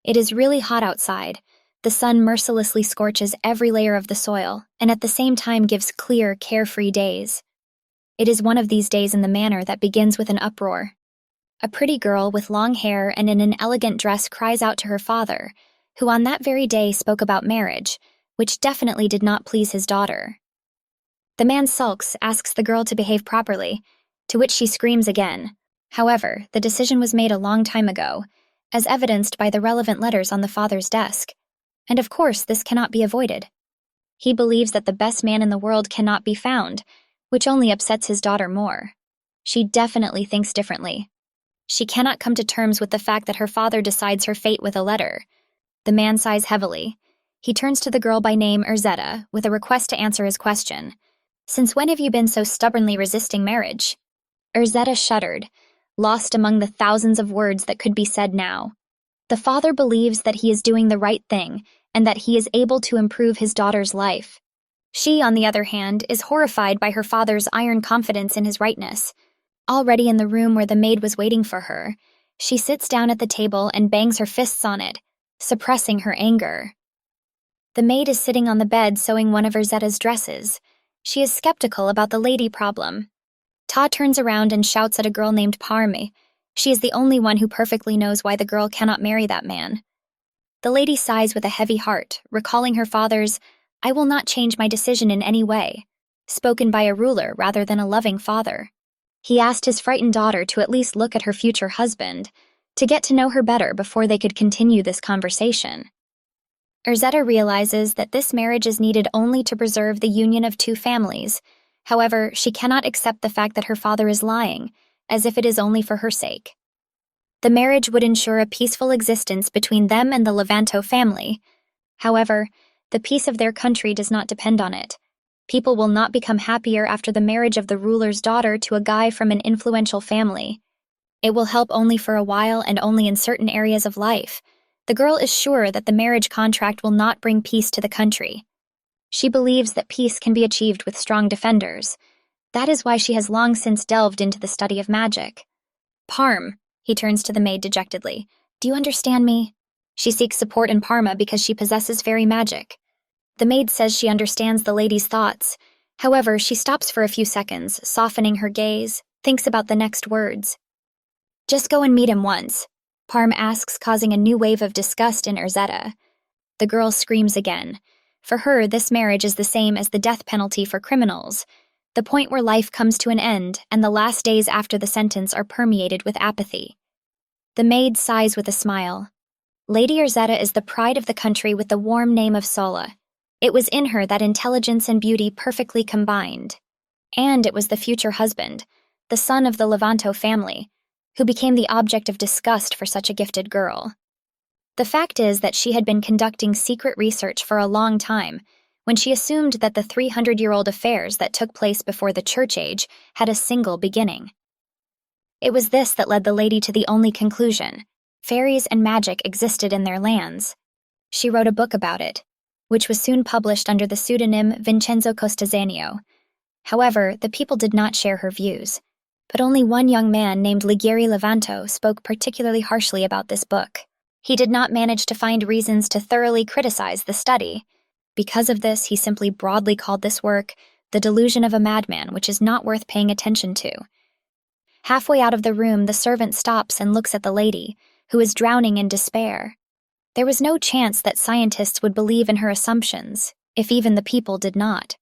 It is really hot outside. The sun mercilessly scorches every layer of the soil, and at the same time gives clear, carefree days. It is one of these days in the manor that begins with an uproar. A pretty girl with long hair and in an elegant dress cries out to her father, who on that very day spoke about marriage, which definitely did not please his daughter. The man sulks, asks the girl to behave properly, to which she screams again. However, the decision was made a long time ago, as evidenced by the relevant letters on the father's desk. And of course, this cannot be avoided. He believes that the best man in the world cannot be found, which only upsets his daughter more. She definitely thinks differently. She cannot come to terms with the fact that her father decides her fate with a letter. The man sighs heavily. He turns to the girl by name Erzetta with a request to answer his question. "Since when have you been so stubbornly resisting marriage?" Erzetta shuddered, lost among the thousands of words that could be said now. The father believes that he is doing the right thing and that he is able to improve his daughter's life. She, on the other hand, is horrified by her father's iron confidence in his rightness. Already in the room where the maid was waiting for her, she sits down at the table and bangs her fists on it, suppressing her anger. The maid is sitting on the bed sewing one of Erzetta's dresses. She is skeptical about the lady problem. Ta turns around and shouts at a girl named Parm. She is the only one who perfectly knows why the girl cannot marry that man. The lady sighs with a heavy heart, recalling her father's, "I will not change my decision in any way," spoken by a ruler rather than a loving father. He asked his frightened daughter to at least look at her future husband, to get to know her better before they could continue this conversation. Erzetta realizes that this marriage is needed only to preserve the union of two families. However, she cannot accept the fact that her father is lying, as if it is only for her sake. The marriage would ensure a peaceful existence between them and the Levanto family. However, the peace of their country does not depend on it. People will not become happier after the marriage of the ruler's daughter to a guy from an influential family. It will help only for a while and only in certain areas of life. The girl is sure that the marriage contract will not bring peace to the country. She believes that peace can be achieved with strong defenders. That is why she has long since delved into the study of magic. "Parm," he turns to the maid dejectedly, "do you understand me?" She seeks support in Parma because she possesses fairy magic. The maid says she understands the lady's thoughts. However, she stops for a few seconds, softening her gaze, thinks about the next words. "Just go and meet him once," Parm asks, causing a new wave of disgust in Erzetta. The girl screams again. For her, this marriage is the same as the death penalty for criminals, the point where life comes to an end and the last days after the sentence are permeated with apathy. The maid sighs with a smile. Lady Erzetta is the pride of the country with the warm name of Sola. It was in her that intelligence and beauty perfectly combined. And it was the future husband, the son of the Levanto family, who became the object of disgust for such a gifted girl. The fact is that she had been conducting secret research for a long time when she assumed that the 300-year-old affairs that took place before the church age had a single beginning. It was this that led the lady to the only conclusion: fairies and magic existed in their lands. She wrote a book about it, which was soon published under the pseudonym Vincenzo Costazanio. However, the people did not share her views, but only one young man named Ligieri Levanto spoke particularly harshly about this book. He did not manage to find reasons to thoroughly criticize the study. Because of this, he simply broadly called this work the delusion of a madman, which is not worth paying attention to. Halfway out of the room, the servant stops and looks at the lady, who is drowning in despair. There was no chance that scientists would believe in her assumptions, if even the people did not.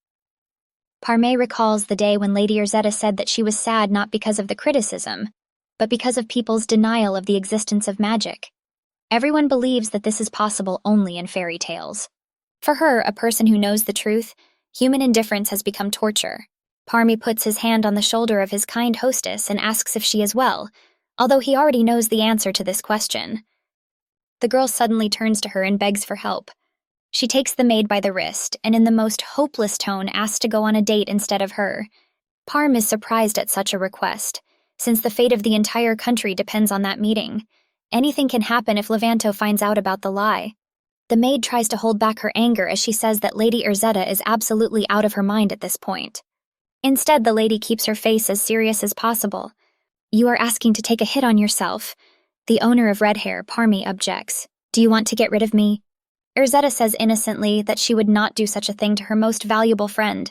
Parme recalls the day when Lady Erzetta said that she was sad not because of the criticism, but because of people's denial of the existence of magic. Everyone believes that this is possible only in fairy tales. For her, a person who knows the truth, human indifference has become torture. Parme puts his hand on the shoulder of his kind hostess and asks if she is well, although he already knows the answer to this question. The girl suddenly turns to her and begs for help. She takes the maid by the wrist and in the most hopeless tone asks to go on a date instead of her. Parm is surprised at such a request, since the fate of the entire country depends on that meeting. Anything can happen if Levanto finds out about the lie. The maid tries to hold back her anger as she says that Lady Erzetta is absolutely out of her mind at this point. Instead, the lady keeps her face as serious as possible. "You are asking to take a hit on yourself." The owner of red hair, Parme, objects. Do you want to get rid of me? Erzetta says innocently that she would not do such a thing to her most valuable friend.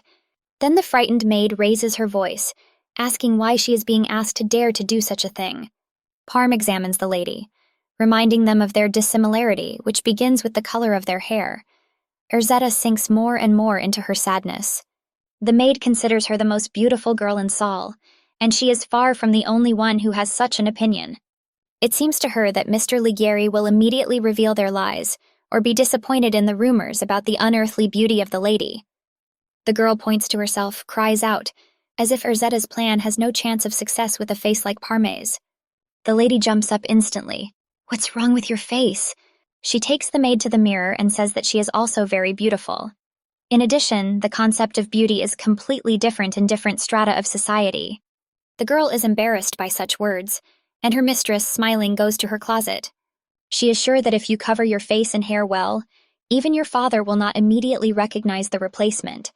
Then the frightened maid raises her voice, asking why she is being asked to dare to do such a thing. Parm examines the lady, reminding them of their dissimilarity, which begins with the color of their hair. Erzetta sinks more and more into her sadness. The maid considers her the most beautiful girl in Saul, and she is far from the only one who has such an opinion. It seems to her that Mr. Ligieri will immediately reveal their lies, or be disappointed in the rumors about the unearthly beauty of the lady. The girl points to herself, cries out, as if Erzetta's plan has no chance of success with a face like Parme's. The lady jumps up instantly. What's wrong with your face? She takes the maid to the mirror and says that she is also very beautiful. In addition, the concept of beauty is completely different in different strata of society. The girl is embarrassed by such words, and her mistress, smiling, goes to her closet. She is sure that if you cover your face and hair well, even your father will not immediately recognize the replacement.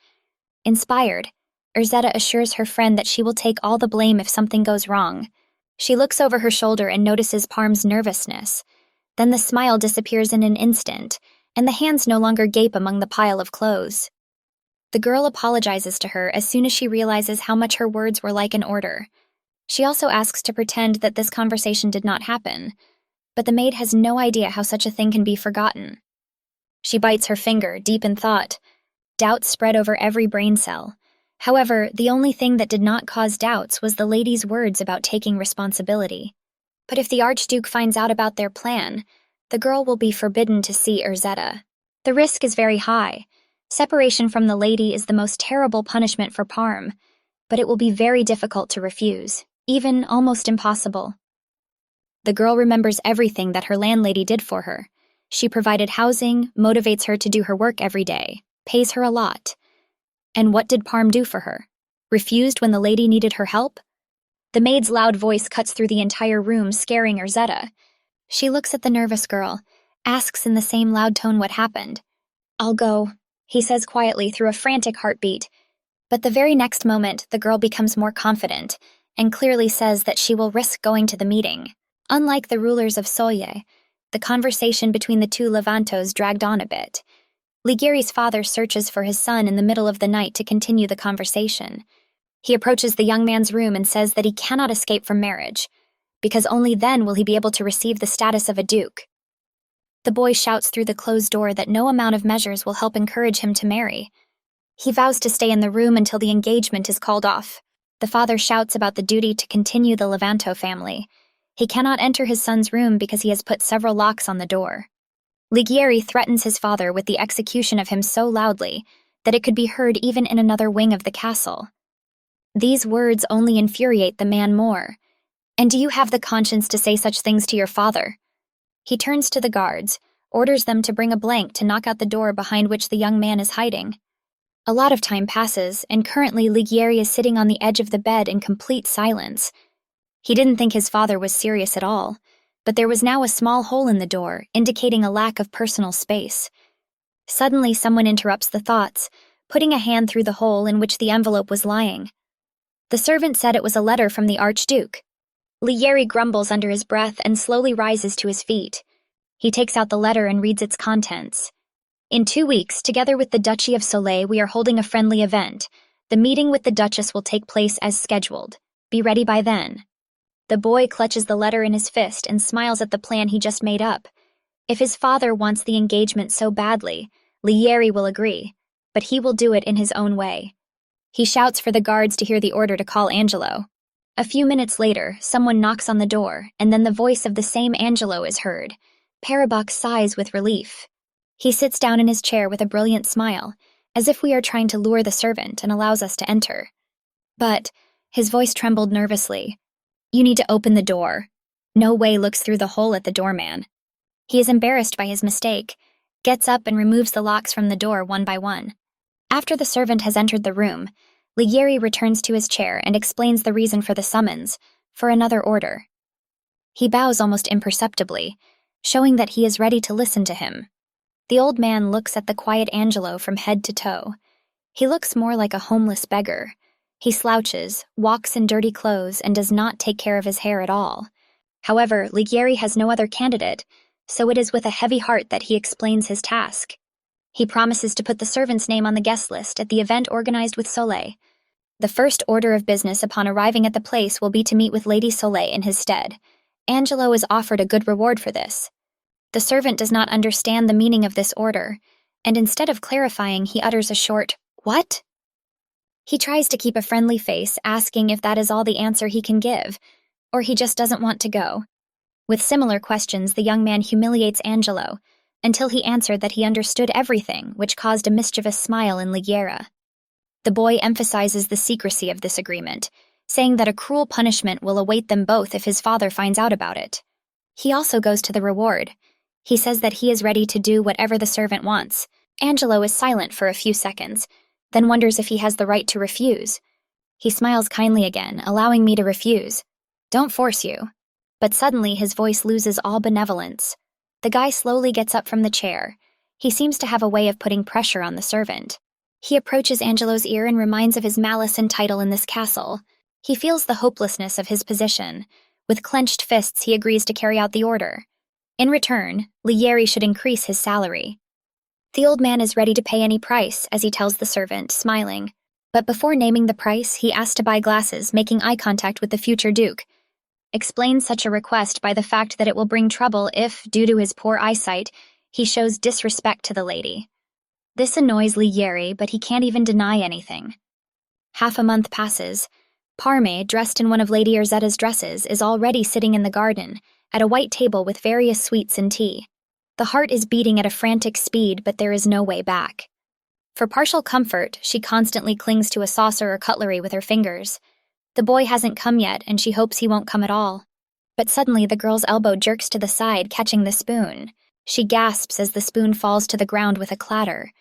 Inspired, Erzetta assures her friend that she will take all the blame if something goes wrong. She looks over her shoulder and notices Parm's nervousness. Then the smile disappears in an instant, and the hands no longer gape among the pile of clothes. The girl apologizes to her as soon as she realizes how much her words were like an order. She also asks to pretend that this conversation did not happen, but the maid has no idea how such a thing can be forgotten. She bites her finger, deep in thought. Doubts spread over every brain cell. However, the only thing that did not cause doubts was the lady's words about taking responsibility. But if the Archduke finds out about their plan, the girl will be forbidden to see Erzetta. The risk is very high. Separation from the lady is the most terrible punishment for Parm, but it will be very difficult to refuse, even almost impossible. The girl remembers everything that her landlady did for her. She provided housing, motivates her to do her work every day, pays her a lot. And what did Parm do for her? Refused when the lady needed her help? The maid's loud voice cuts through the entire room, scaring Erzetta. She looks at the nervous girl, asks in the same loud tone what happened. I'll go, he says quietly through a frantic heartbeat. But the very next moment, the girl becomes more confident and clearly says that she will risk going to the meeting. Unlike the rulers of Soye, the conversation between the two Levantos dragged on a bit. Ligieri's father searches for his son in the middle of the night to continue the conversation. He approaches the young man's room and says that he cannot escape from marriage, because only then will he be able to receive the status of a duke. The boy shouts through the closed door that no amount of measures will help encourage him to marry. He vows to stay in the room until the engagement is called off. The father shouts about the duty to continue the Levanto family. He cannot enter his son's room because he has put several locks on the door. Ligieri threatens his father with the execution of him so loudly that it could be heard even in another wing of the castle. These words only infuriate the man more. And do you have the conscience to say such things to your father? He turns to the guards, orders them to bring a blank to knock out the door behind which the young man is hiding. A lot of time passes, and currently Ligieri is sitting on the edge of the bed in complete silence. He didn't think his father was serious at all, but there was now a small hole in the door, indicating a lack of personal space. Suddenly someone interrupts the thoughts, putting a hand through the hole in which the envelope was lying. The servant said it was a letter from the Archduke. Ligieri grumbles under his breath and slowly rises to his feet. He takes out the letter and reads its contents. In 2 weeks, together with the Duchy of Soleil, we are holding a friendly event. The meeting with the Duchess will take place as scheduled. Be ready by then. The boy clutches the letter in his fist and smiles at the plan he just made up. If his father wants the engagement so badly, Ligieri will agree, but he will do it in his own way. He shouts for the guards to hear the order to call Angelo. A few minutes later, someone knocks on the door, and then the voice of the same Angelo is heard. Parabok sighs with relief. He sits down in his chair with a brilliant smile, as if we are trying to lure the servant, and allows us to enter. But his voice trembled nervously. You need to open the door. No way looks through the hole at the doorman. He is embarrassed by his mistake, gets up and removes the locks from the door one by one. After the servant has entered the room, Ligieri returns to his chair and explains the reason for the summons, for another order. He bows almost imperceptibly, showing that he is ready to listen to him. The old man looks at the quiet Angelo from head to toe. He looks more like a homeless beggar. He slouches, walks in dirty clothes, and does not take care of his hair at all. However, Ligieri has no other candidate, so it is with a heavy heart that he explains his task. He promises to put the servant's name on the guest list at the event organized with Soleil. The first order of business upon arriving at the place will be to meet with Lady Soleil in his stead. Angelo is offered a good reward for this. The servant does not understand the meaning of this order, and instead of clarifying, he utters a short, "What?" He tries to keep a friendly face, asking if that is all the answer he can give, or he just doesn't want to go. With similar questions, the young man humiliates Angelo, until he answered that he understood everything, which caused a mischievous smile in Ligiera. The boy emphasizes the secrecy of this agreement, saying that a cruel punishment will await them both if his father finds out about it. He also goes to the reward. He says that he is ready to do whatever the servant wants. Angelo is silent for a few seconds, then wonders if he has the right to refuse. He smiles kindly again, allowing me to refuse. "Don't force you." But suddenly his voice loses all benevolence. The guy slowly gets up from the chair. He seems to have a way of putting pressure on the servant. He approaches Angelo's ear and reminds of his malice and title in this castle. He feels the hopelessness of his position. With clenched fists, he agrees to carry out the order. In return, Ligieri should increase his salary. The old man is ready to pay any price, as he tells the servant, smiling. But before naming the price, he asks to buy glasses, making eye contact with the future duke. Explains such a request by the fact that it will bring trouble if, due to his poor eyesight, he shows disrespect to the lady. This annoys Ligieri, but he can't even deny anything. Half a month passes. Parm, dressed in one of Lady Erzetta's dresses, is already sitting in the garden, at a white table with various sweets and tea. The heart is beating at a frantic speed, but there is no way back. For partial comfort, she constantly clings to a saucer or cutlery with her fingers. The boy hasn't come yet, and she hopes he won't come at all. But suddenly the girl's elbow jerks to the side, catching the spoon. She gasps as the spoon falls to the ground with a clatter.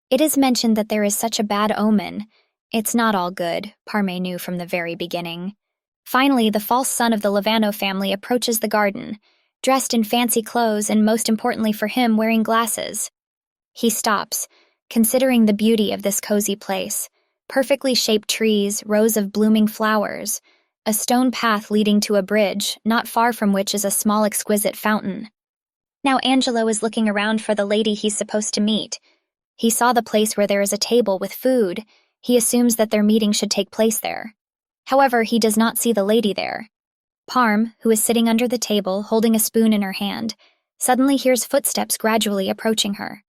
It is mentioned that there is such a bad omen. It's not all good, Parme knew from the very beginning. Finally, the false son of the Levano family approaches the garden, dressed in fancy clothes and, most importantly for him, wearing glasses. He stops, considering the beauty of this cozy place. Perfectly shaped trees, rows of blooming flowers, a stone path leading to a bridge, not far from which is a small exquisite fountain. Now Angelo is looking around for the lady he's supposed to meet. He saw the place where there is a table with food. He assumes that their meeting should take place there. However, he does not see the lady there. Parm, who is sitting under the table, holding a spoon in her hand, suddenly hears footsteps gradually approaching her.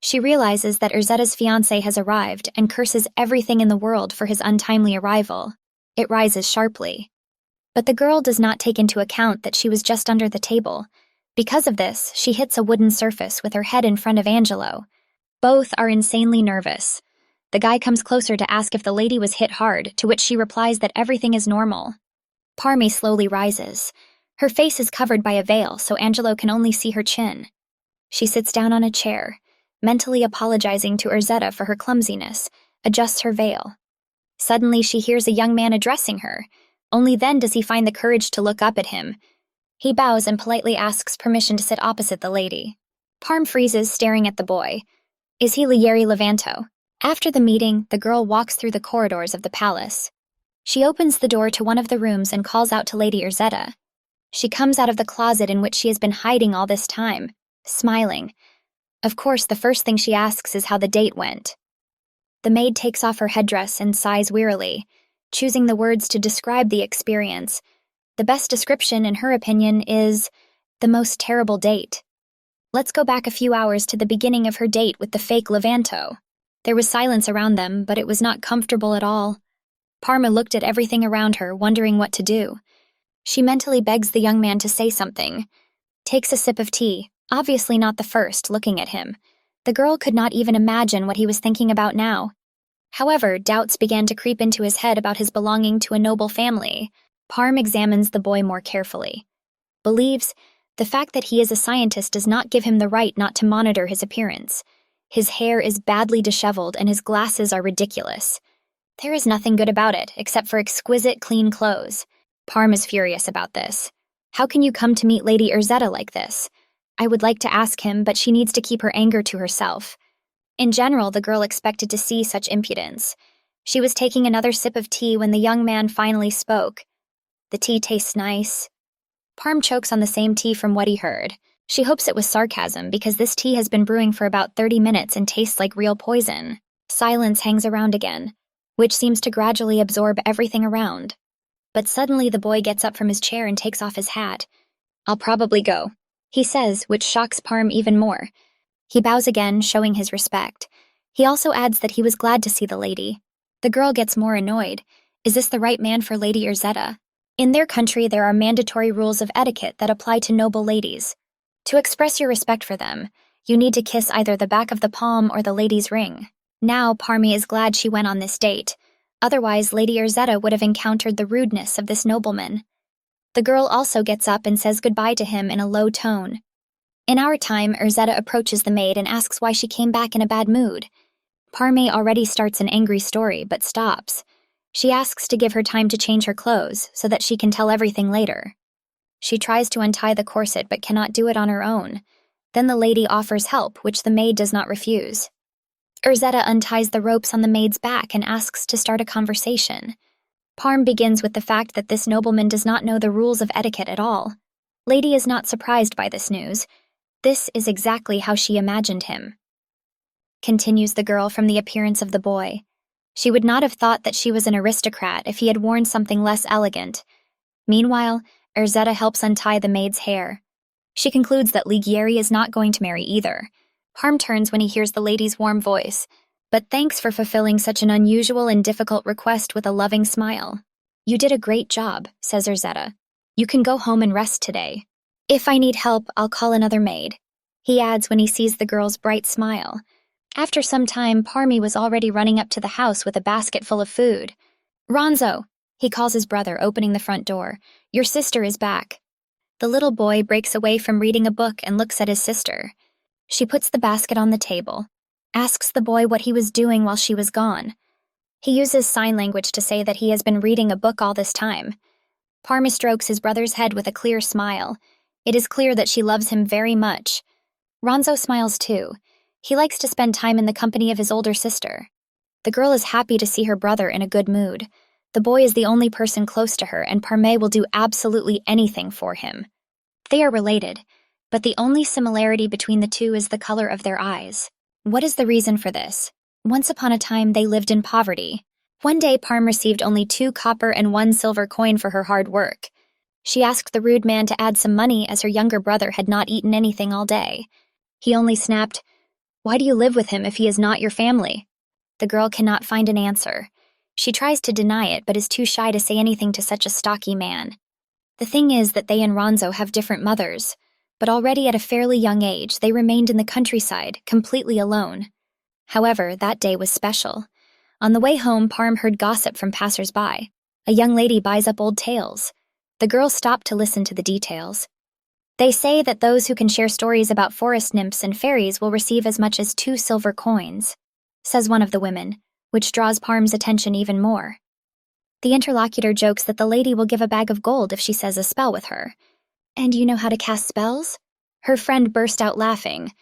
She realizes that Erzetta's fiancé has arrived and curses everything in the world for his untimely arrival. It rises sharply. But the girl does not take into account that she was just under the table. Because of this, she hits a wooden surface with her head in front of Angelo. Both are insanely nervous. The guy comes closer to ask if the lady was hit hard, to which she replies that everything is normal. Parme slowly rises. Her face is covered by a veil, so Angelo can only see her chin. She sits down on a chair, mentally apologizing to Erzetta for her clumsiness, adjusts her veil. Suddenly she hears a young man addressing her. Only then does he find the courage to look up at him. He bows and politely asks permission to sit opposite the lady. Parm freezes, staring at the boy. Is he Ligieri Levanto? After the meeting, the girl walks through the corridors of the palace. She opens the door to one of the rooms and calls out to Lady Erzetta. She comes out of the closet in which she has been hiding all this time, smiling. Of course, the first thing she asks is how the date went. The maid takes off her headdress and sighs wearily, choosing the words to describe the experience. The best description, in her opinion, is the most terrible date. Let's go back a few hours to the beginning of her date with the fake Levanto. There was silence around them, but it was not comfortable at all. Parma looked at everything around her, wondering what to do. She mentally begs the young man to say something. Takes a sip of tea, obviously not the first, looking at him. The girl could not even imagine what he was thinking about now. However, doubts began to creep into his head about his belonging to a noble family. Parm examines the boy more carefully. Believes the fact that he is a scientist does not give him the right not to monitor his appearance. His hair is badly disheveled and his glasses are ridiculous. There is nothing good about it, except for exquisite, clean clothes. Parm is furious about this. How can you come to meet Lady Erzetta like this? I would like to ask him, but she needs to keep her anger to herself. In general, the girl expected to see such impudence. She was taking another sip of tea when the young man finally spoke. The tea tastes nice. Parm chokes on the same tea from what he heard. She hopes it was sarcasm because this tea has been brewing for about 30 minutes and tastes like real poison. Silence hangs around again, which seems to gradually absorb everything around. But suddenly the boy gets up from his chair and takes off his hat. "I'll probably go," he says, which shocks Parm even more. He bows again, showing his respect. He also adds that he was glad to see the lady. The girl gets more annoyed. Is this the right man for Lady Urzetta? In their country, there are mandatory rules of etiquette that apply to noble ladies. To express your respect for them, you need to kiss either the back of the palm or the lady's ring. Now, Parmy is glad she went on this date. Otherwise, Lady Urzetta would have encountered the rudeness of this nobleman. The girl also gets up and says goodbye to him in a low tone. In our time, Urzetta approaches the maid and asks why she came back in a bad mood. Parme already starts an angry story, but stops. She asks to give her time to change her clothes so that she can tell everything later. She tries to untie the corset but cannot do it on her own. Then the lady offers help, which the maid does not refuse. Urzetta unties the ropes on the maid's back and asks to start a conversation. Parm begins with the fact that this nobleman does not know the rules of etiquette at all. Lady is not surprised by this news. This is exactly how she imagined him. Continues the girl from the appearance of the boy. She would not have thought that she was an aristocrat if he had worn something less elegant. Meanwhile, Urzetta helps untie the maid's hair. She concludes that Ligieri is not going to marry either. Parm turns when he hears the lady's warm voice, but thanks for fulfilling such an unusual and difficult request with a loving smile. "You did a great job," says Urzetta. "You can go home and rest today. If I need help, I'll call another maid," he adds when he sees the girl's bright smile. After some time, Parmy was already running up to the house with a basket full of food. "Ronzo," he calls his brother, opening the front door. "Your sister is back." The little boy breaks away from reading a book and looks at his sister. She puts the basket on the table, asks the boy what he was doing while she was gone. He uses sign language to say that he has been reading a book all this time. Parma strokes his brother's head with a clear smile. It is clear that she loves him very much. Ronzo smiles too. He likes to spend time in the company of his older sister. The girl is happy to see her brother in a good mood. The boy is the only person close to her, and Parme will do absolutely anything for him. They are related, but the only similarity between the two is the color of their eyes. What is the reason for this? Once upon a time, they lived in poverty. One day, Parm received only 2 copper and 1 silver coin for her hard work. She asked the rude man to add some money as her younger brother had not eaten anything all day. He only snapped, "Why do you live with him if he is not your family?" The girl cannot find an answer. She tries to deny it, but is too shy to say anything to such a stocky man. The thing is that they and Ronzo have different mothers, but already at a fairly young age, they remained in the countryside, completely alone. However, that day was special. On the way home, Parm heard gossip from passers-by. A young lady buys up old tales. The girl stopped to listen to the details. They say that those who can share stories about forest nymphs and fairies will receive as much as 2 silver coins, says one of the women, which draws Parm's attention even more. The interlocutor jokes that the lady will give a bag of gold if she says a spell with her. "And you know how to cast spells?" Her friend burst out laughing.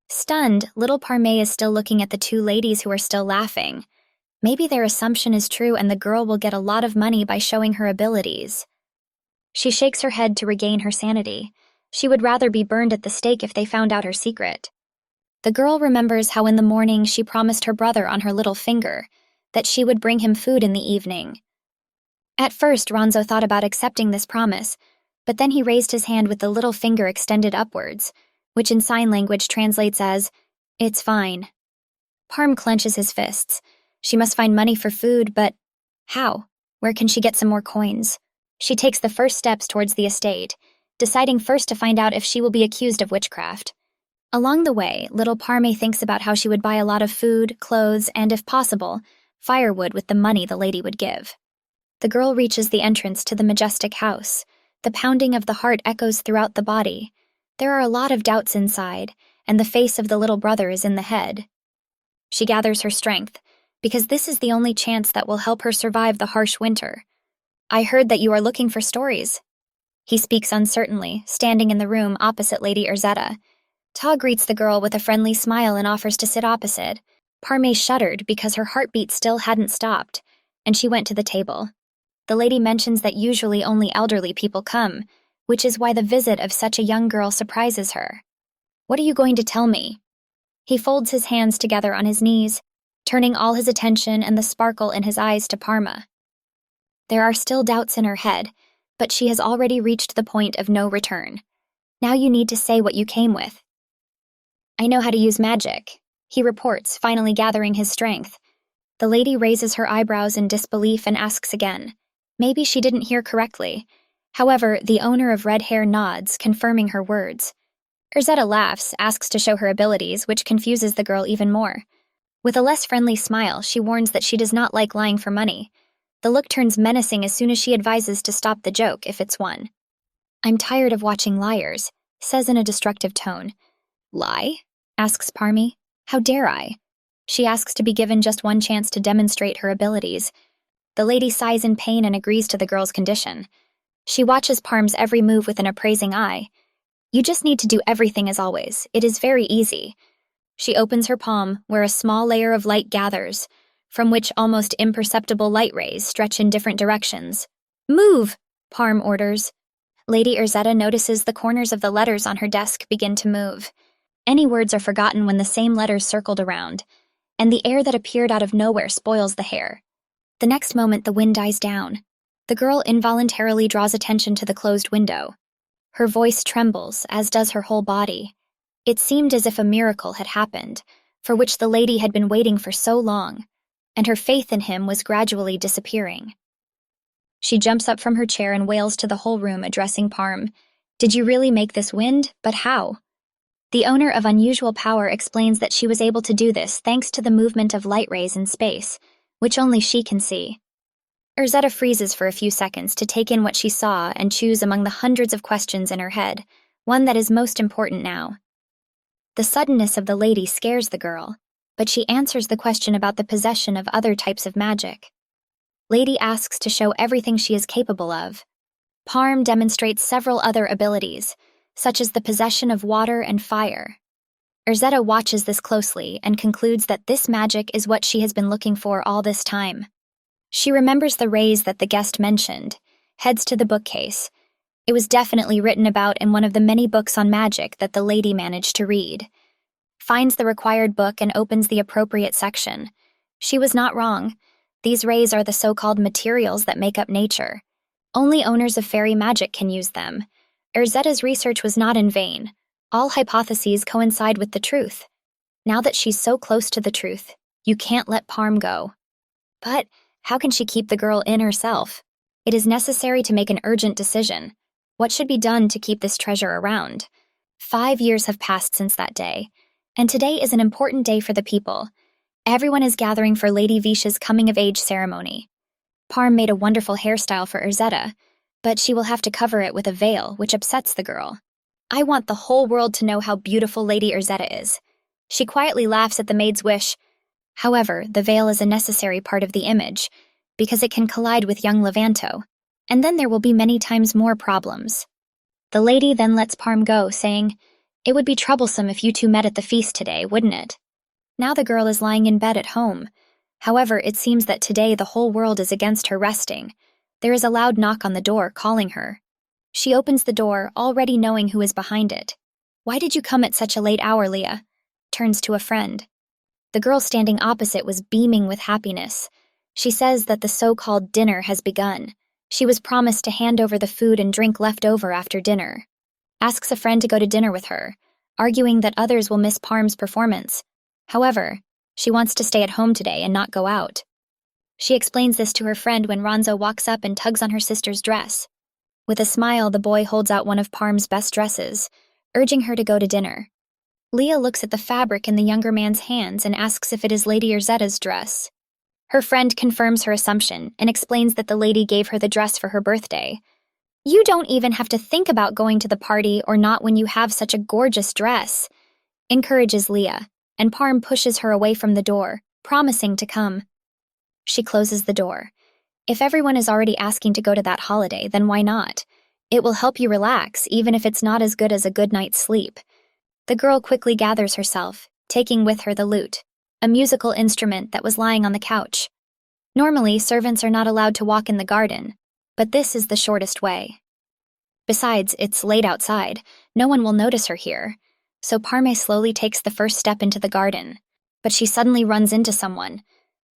Stunned, little Parme is still looking at the 2 ladies who are still laughing. Maybe their assumption is true and the girl will get a lot of money by showing her abilities. She shakes her head to regain her sanity. She would rather be burned at the stake if they found out her secret. The girl remembers how in the morning she promised her brother on her little finger that she would bring him food in the evening. At first, Ronzo thought about accepting this promise, but then he raised his hand with the little finger extended upwards, which in sign language translates as, "It's fine." Parm clenches his fists. She must find money for food, but how? Where can she get some more coins? She takes the first steps towards the estate, deciding first to find out if she will be accused of witchcraft. Along the way, little Parme thinks about how she would buy a lot of food, clothes, and, if possible, firewood with the money the lady would give. The girl reaches the entrance to the majestic house. The pounding of the heart echoes throughout the body. There are a lot of doubts inside, and the face of the little brother is in the head. She gathers her strength, because this is the only chance that will help her survive the harsh winter. "I heard that you are looking for stories." He speaks uncertainly, standing in the room opposite Lady Urzetta. Ta greets the girl with a friendly smile and offers to sit opposite. Parme shuddered because her heartbeat still hadn't stopped, and she went to the table. The lady mentions that usually only elderly people come, which is why the visit of such a young girl surprises her. What are you going to tell me? He folds his hands together on his knees, turning all his attention and the sparkle in his eyes to Parma. There are still doubts in her head, but she has already reached the point of no return. Now you need to say what you came with. I know how to use magic, he reports, finally gathering his strength. The lady raises her eyebrows in disbelief and asks again. Maybe she didn't hear correctly. However, the owner of red hair nods, confirming her words. Urzetta laughs, asks to show her abilities, which confuses the girl even more. With a less friendly smile, she warns that she does not like lying for money. The look turns menacing as soon as she advises to stop the joke, if it's one. I'm tired of watching liars, says in a destructive tone. Lie? Asks Parmy. How dare I? She asks to be given just one chance to demonstrate her abilities. The lady sighs in pain and agrees to the girl's condition. She watches Parm's every move with an appraising eye. You just need to do everything as always. It is very easy. She opens her palm, where a small layer of light gathers, from which almost imperceptible light rays stretch in different directions. Move! Parm orders. Lady Urzetta notices the corners of the letters on her desk begin to move. Any words are forgotten when the same letters circled around, and the air that appeared out of nowhere spoils the hair. The next moment the wind dies down. The girl involuntarily draws attention to the closed window. Her voice trembles, as does her whole body. It seemed as if a miracle had happened, for which the lady had been waiting for so long, and her faith in him was gradually disappearing. She jumps up from her chair and wails to the whole room, addressing Parm. Did you really make this wind? But how? The owner of unusual power explains that she was able to do this thanks to the movement of light rays in space, which only she can see. Urzetta freezes for a few seconds to take in what she saw and choose among the hundreds of questions in her head, one that is most important now. The suddenness of the lady scares the girl, but she answers the question about the possession of other types of magic. Lady asks to show everything she is capable of. Parm demonstrates several other abilities, such as the possession of water and fire. Urzetta watches this closely and concludes that this magic is what she has been looking for all this time. She remembers the rays that the guest mentioned, heads to the bookcase. It was definitely written about in one of the many books on magic that the lady managed to read. Finds the required book and opens the appropriate section. She was not wrong. These rays are the so-called materials that make up nature. Only owners of fairy magic can use them. Urzetta's research was not in vain. All hypotheses coincide with the truth. Now that she's so close to the truth, you can't let Parm go. But how can she keep the girl in herself? It is necessary to make an urgent decision. What should be done to keep this treasure around? 5 years have passed since that day, and today is an important day for the people. Everyone is gathering for Lady Visha's coming-of-age ceremony. Parm made a wonderful hairstyle for Urzetta, but she will have to cover it with a veil, which upsets the girl. I want the whole world to know how beautiful Lady Urzetta is. She quietly laughs at the maid's wish. However, the veil is a necessary part of the image, because it can collide with young Levanto, and then there will be many times more problems. The lady then lets Parm go, saying, It would be troublesome if you two met at the feast today, wouldn't it? Now the girl is lying in bed at home. However, it seems that today the whole world is against her resting. There is a loud knock on the door, calling her. She opens the door, already knowing who is behind it. Why did you come at such a late hour, Leah? Turns to a friend. The girl standing opposite was beaming with happiness. She says that the so-called dinner has begun. She was promised to hand over the food and drink left over after dinner. Asks a friend to go to dinner with her, arguing that others will miss Parm's performance. However, she wants to stay at home today and not go out. She explains this to her friend when Ronzo walks up and tugs on her sister's dress. With a smile, the boy holds out one of Parm's best dresses, urging her to go to dinner. Leah looks at the fabric in the younger man's hands and asks if it is Lady Urzetta's dress. Her friend confirms her assumption and explains that the lady gave her the dress for her birthday. You don't even have to think about going to the party or not when you have such a gorgeous dress, encourages Leah, and Parm pushes her away from the door, promising to come. She closes the door. If everyone is already asking to go to that holiday, then why not? It will help you relax, even if it's not as good as a good night's sleep. The girl quickly gathers herself, taking with her the lute, a musical instrument that was lying on the couch. Normally, servants are not allowed to walk in the garden, but this is the shortest way. Besides, it's late outside. No one will notice her here. So Parme slowly takes the first step into the garden. But she suddenly runs into someone.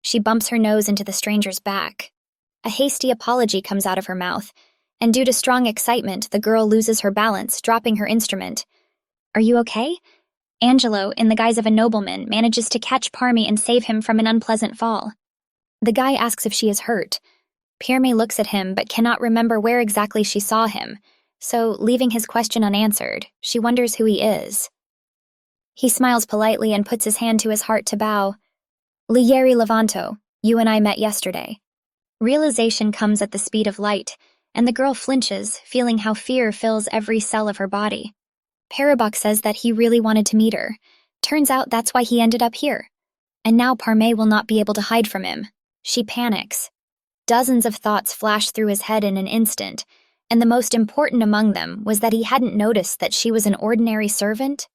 She bumps her nose into the stranger's back. A hasty apology comes out of her mouth, and due to strong excitement, the girl loses her balance, dropping her instrument. "Are you okay?" Angelo, in the guise of a nobleman, manages to catch Parme and save him from an unpleasant fall. The guy asks if she is hurt. Parme looks at him but cannot remember where exactly she saw him, so, leaving his question unanswered, she wonders who he is. He smiles politely and puts his hand to his heart to bow. "Lieri Levanto, you and I met yesterday." Realization comes at the speed of light, and the girl flinches, feeling how fear fills every cell of her body. Parabok says that he really wanted to meet her. Turns out that's why he ended up here. And now Parme will not be able to hide from him. She panics. Dozens of thoughts flash through his head in an instant, and the most important among them was that he hadn't noticed that she was an ordinary servant.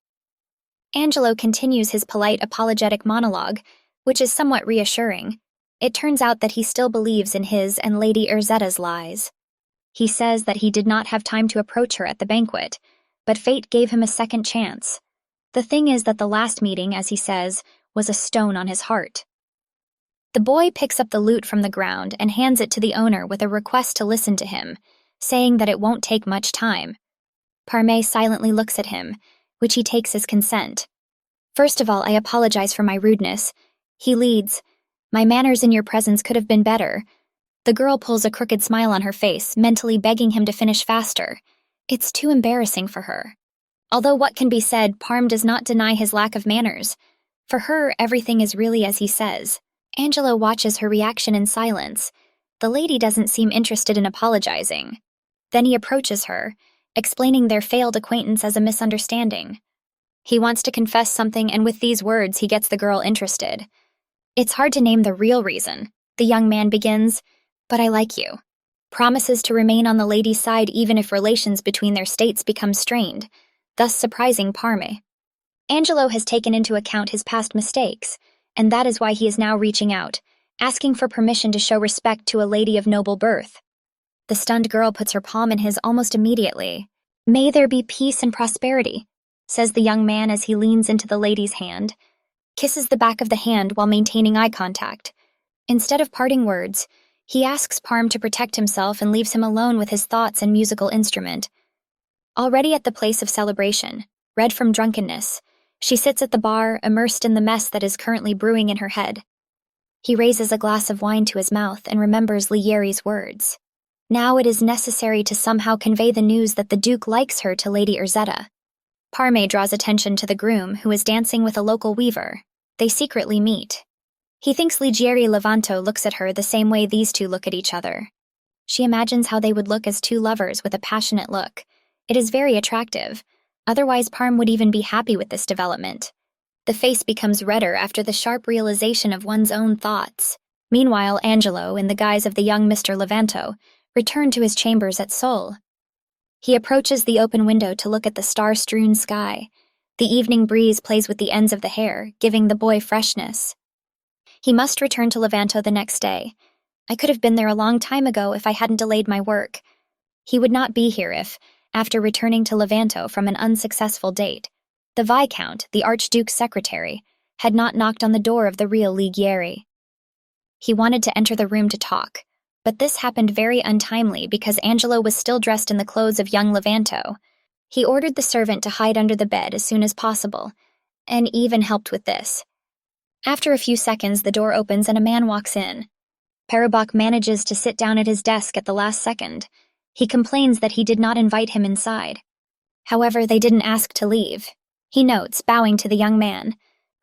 Angelo continues his polite apologetic monologue, which is somewhat reassuring. It turns out that he still believes in his and Lady Erzetta's lies. He says that he did not have time to approach her at the banquet, but fate gave him a second chance. The thing is that the last meeting, as he says, was a stone on his heart. The boy picks up the lute from the ground and hands it to the owner with a request to listen to him, saying that it won't take much time. Parme silently looks at him, which he takes as consent. "First of all, I apologize for my rudeness." He leads. "My manners in your presence could have been better." The girl pulls a crooked smile on her face, mentally begging him to finish faster. It's too embarrassing for her. Although what can be said, Parm does not deny his lack of manners. For her, everything is really as he says. Angelo watches her reaction in silence. The lady doesn't seem interested in apologizing. Then he approaches her, explaining their failed acquaintance as a misunderstanding. He wants to confess something, and with these words, he gets the girl interested. "It's hard to name the real reason," the young man begins, "but I like you." Promises to remain on the lady's side even if relations between their states become strained, thus surprising Parme. Angelo has taken into account his past mistakes, and that is why he is now reaching out, asking for permission to show respect to a lady of noble birth. The stunned girl puts her palm in his almost immediately. "May there be peace and prosperity," says the young man as he leans into the lady's hand, kisses the back of the hand while maintaining eye contact. Instead of parting words, he asks Parm to protect himself and leaves him alone with his thoughts and musical instrument. Already at the place of celebration, red from drunkenness, she sits at the bar, immersed in the mess that is currently brewing in her head. He raises a glass of wine to his mouth and remembers Lieri's words. Now it is necessary to somehow convey the news that the Duke likes her to Lady Erzetta. Parme draws attention to the groom, who is dancing with a local weaver. They secretly meet. He thinks Ligieri Levanto looks at her the same way these two look at each other. She imagines how they would look as two lovers with a passionate look. It is very attractive. Otherwise, Parm would even be happy with this development. The face becomes redder after the sharp realization of one's own thoughts. Meanwhile, Angelo, in the guise of the young Mr. Levanto, returned to his chambers at Seoul. He approaches the open window to look at the star-strewn sky. The evening breeze plays with the ends of the hair, giving the boy freshness. He must return to Levanto the next day. "I could have been there a long time ago if I hadn't delayed my work." He would not be here if, after returning to Levanto from an unsuccessful date, the Viscount, the Archduke's secretary, had not knocked on the door of the real Ligieri. He wanted to enter the room to talk, but this happened very untimely because Angelo was still dressed in the clothes of young Levanto. He ordered the servant to hide under the bed as soon as possible, and even helped with this. After a few seconds, the door opens and a man walks in. Parabok manages to sit down at his desk at the last second. He complains that he did not invite him inside. However, they didn't ask to leave. He notes, bowing to the young man.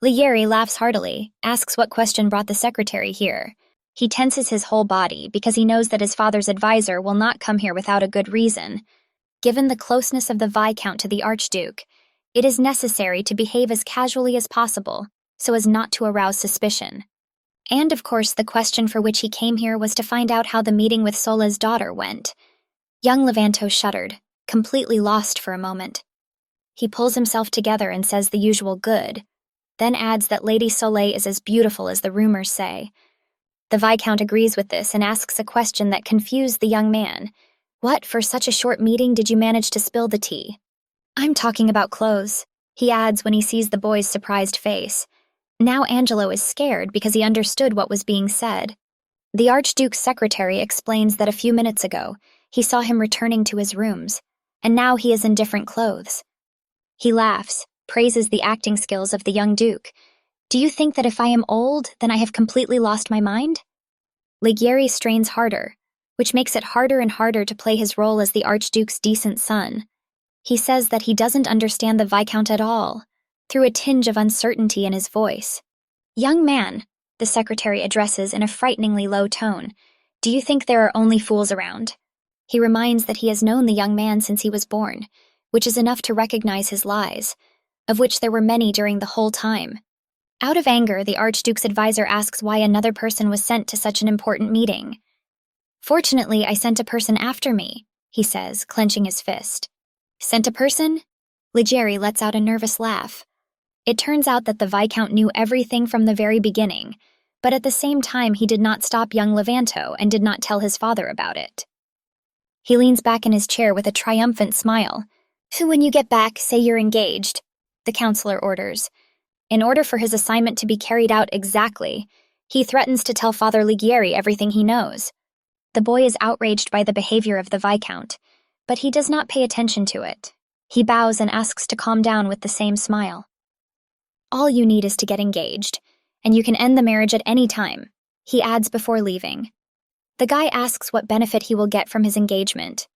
Ligieri laughs heartily, asks what question brought the secretary here. He tenses his whole body because he knows that his father's advisor will not come here without a good reason. Given the closeness of the Viscount to the Archduke, it is necessary to behave as casually as possible so as not to arouse suspicion. And, of course, the question for which he came here was to find out how the meeting with Sola's daughter went. Young Levanto shuddered, completely lost for a moment. He pulls himself together and says the usual good, then adds that Lady Soleil is as beautiful as the rumors say. The Viscount agrees with this and asks a question that confused the young man. What, for such a short meeting, did you manage to spill the tea? I'm talking about clothes, he adds when he sees the boy's surprised face. Now Angelo is scared because he understood what was being said. The Archduke's secretary explains that a few minutes ago, he saw him returning to his rooms, and now he is in different clothes. He laughs, praises the acting skills of the young duke. Do you think that if I am old, then I have completely lost my mind? Ligieri strains harder, which makes it harder and harder to play his role as the Archduke's decent son. He says that he doesn't understand the Viscount at all, through a tinge of uncertainty in his voice. Young man, the secretary addresses in a frighteningly low tone, do you think there are only fools around? He reminds that he has known the young man since he was born, which is enough to recognize his lies, of which there were many during the whole time. Out of anger, the Archduke's advisor asks why another person was sent to such an important meeting. Fortunately, I sent a person after me, he says, clenching his fist. Sent a person? Ligieri lets out a nervous laugh. It turns out that the Viscount knew everything from the very beginning, but at the same time he did not stop young Levanto and did not tell his father about it. He leans back in his chair with a triumphant smile. So when you get back, say you're engaged, the counselor orders. In order for his assignment to be carried out exactly, he threatens to tell Father Ligieri everything he knows. The boy is outraged by the behavior of the Viscount, but he does not pay attention to it. He bows and asks to calm down with the same smile. All you need is to get engaged, and you can end the marriage at any time, he adds before leaving. The guy asks what benefit he will get from his engagement.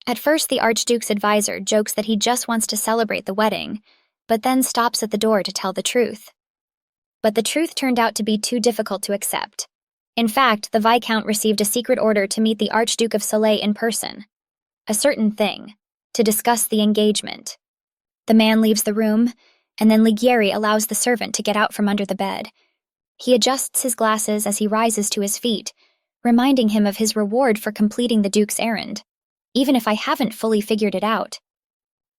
At first, the Archduke's advisor jokes that he just wants to celebrate the wedding, but then stops at the door to tell the truth. But the truth turned out to be too difficult to accept. In fact, the Viscount received a secret order to meet the Archduke of Soleil in person. A certain thing, to discuss the engagement. The man leaves the room, and then Ligieri allows the servant to get out from under the bed. He adjusts his glasses as he rises to his feet, reminding him of his reward for completing the Duke's errand, even if I haven't fully figured it out.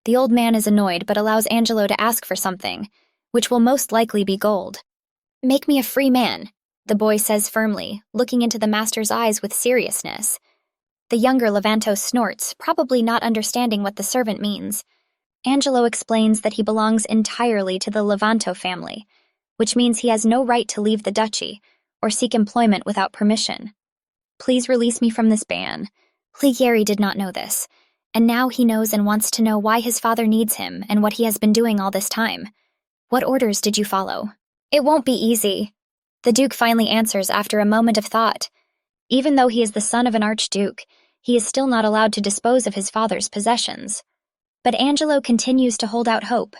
The old man is annoyed but allows Angelo to ask for something, which will most likely be gold. Make me a free man, the boy says firmly, looking into the master's eyes with seriousness. The younger Levanto snorts, probably not understanding what the servant means. Angelo explains that he belongs entirely to the Levanto family, which means he has no right to leave the duchy or seek employment without permission. Please release me from this ban. Ligieri did not know this, and now he knows and wants to know why his father needs him and what he has been doing all this time. What orders did you follow? It won't be easy. The Duke finally answers after a moment of thought. Even though he is the son of an Archduke, he is still not allowed to dispose of his father's possessions. But Angelo continues to hold out hope.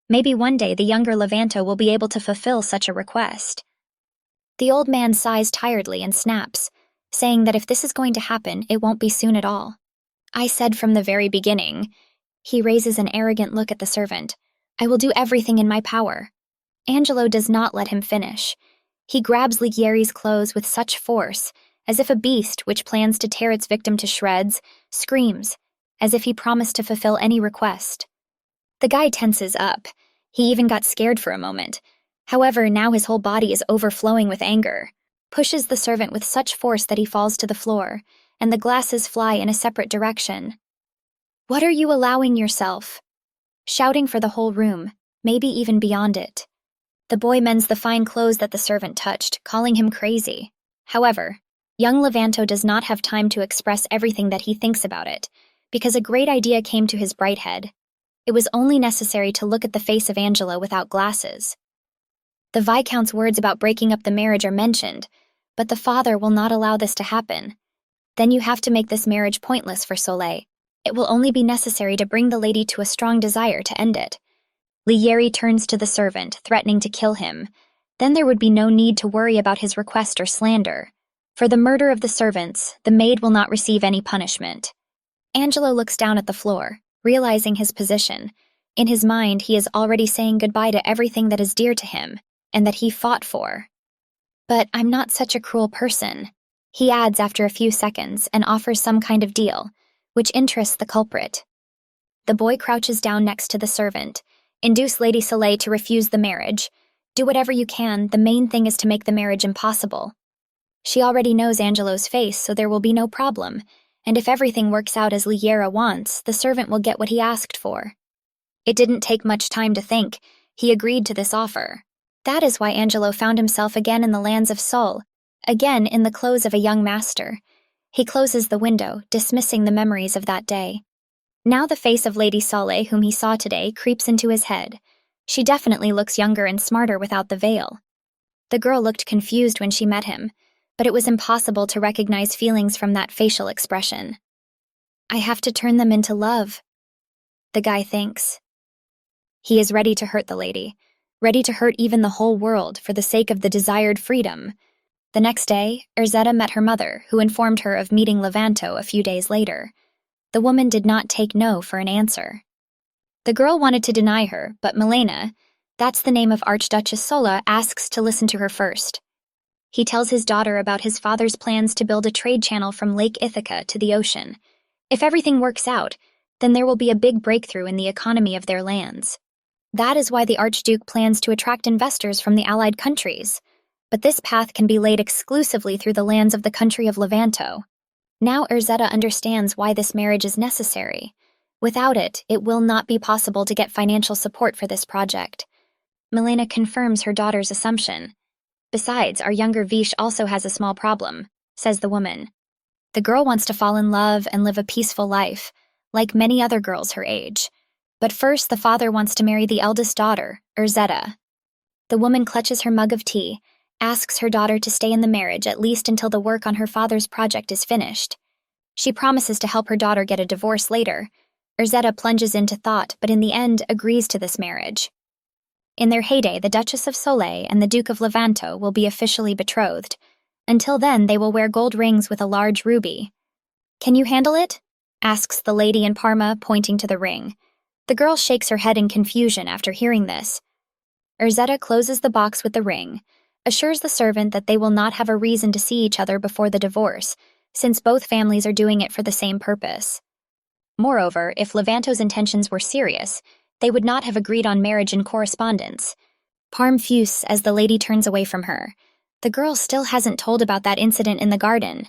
Maybe one day the younger Levanto will be able to fulfill such a request. The old man sighs tiredly and snaps, saying that if this is going to happen, it won't be soon at all. I said from the very beginning. He raises an arrogant look at the servant. I will do everything in my power. Angelo does not let him finish. He grabs Ligieri's clothes with such force, as if a beast which plans to tear its victim to shreds, screams, as if he promised to fulfill any request. The guy tenses up. He even got scared for a moment. However, now his whole body is overflowing with anger, pushes the servant with such force that he falls to the floor, and the glasses fly in a separate direction. What are you allowing yourself? Shouting for the whole room, maybe even beyond it. The boy mends the fine clothes that the servant touched, calling him crazy. However, young Levanto does not have time to express everything that he thinks about it, because a great idea came to his bright head. It was only necessary to look at the face of Angelo without glasses. The Viscount's words about breaking up the marriage are mentioned, but the father will not allow this to happen. Then you have to make this marriage pointless for Soleil. It will only be necessary to bring the lady to a strong desire to end it. Ligieri turns to the servant, threatening to kill him. Then there would be no need to worry about his request or slander. For the murder of the servants, the maid will not receive any punishment. Angelo looks down at the floor, realizing his position. In his mind, he is already saying goodbye to everything that is dear to him, and that he fought for. But I'm not such a cruel person, he adds after a few seconds and offers some kind of deal, which interests the culprit. The boy crouches down next to the servant. Induce Lady Soleil to refuse the marriage. Do whatever you can, the main thing is to make the marriage impossible. She already knows Angelo's face, so there will be no problem, and if everything works out as Liera wants, the servant will get what he asked for. It didn't take much time to think. He agreed to this offer. That is why Angelo found himself again in the lands of Sol, again in the clothes of a young master. He closes the window, dismissing the memories of that day. Now the face of Lady Sole, whom he saw today, creeps into his head. She definitely looks younger and smarter without the veil. The girl looked confused when she met him, but it was impossible to recognize feelings from that facial expression. I have to turn them into love, the guy thinks. He is ready to hurt the lady, ready to hurt even the whole world for the sake of the desired freedom. The next day, Erzetta met her mother, who informed her of meeting Levanto a few days later. The woman did not take no for an answer. The girl wanted to deny her, but Milena, that's the name of Archduchess Sola, asks to listen to her first. He tells his daughter about his father's plans to build a trade channel from Lake Ithaca to the ocean. If everything works out, then there will be a big breakthrough in the economy of their lands. That is why the Archduke plans to attract investors from the allied countries. But this path can be laid exclusively through the lands of the country of Levanto. Now Erzetta understands why this marriage is necessary. Without it, it will not be possible to get financial support for this project. Milena confirms her daughter's assumption. Besides, our younger Vish also has a small problem, says the woman. The girl wants to fall in love and live a peaceful life, like many other girls her age. But first, the father wants to marry the eldest daughter, Erzetta. The woman clutches her mug of tea, asks her daughter to stay in the marriage at least until the work on her father's project is finished. She promises to help her daughter get a divorce later. Erzetta plunges into thought, but in the end agrees to this marriage. In their heyday, the Duchess of Soleil and the Duke of Levanto will be officially betrothed. Until then, they will wear gold rings with a large ruby. Can you handle it? Asks the lady in Parma, pointing to the ring. The girl shakes her head in confusion after hearing this. Erzetta closes the box with the ring, assures the servant that they will not have a reason to see each other before the divorce, since both families are doing it for the same purpose. Moreover, if Levanto's intentions were serious, they would not have agreed on marriage in correspondence. Parm fuses as the lady turns away from her. The girl still hasn't told about that incident in the garden.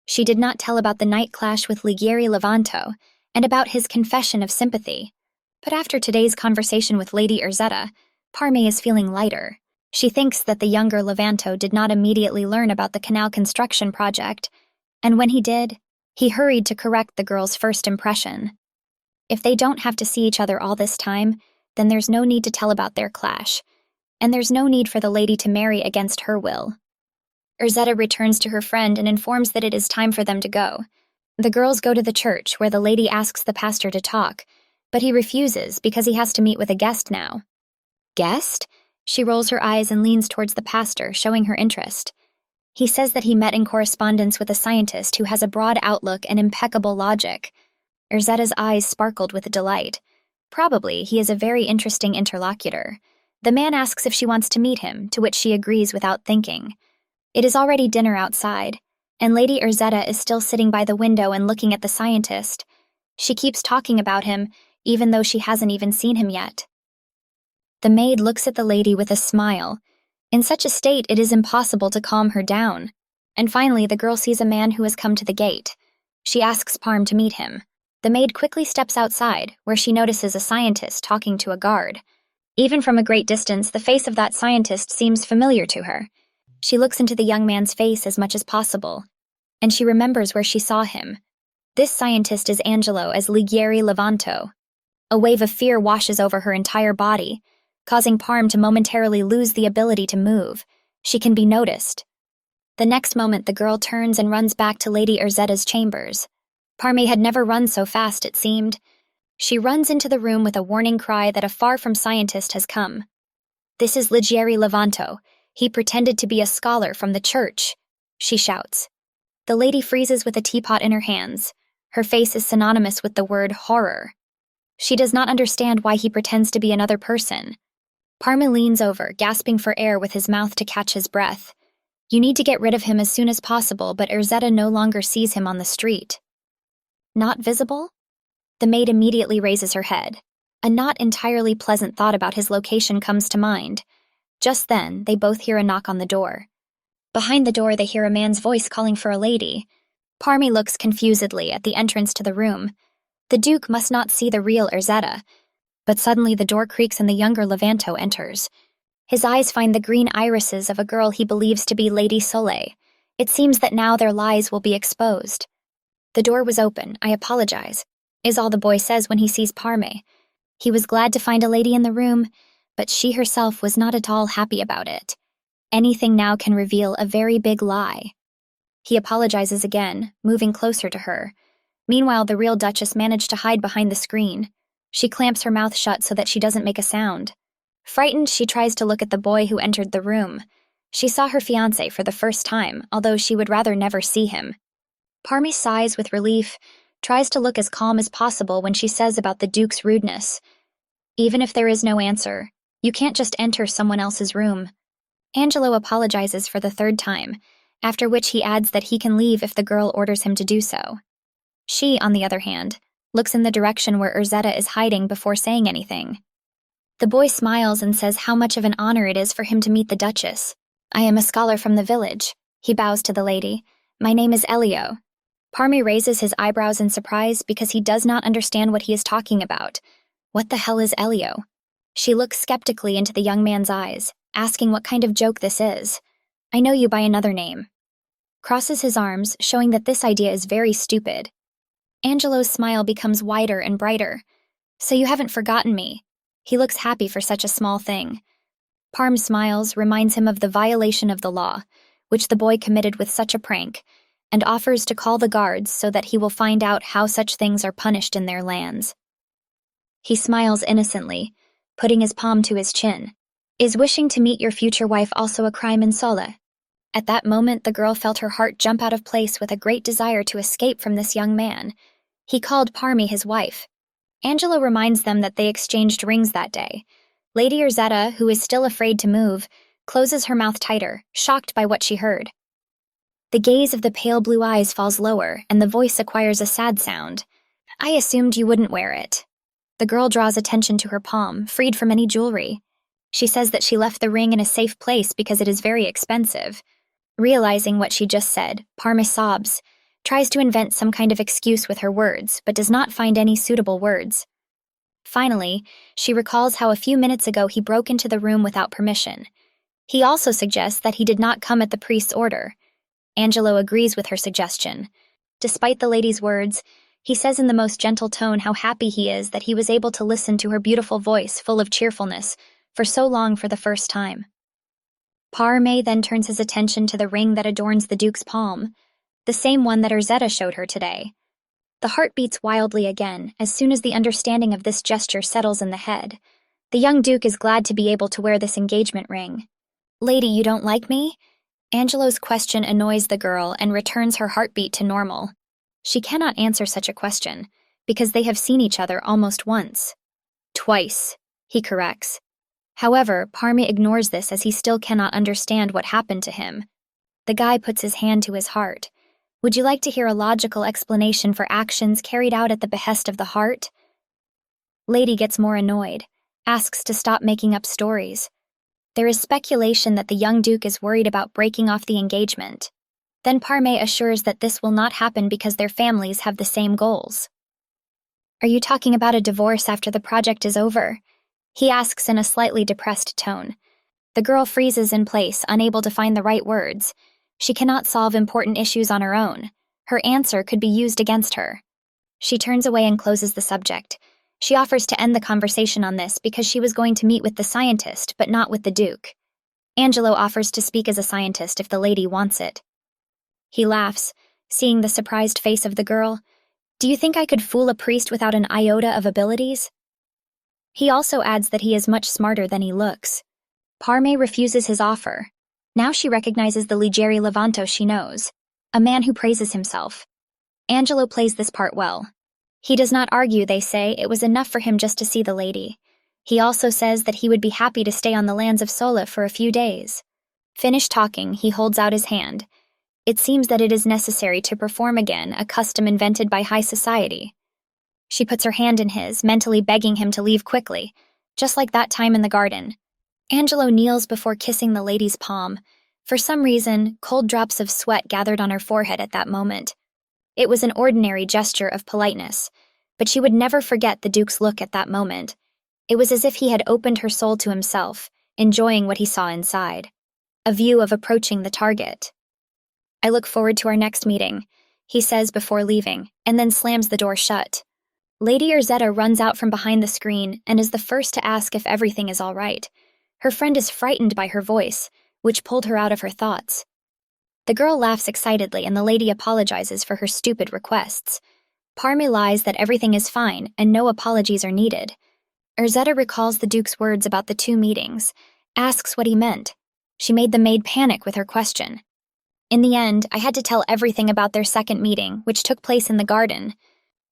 She did not tell about the night clash with Ligieri Levanto, and about his confession of sympathy. But after today's conversation with Lady Erzetta, Parme is feeling lighter. She thinks that the younger Levanto did not immediately learn about the canal construction project, and when he did, he hurried to correct the girl's first impression. If they don't have to see each other all this time, then there's no need to tell about their clash, and there's no need for the lady to marry against her will. Erzetta returns to her friend and informs that it is time for them to go. The girls go to the church, where the lady asks the pastor to talk, but he refuses because he has to meet with a guest now. Guest? She rolls her eyes and leans towards the pastor, showing her interest. He says that he met in correspondence with a scientist who has a broad outlook and impeccable logic. Erzetta's eyes sparkled with delight. Probably he is a very interesting interlocutor. The man asks if she wants to meet him, to which she agrees without thinking. It is already dinner outside, and Lady Erzetta is still sitting by the window and looking at the scientist. She keeps talking about him, even though she hasn't even seen him yet. The maid looks at the lady with a smile. In such a state, it is impossible to calm her down. And finally, the girl sees a man who has come to the gate. She asks Parm to meet him. The maid quickly steps outside, where she notices a scientist talking to a guard. Even from a great distance, the face of that scientist seems familiar to her. She looks into the young man's face as much as possible, and she remembers where she saw him. This scientist is Angelo as Ligieri Levanto. A wave of fear washes over her entire body, causing Parm to momentarily lose the ability to move. She can be noticed. The next moment, the girl turns and runs back to Lady Erzetta's chambers. Parme had never run so fast, it seemed. She runs into the room with a warning cry that a far-from scientist has come. This is Ligieri Levanto. He pretended to be a scholar from the church, she shouts. The lady freezes with a teapot in her hands. Her face is synonymous with the word horror. She does not understand why he pretends to be another person. Parma leans over, gasping for air with his mouth to catch his breath. You need to get rid of him as soon as possible, but Erzetta no longer sees him on the street. Not visible? The maid immediately raises her head. A not entirely pleasant thought about his location comes to mind. Just then, they both hear a knock on the door. Behind the door, they hear a man's voice calling for a lady. Parmy looks confusedly at the entrance to the room. The Duke must not see the real Urzetta, but suddenly the door creaks and the younger Levanto enters. His eyes find the green irises of a girl he believes to be Lady Soleil. It seems that now their lies will be exposed. "The door was open, I apologize," is all the boy says when he sees Parme. He was glad to find a lady in the room, but she herself was not at all happy about it. Anything now can reveal a very big lie. He apologizes again, moving closer to her. Meanwhile, the real Duchess managed to hide behind the screen. She clamps her mouth shut so that she doesn't make a sound. Frightened, she tries to look at the boy who entered the room. She saw her fiancé for the first time, although she would rather never see him. Parmy sighs with relief, tries to look as calm as possible when she says about the Duke's rudeness. "Even if there is no answer, you can't just enter someone else's room." Angelo apologizes for the third time, after which he adds that he can leave if the girl orders him to do so. She, on the other hand, looks in the direction where Urzetta is hiding before saying anything. The boy smiles and says how much of an honor it is for him to meet the Duchess. "I am a scholar from the village." He bows to the lady. "My name is Elio." Parmy raises his eyebrows in surprise because he does not understand what he is talking about. What the hell is Elio? She looks skeptically into the young man's eyes, asking what kind of joke this is. "I know you by another name." Crosses his arms, showing that this idea is very stupid. Angelo's smile becomes wider and brighter. "So you haven't forgotten me." He looks happy for such a small thing. Parm smiles, reminds him of the violation of the law, which the boy committed with such a prank, and offers to call the guards so that he will find out how such things are punished in their lands. He smiles innocently, putting his palm to his chin. "Is wishing to meet your future wife also a crime in Sole?" At that moment, the girl felt her heart jump out of place with a great desire to escape from this young man. He called Parmy his wife. Angelo reminds them that they exchanged rings that day. Lady Urzetta, who is still afraid to move, closes her mouth tighter, shocked by what she heard. The gaze of the pale blue eyes falls lower, and the voice acquires a sad sound. "I assumed you wouldn't wear it." The girl draws attention to her palm, freed from any jewelry. She says that she left the ring in a safe place because it is very expensive. Realizing what she just said, Parme sobs, tries to invent some kind of excuse with her words, but does not find any suitable words. Finally, she recalls how a few minutes ago he broke into the room without permission. He also suggests that he did not come at the priest's order. Angelo agrees with her suggestion. Despite the lady's words, he says in the most gentle tone how happy he is that he was able to listen to her beautiful voice full of cheerfulness for so long for the first time. Parme then turns his attention to the ring that adorns the Duke's palm, the same one that Urzetta showed her today. The heart beats wildly again as soon as the understanding of this gesture settles in the head. The young Duke is glad to be able to wear this engagement ring. "Lady, you don't like me?" Angelo's question annoys the girl and returns her heartbeat to normal. She cannot answer such a question, because they have seen each other almost once. "Twice," he corrects. However, Parme ignores this as he still cannot understand what happened to him. The guy puts his hand to his heart. "Would you like to hear a logical explanation for actions carried out at the behest of the heart?" Lady gets more annoyed, asks to stop making up stories. There is speculation that the young Duke is worried about breaking off the engagement. Then Parme assures that this will not happen because their families have the same goals. "Are you talking about a divorce after the project is over?" He asks in a slightly depressed tone. The girl freezes in place, unable to find the right words. She cannot solve important issues on her own. Her answer could be used against her. She turns away and closes the subject. She offers to end the conversation on this because she was going to meet with the scientist, but not with the Duke. Angelo offers to speak as a scientist if the lady wants it. He laughs, seeing the surprised face of the girl. "Do you think I could fool a priest without an iota of abilities?" He also adds that he is much smarter than he looks. Parme refuses his offer. Now she recognizes the Ligieri Levanto she knows, a man who praises himself. Angelo plays this part well. He does not argue, they say, it was enough for him just to see the lady. He also says that he would be happy to stay on the lands of Sole for a few days. Finished talking, he holds out his hand. It seems that it is necessary to perform again a custom invented by high society. She puts her hand in his, mentally begging him to leave quickly, just like that time in the garden. Angelo kneels before kissing the lady's palm. For some reason, cold drops of sweat gathered on her forehead at that moment. It was an ordinary gesture of politeness, but she would never forget the Duke's look at that moment. It was as if he had opened her soul to himself, enjoying what he saw inside. A view of approaching the target. "I look forward to our next meeting," he says before leaving, and then slams the door shut. Lady Urzetta runs out from behind the screen and is the first to ask if everything is all right. Her friend is frightened by her voice, which pulled her out of her thoughts. The girl laughs excitedly and the lady apologizes for her stupid requests. Parm lies that everything is fine and no apologies are needed. Urzetta recalls the Duke's words about the 2 meetings, asks what he meant. She made the maid panic with her question. "In the end, I had to tell everything about their second meeting, which took place in the garden."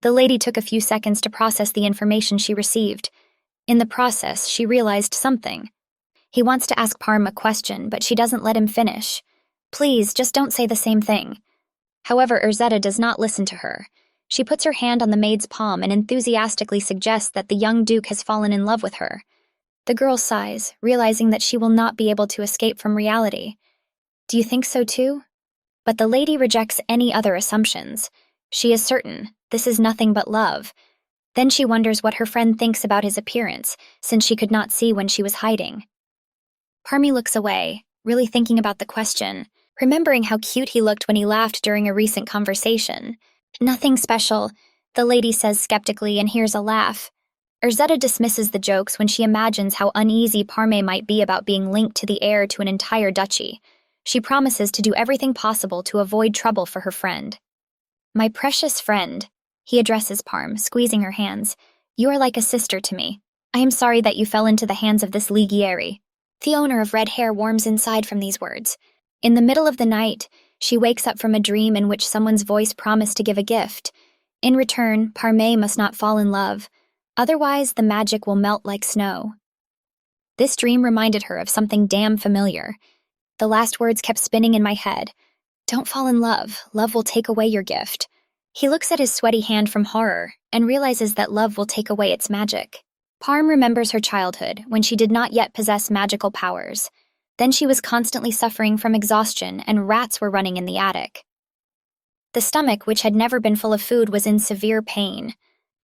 The lady took a few seconds to process the information she received. In the process, she realized something. He wants to ask Parm a question, but she doesn't let him finish. "Please, just don't say the same thing." However, Urzetta does not listen to her. She puts her hand on the maid's palm and enthusiastically suggests that the young Duke has fallen in love with her. The girl sighs, realizing that she will not be able to escape from reality. "Do you think so too?" But the lady rejects any other assumptions. She is certain, this is nothing but love. Then she wonders what her friend thinks about his appearance, since she could not see when she was hiding. Parmy looks away, really thinking about the question, remembering how cute he looked when he laughed during a recent conversation. "Nothing special," the lady says skeptically and hears a laugh. Urzetta dismisses the jokes when she imagines how uneasy Parme might be about being linked to the heir to an entire duchy. She promises to do everything possible to avoid trouble for her friend. "My precious friend," he addresses Parm, squeezing her hands. "You are like a sister to me. I am sorry that you fell into the hands of this Ligieri." The owner of red hair warms inside from these words. In the middle of the night, she wakes up from a dream in which someone's voice promised to give a gift. In return, Parme must not fall in love. Otherwise, the magic will melt like snow. This dream reminded her of something damn familiar. The last words kept spinning in my head. "Don't fall in love. Love will take away your gift." He looks at his sweaty hand from horror and realizes that love will take away its magic. Parm remembers her childhood, when she did not yet possess magical powers. Then she was constantly suffering from exhaustion and rats were running in the attic. The stomach, which had never been full of food, was in severe pain.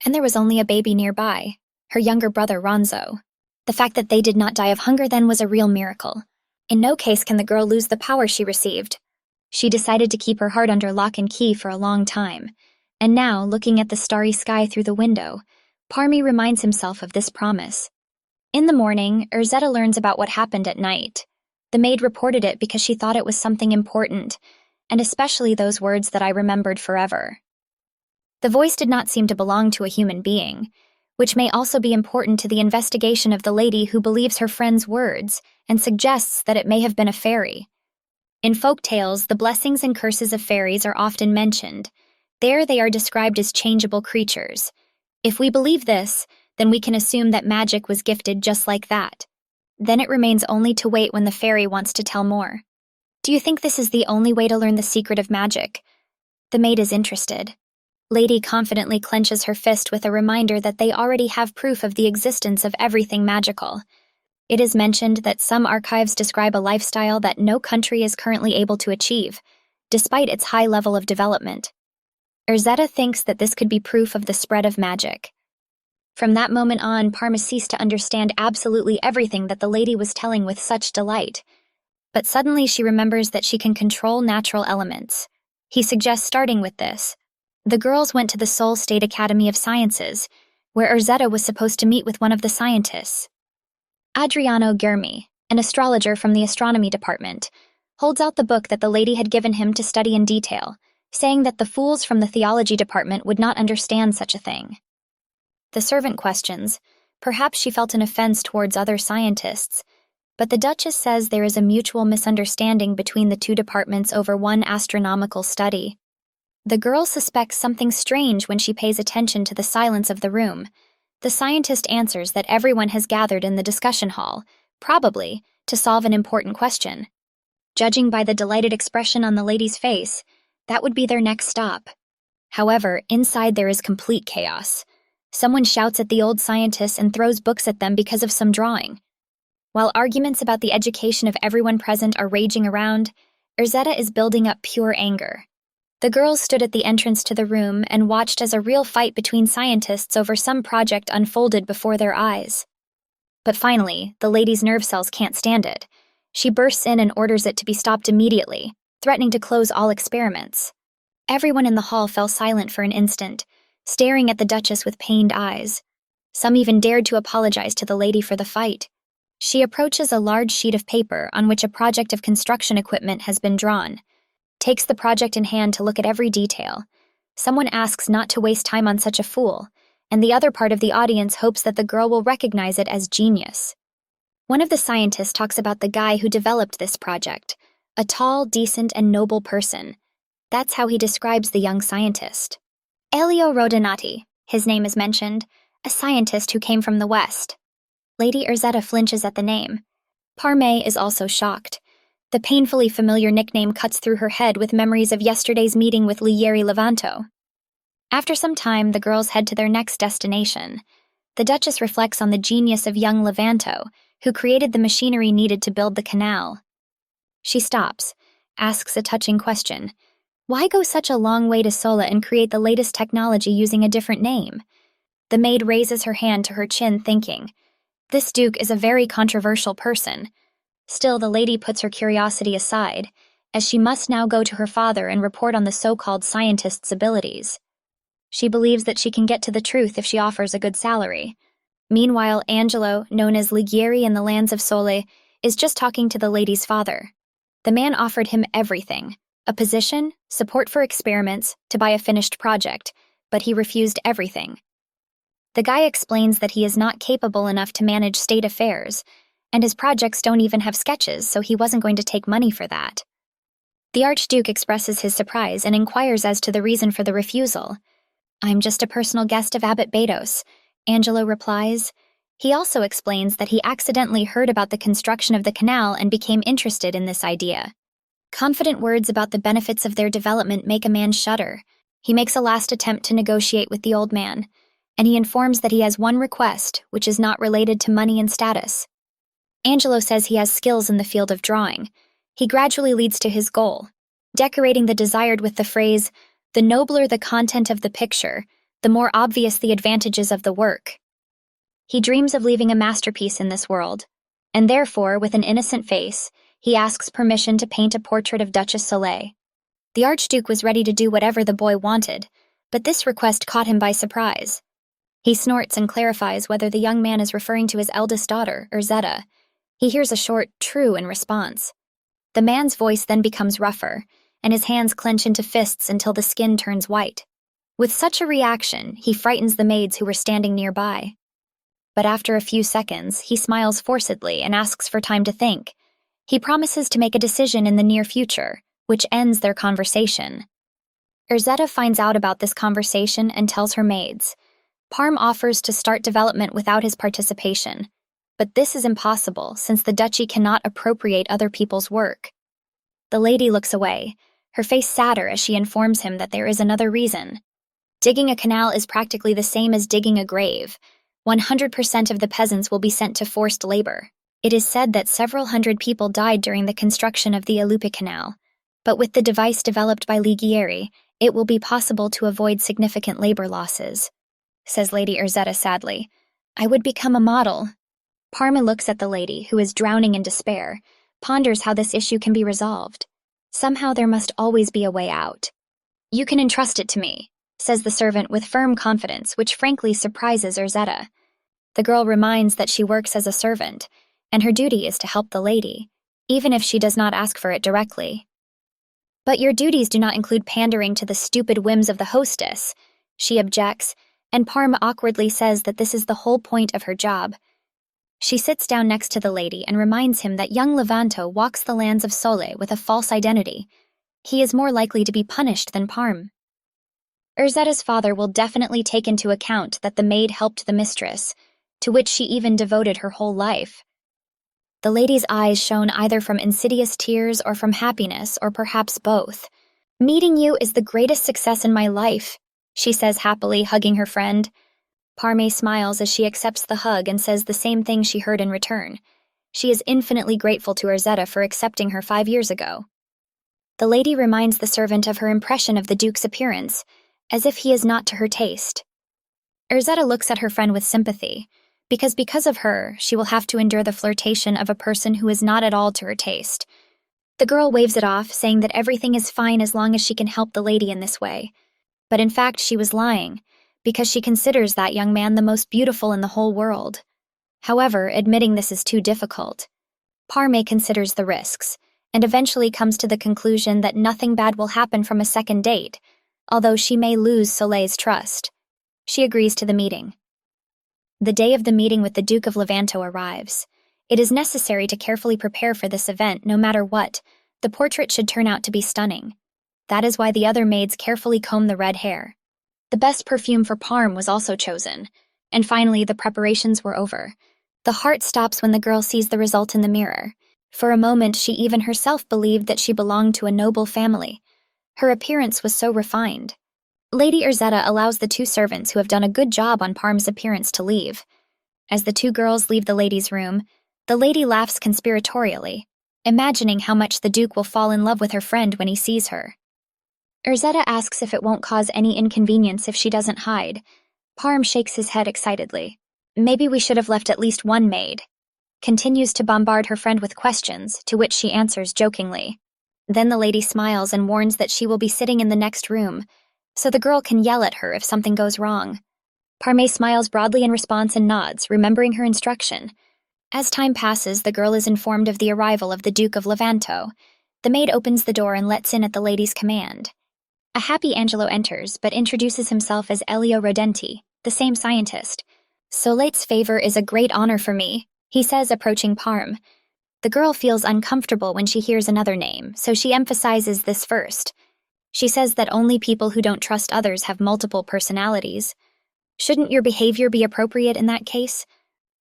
And there was only a baby nearby, her younger brother Ronzo. The fact that they did not die of hunger then was a real miracle. In no case can the girl lose the power she received. She decided to keep her heart under lock and key for a long time. And now, looking at the starry sky through the window, Parmy reminds himself of this promise. In the morning, Urzetta learns about what happened at night. The maid reported it because she thought it was something important, and especially those words that I remembered forever. The voice did not seem to belong to a human being, which may also be important to the investigation of the lady who believes her friend's words and suggests that it may have been a fairy. In folk tales, the blessings and curses of fairies are often mentioned. There they are described as changeable creatures. If we believe this, then we can assume that magic was gifted just like that. Then it remains only to wait when the fairy wants to tell more. "Do you think this is the only way to learn the secret of magic?" The maid is interested. Lady confidently clenches her fist with a reminder that they already have proof of the existence of everything magical. It is mentioned that some archives describe a lifestyle that no country is currently able to achieve, despite its high level of development. Urzetta thinks that this could be proof of the spread of magic. From that moment on, Parma ceased to understand absolutely everything that the lady was telling with such delight. But suddenly she remembers that she can control natural elements. He suggests starting with this. The girls went to the Seoul State Academy of Sciences, where Urzetta was supposed to meet with one of the scientists. Adriano Germi, an astrologer from the astronomy department, holds out the book that the lady had given him to study in detail, saying that the fools from the theology department would not understand such a thing. The servant questions. Perhaps she felt an offense towards other scientists, but the Duchess says there is a mutual misunderstanding between the two departments over one astronomical study. The girl suspects something strange when she pays attention to the silence of the room. The scientist answers that everyone has gathered in the discussion hall, probably to solve an important question. Judging by the delighted expression on the lady's face, that would be their next stop. However, inside there is complete chaos. Someone shouts at the old scientists and throws books at them because of some drawing. While arguments about the education of everyone present are raging around, Urzetta is building up pure anger. The girls stood at the entrance to the room and watched as a real fight between scientists over some project unfolded before their eyes. But finally, the lady's nerve cells can't stand it. She bursts in and orders it to be stopped immediately, threatening to close all experiments. Everyone in the hall fell silent for an instant, staring at the Duchess with pained eyes. Some even dared to apologize to the lady for the fight. She approaches a large sheet of paper on which a project of construction equipment has been drawn, takes the project in hand to look at every detail. Someone asks not to waste time on such a fool, and the other part of the audience hopes that the girl will recognize it as genius. One of the scientists talks about the guy who developed this project, a tall, decent, and noble person. That's how he describes the young scientist. Elio Rodinati, his name is mentioned, a scientist who came from the West. Lady Urzetta flinches at the name. Parme is also shocked. The painfully familiar nickname cuts through her head with memories of yesterday's meeting with Ligieri Levanto. After some time, the girls head to their next destination. The Duchess reflects on the genius of young Levanto, who created the machinery needed to build the canal. She stops, asks a touching question. Why go such a long way to Sola and create the latest technology using a different name? The maid raises her hand to her chin, thinking, this Duke is a very controversial person. Still, the lady puts her curiosity aside, as she must now go to her father and report on the so-called scientist's abilities. She believes that she can get to the truth if she offers a good salary. Meanwhile, Angelo, known as Ligieri in the lands of Sole, is just talking to the lady's father. The man offered him everything, a position, support for experiments, to buy a finished project, but he refused everything. The guy explains that he is not capable enough to manage state affairs, and his projects don't even have sketches, so he wasn't going to take money for that. The Archduke expresses his surprise and inquires as to the reason for the refusal. I'm just a personal guest of Abbot Bedos, Angelo replies. He also explains that he accidentally heard about the construction of the canal and became interested in this idea. Confident words about the benefits of their development make a man shudder. He makes a last attempt to negotiate with the old man, and he informs that he has one request, which is not related to money and status. Angelo says he has skills in the field of drawing. He gradually leads to his goal, decorating the desired with the phrase, "The nobler the content of the picture, the more obvious the advantages of the work." He dreams of leaving a masterpiece in this world, and therefore, with an innocent face, he asks permission to paint a portrait of Duchess Soleil. The Archduke was ready to do whatever the boy wanted, but this request caught him by surprise. He snorts and clarifies whether the young man is referring to his eldest daughter, Urzetta. He hears a short "true" in response. The man's voice then becomes rougher, and his hands clench into fists until the skin turns white. With such a reaction, he frightens the maids who were standing nearby. But after a few seconds, he smiles forcedly and asks for time to think. He promises to make a decision in the near future, which ends their conversation. Urzetta finds out about this conversation and tells her maids. Parm offers to start development without his participation, but this is impossible since the duchy cannot appropriate other people's work. The lady looks away, her face sadder as she informs him that there is another reason. Digging a canal is practically the same as digging a grave. 100% of the peasants will be sent to forced labor. It is said that several hundred people died during the construction of the Alupi Canal, but with the device developed by Ligieri, it will be possible to avoid significant labor losses, says Lady Urzetta sadly. I would become a model. Parma looks at the lady, who is drowning in despair, ponders how this issue can be resolved. Somehow there must always be a way out. You can entrust it to me, says the servant with firm confidence, which frankly surprises Urzetta. The girl reminds that she works as a servant, and her duty is to help the lady, even if she does not ask for it directly. But your duties do not include pandering to the stupid whims of the hostess, she objects, and Parm awkwardly says that this is the whole point of her job. She sits down next to the lady and reminds him that young Levanto walks the lands of Sole with a false identity. He is more likely to be punished than Parm. Urzetta's father will definitely take into account that the maid helped the mistress, to which she even devoted her whole life. The lady's eyes shone either from insidious tears or from happiness, or perhaps both. Meeting you is the greatest success in my life, she says happily, hugging her friend. Parme smiles as she accepts the hug and says the same thing she heard in return. She is infinitely grateful to Urzetta for accepting her 5 years ago. The lady reminds the servant of her impression of the Duke's appearance, as if he is not to her taste. Urzetta looks at her friend with sympathy, because of her, she will have to endure the flirtation of a person who is not at all to her taste. The girl waves it off, saying that everything is fine as long as she can help the lady in this way. But in fact, she was lying, because she considers that young man the most beautiful in the whole world. However, admitting this is too difficult. Parme considers the risks, and eventually comes to the conclusion that nothing bad will happen from a second date, although she may lose Soleil's trust. She agrees to the meeting. The day of the meeting with the Duke of Levanto arrives. It is necessary to carefully prepare for this event no matter what. The portrait should turn out to be stunning. That is why the other maids carefully comb the red hair. The best perfume for Parm was also chosen. And finally, the preparations were over. The heart stops when the girl sees the result in the mirror. For a moment, she even herself believed that she belonged to a noble family. Her appearance was so refined. Lady Urzetta allows the two servants who have done a good job on Parm's appearance to leave. As the two girls leave the lady's room, the lady laughs conspiratorially, imagining how much the Duke will fall in love with her friend when he sees her. Urzetta asks if it won't cause any inconvenience if she doesn't hide. Parm shakes his head excitedly. Maybe we should have left at least one maid. Continues to bombard her friend with questions, to which she answers jokingly. Then the lady smiles and warns that she will be sitting in the next room, so the girl can yell at her if something goes wrong. Parme smiles broadly in response and nods, remembering her instruction. As time passes, the girl is informed of the arrival of the Duke of Levanto. The maid opens the door and lets in at the lady's command. A happy Angelo enters, but introduces himself as Elio Rodenti, the same scientist. Soleil's favor is a great honor for me, he says, approaching Parm. The girl feels uncomfortable when she hears another name, so she emphasizes this first. She says that only people who don't trust others have multiple personalities. Shouldn't your behavior be appropriate in that case?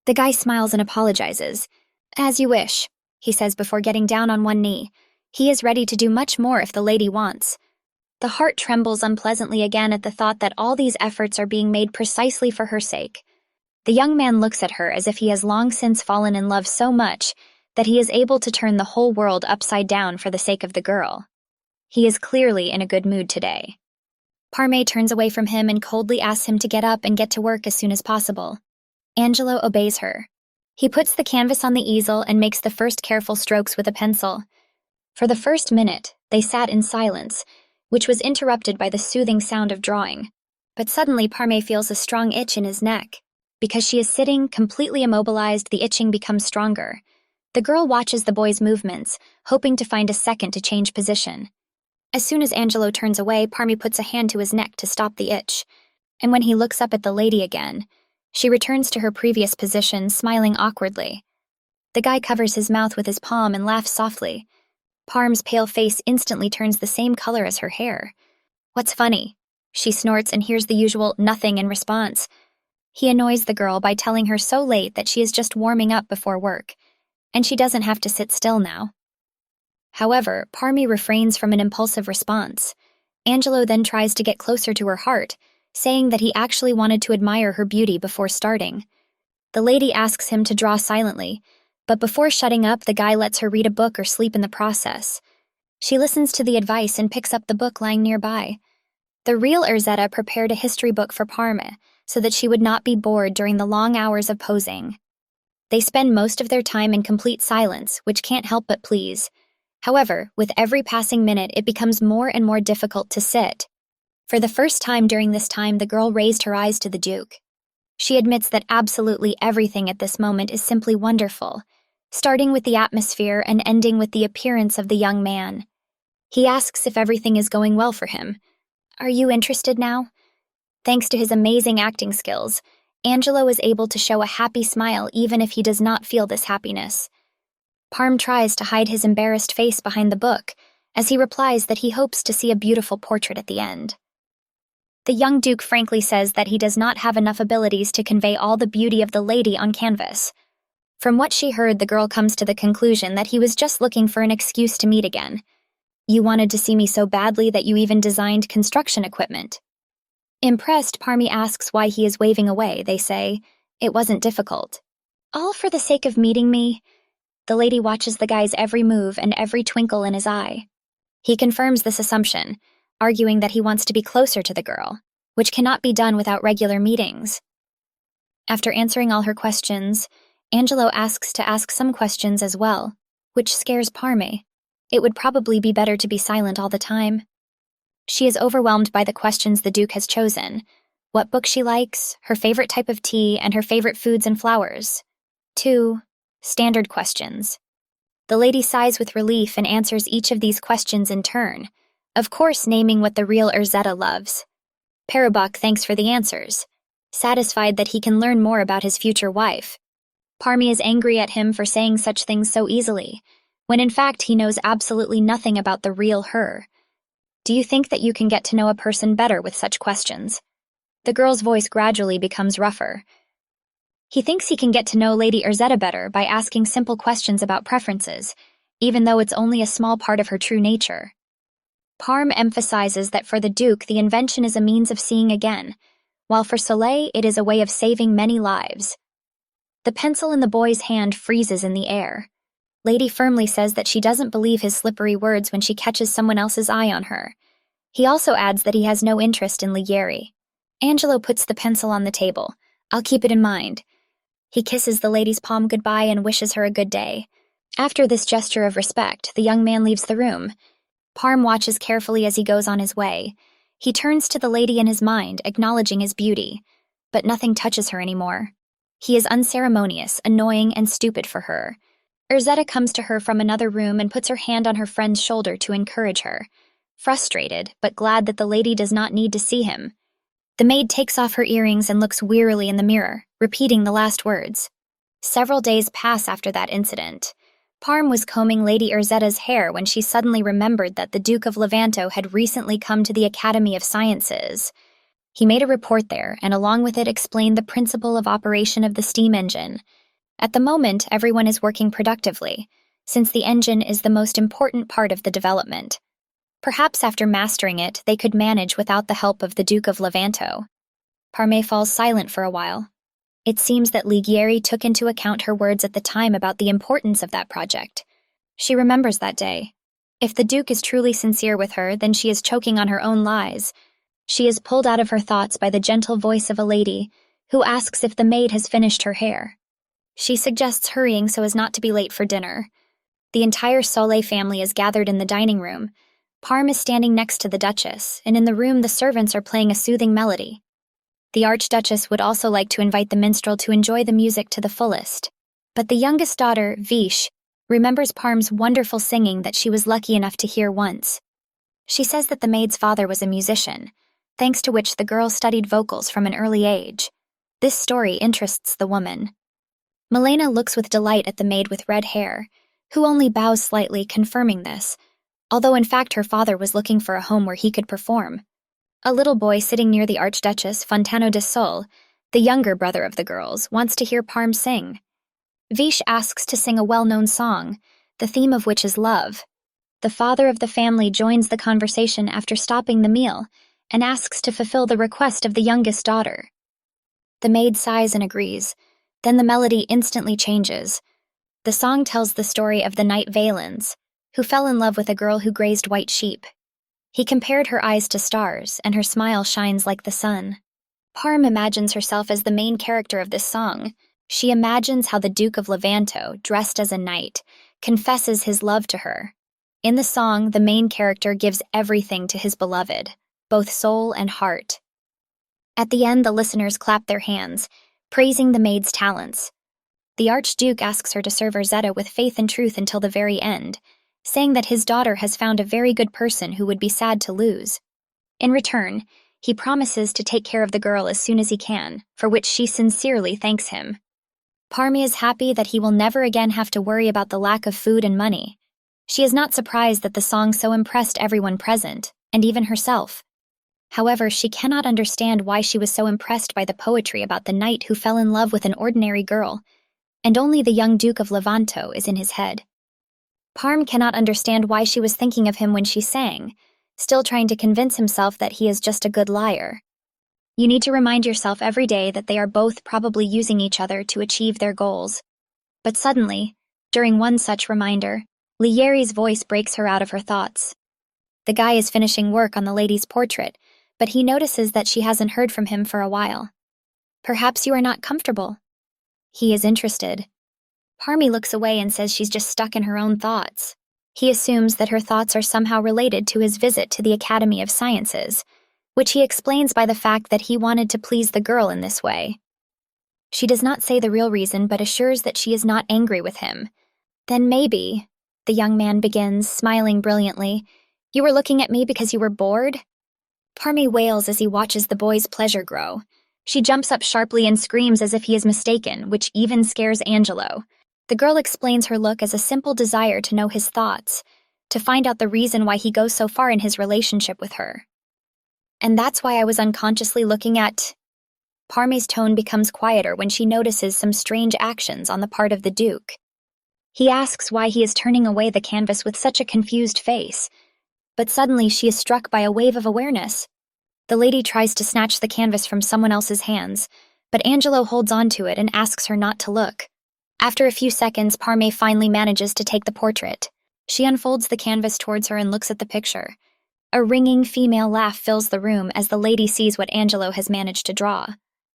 The guy smiles and apologizes. As you wish, he says before getting down on one knee. He is ready to do much more if the lady wants. The heart trembles unpleasantly again at the thought that all these efforts are being made precisely for her sake. The young man looks at her as if he has long since fallen in love so much that he is able to turn the whole world upside down for the sake of the girl. He is clearly in a good mood today. Parme turns away from him and coldly asks him to get up and get to work as soon as possible. Angelo obeys her. He puts the canvas on the easel and makes the first careful strokes with a pencil. For the first minute, they sat in silence, which was interrupted by the soothing sound of drawing. But suddenly Parme feels a strong itch in his neck. Because she is sitting, completely immobilized, the itching becomes stronger. The girl watches the boy's movements, hoping to find a second to change position. As soon as Angelo turns away, Parme puts a hand to his neck to stop the itch. And when he looks up at the lady again, she returns to her previous position, smiling awkwardly. The guy covers his mouth with his palm and laughs softly. Parm's pale face instantly turns the same color as her hair. What's funny? She snorts and hears the usual nothing in response. He annoys the girl by telling her so late that she is just warming up before work, and she doesn't have to sit still now. However, Parme refrains from an impulsive response. Angelo then tries to get closer to her heart, saying that he actually wanted to admire her beauty before starting. The lady asks him to draw silently, but before shutting up, the guy lets her read a book or sleep in the process. She listens to the advice and picks up the book lying nearby. The real Urzetta prepared a history book for Parme, so that she would not be bored during the long hours of posing. They spend most of their time in complete silence, which can't help but please. However, with every passing minute, it becomes more and more difficult to sit. For the first time during this time, the girl raised her eyes to the Duke. She admits that absolutely everything at this moment is simply wonderful, starting with the atmosphere and ending with the appearance of the young man. He asks if everything is going well for him. Are you interested now? Thanks to his amazing acting skills, Angelo is able to show a happy smile even if he does not feel this happiness. Parm tries to hide his embarrassed face behind the book, as he replies that he hopes to see a beautiful portrait at the end. The young Duke frankly says that he does not have enough abilities to convey all the beauty of the lady on canvas. From what she heard, the girl comes to the conclusion that he was just looking for an excuse to meet again. You wanted to see me so badly that you even designed construction equipment. Impressed, Parme asks why he is waving away. They say, it wasn't difficult. All for the sake of meeting me? The lady watches the guy's every move and every twinkle in his eye. He confirms this assumption, arguing that he wants to be closer to the girl, which cannot be done without regular meetings. After answering all her questions, Angelo asks to ask some questions as well, which scares Parme. It would probably be better to be silent all the time. She is overwhelmed by the questions the Duke has chosen: what book she likes, her favorite type of tea, and her favorite foods and flowers. 2 standard questions. The lady sighs with relief and answers each of these questions in turn, of course naming what the real Erzetta loves. Parabok thanks for the answers, satisfied that he can learn more about his future wife. Parmy is angry at him for saying such things so easily, when in fact he knows absolutely nothing about the real her. Do you think that you can get to know a person better with such questions? The girl's voice gradually becomes rougher. He thinks he can get to know Lady Erzetta better by asking simple questions about preferences, even though it's only a small part of her true nature. Parm emphasizes that for the Duke the invention is a means of seeing again, while for Soleil it is a way of saving many lives. The pencil in the boy's hand freezes in the air. Lady firmly says that she doesn't believe his slippery words when she catches someone else's eye on her. He also adds that he has no interest in Ligieri. Angelo puts the pencil on the table. I'll keep it in mind. He kisses the lady's palm goodbye and wishes her a good day. After this gesture of respect, the young man leaves the room. Parm watches carefully as he goes on his way. He turns to the lady in his mind, acknowledging his beauty, but nothing touches her anymore. He is unceremonious, annoying, and stupid for her. Erzetta comes to her from another room and puts her hand on her friend's shoulder to encourage her. Frustrated, but glad that the lady does not need to see him, the maid takes off her earrings and looks wearily in the mirror, repeating the last words. Several days pass after that incident. Parm was combing Lady Erzetta's hair when she suddenly remembered that the Duke of Levanto had recently come to the Academy of Sciences. He made a report there, and along with it explained the principle of operation of the steam engine. At the moment, everyone is working productively, since the engine is the most important part of the development. Perhaps after mastering it, they could manage without the help of the Duke of Levanto. Parme falls silent for a while. It seems that Ligieri took into account her words at the time about the importance of that project. She remembers that day. If the Duke is truly sincere with her, then she is choking on her own lies. She is pulled out of her thoughts by the gentle voice of a lady, who asks if the maid has finished her hair. She suggests hurrying so as not to be late for dinner. The entire Soleil family is gathered in the dining room. Parm is standing next to the Duchess, and in the room the servants are playing a soothing melody. The Archduchess would also like to invite the minstrel to enjoy the music to the fullest. But the youngest daughter, Vish, remembers Parm's wonderful singing that she was lucky enough to hear once. She says that the maid's father was a musician, thanks to which the girl studied vocals from an early age. This story interests the woman. Milena looks with delight at the maid with red hair, who only bows slightly, confirming this, although in fact her father was looking for a home where he could perform. A little boy sitting near the Archduchess, Fontano de Sol, the younger brother of the girls, wants to hear Parm sing. Vish asks to sing a well-known song, the theme of which is love. The father of the family joins the conversation after stopping the meal and asks to fulfill the request of the youngest daughter. The maid sighs and agrees. Then the melody instantly changes. The song tells the story of the knight Valens, who fell in love with a girl who grazed white sheep. He compared her eyes to stars, and her smile shines like the sun. Parm imagines herself as the main character of this song. She imagines how the Duke of Levanto, dressed as a knight, confesses his love to her. In the song, the main character gives everything to his beloved, both soul and heart. At the end, the listeners clap their hands, praising the maid's talents. The Archduke asks her to serve Erzetta with faith and truth until the very end, saying that his daughter has found a very good person who would be sad to lose. In return, he promises to take care of the girl as soon as he can, for which she sincerely thanks him. Parmy is happy that he will never again have to worry about the lack of food and money. She is not surprised that the song so impressed everyone present, and even herself. However, she cannot understand why she was so impressed by the poetry about the knight who fell in love with an ordinary girl, and only the young Duke of Levanto is in his head. Parm cannot understand why she was thinking of him when she sang, still trying to convince himself that he is just a good liar. You need to remind yourself every day that they are both probably using each other to achieve their goals. But suddenly, during one such reminder, Ligieri's voice breaks her out of her thoughts. The guy is finishing work on the lady's portrait, but he notices that she hasn't heard from him for a while. Perhaps you are not comfortable. He is interested. Parmy looks away and says she's just stuck in her own thoughts. He assumes that her thoughts are somehow related to his visit to the Academy of Sciences, which he explains by the fact that he wanted to please the girl in this way. She does not say the real reason, but assures that she is not angry with him. Then maybe, the young man begins, smiling brilliantly, you were looking at me because you were bored? Parmy wails as he watches the boy's pleasure grow. She jumps up sharply and screams as if he is mistaken, which even scares Angelo. The girl explains her look as a simple desire to know his thoughts, to find out the reason why he goes so far in his relationship with her. And that's why I was unconsciously looking at... Parmy's tone becomes quieter when she notices some strange actions on the part of the Duke. He asks why he is turning away the canvas with such a confused face, but suddenly she is struck by a wave of awareness. The lady tries to snatch the canvas from someone else's hands, but Angelo holds on to it and asks her not to look. After a few seconds, Parme finally manages to take the portrait. She unfolds the canvas towards her and looks at the picture. A ringing female laugh fills the room as the lady sees what Angelo has managed to draw.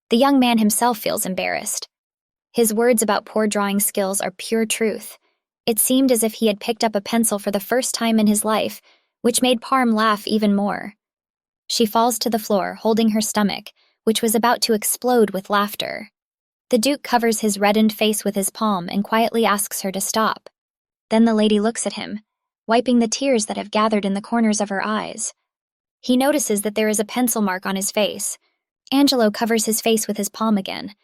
The young man himself feels embarrassed. His words about poor drawing skills are pure truth. It seemed as if he had picked up a pencil for the first time in his life, which made Parm laugh even more. She falls to the floor, holding her stomach, which was about to explode with laughter. The Duke covers his reddened face with his palm and quietly asks her to stop. Then the lady looks at him, wiping the tears that have gathered in the corners of her eyes. He notices that there is a pencil mark on his face. Angelo covers his face with his palm again.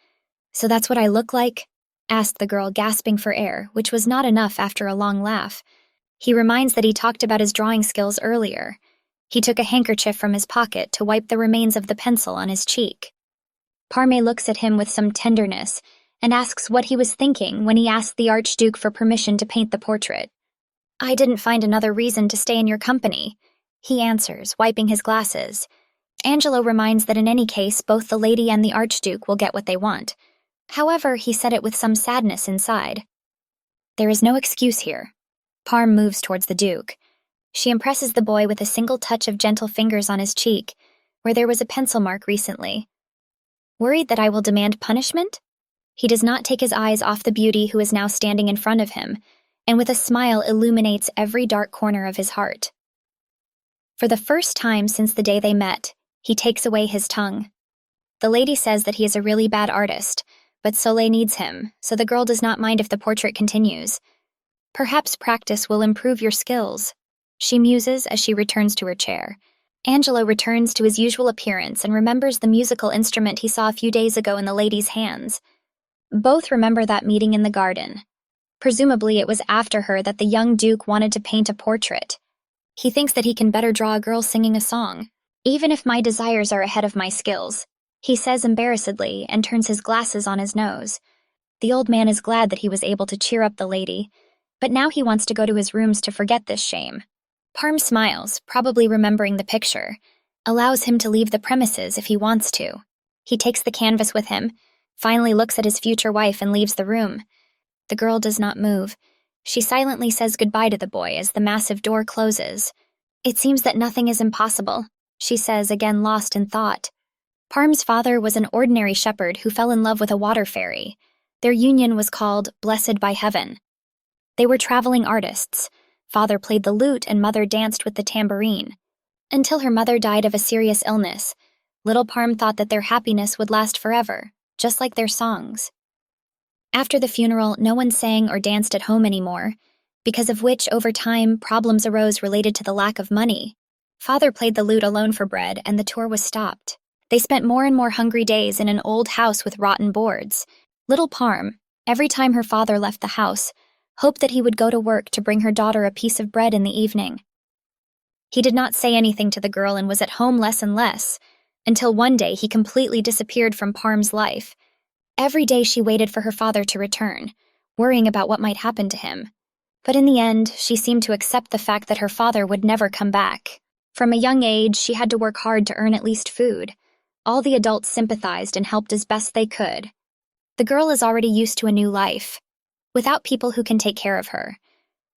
"So that's what I look like?" asked the girl, gasping for air, which was not enough after a long laugh. He reminds that he talked about his drawing skills earlier. He took a handkerchief from his pocket to wipe the remains of the pencil on his cheek. Parme looks at him with some tenderness and asks what he was thinking when he asked the Archduke for permission to paint the portrait. "I didn't find another reason to stay in your company," he answers, wiping his glasses. Angelo reminds that in any case, both the lady and the Archduke will get what they want. However, he said it with some sadness inside. There is no excuse here. Parm moves towards the Duke. She impresses the boy with a single touch of gentle fingers on his cheek, where there was a pencil mark recently. Worried that I will demand punishment? He does not take his eyes off the beauty who is now standing in front of him, and with a smile illuminates every dark corner of his heart. For the first time since the day they met, he takes away his tongue. The lady says that he is a really bad artist, but Soleil needs him, so the girl does not mind if the portrait continues. Perhaps practice will improve your skills, she muses as she returns to her chair. Angelo returns to his usual appearance and remembers the musical instrument he saw a few days ago in the lady's hands. Both remember that meeting in the garden. Presumably it was after her that the young Duke wanted to paint a portrait. He thinks that he can better draw a girl singing a song, even if my desires are ahead of my skills, he says embarrassedly and turns his glasses on his nose. The old man is glad that he was able to cheer up the lady, but now he wants to go to his rooms to forget this shame. Parm smiles, probably remembering the picture, allows him to leave the premises if he wants to. He takes the canvas with him, finally looks at his future wife and leaves the room. The girl does not move. She silently says goodbye to the boy as the massive door closes. It seems that nothing is impossible, she says, again lost in thought. Parm's father was an ordinary shepherd who fell in love with a water fairy. Their union was called Blessed by Heaven. They were traveling artists. Father played the lute and mother danced with the tambourine. Until her mother died of a serious illness, little Parm thought that their happiness would last forever, just like their songs. After the funeral, no one sang or danced at home anymore, because of which, over time, problems arose related to the lack of money. Father played the lute alone for bread, and the tour was stopped. They spent more and more hungry days in an old house with rotten boards. Little Parm, every time her father left the house, hoped that he would go to work to bring her daughter a piece of bread in the evening. He did not say anything to the girl and was at home less and less, until one day he completely disappeared from Parm's life. Every day she waited for her father to return, worrying about what might happen to him. But in the end, she seemed to accept the fact that her father would never come back. From a young age, she had to work hard to earn at least food. All the adults sympathized and helped as best they could. The girl is already used to a new life, without people who can take care of her.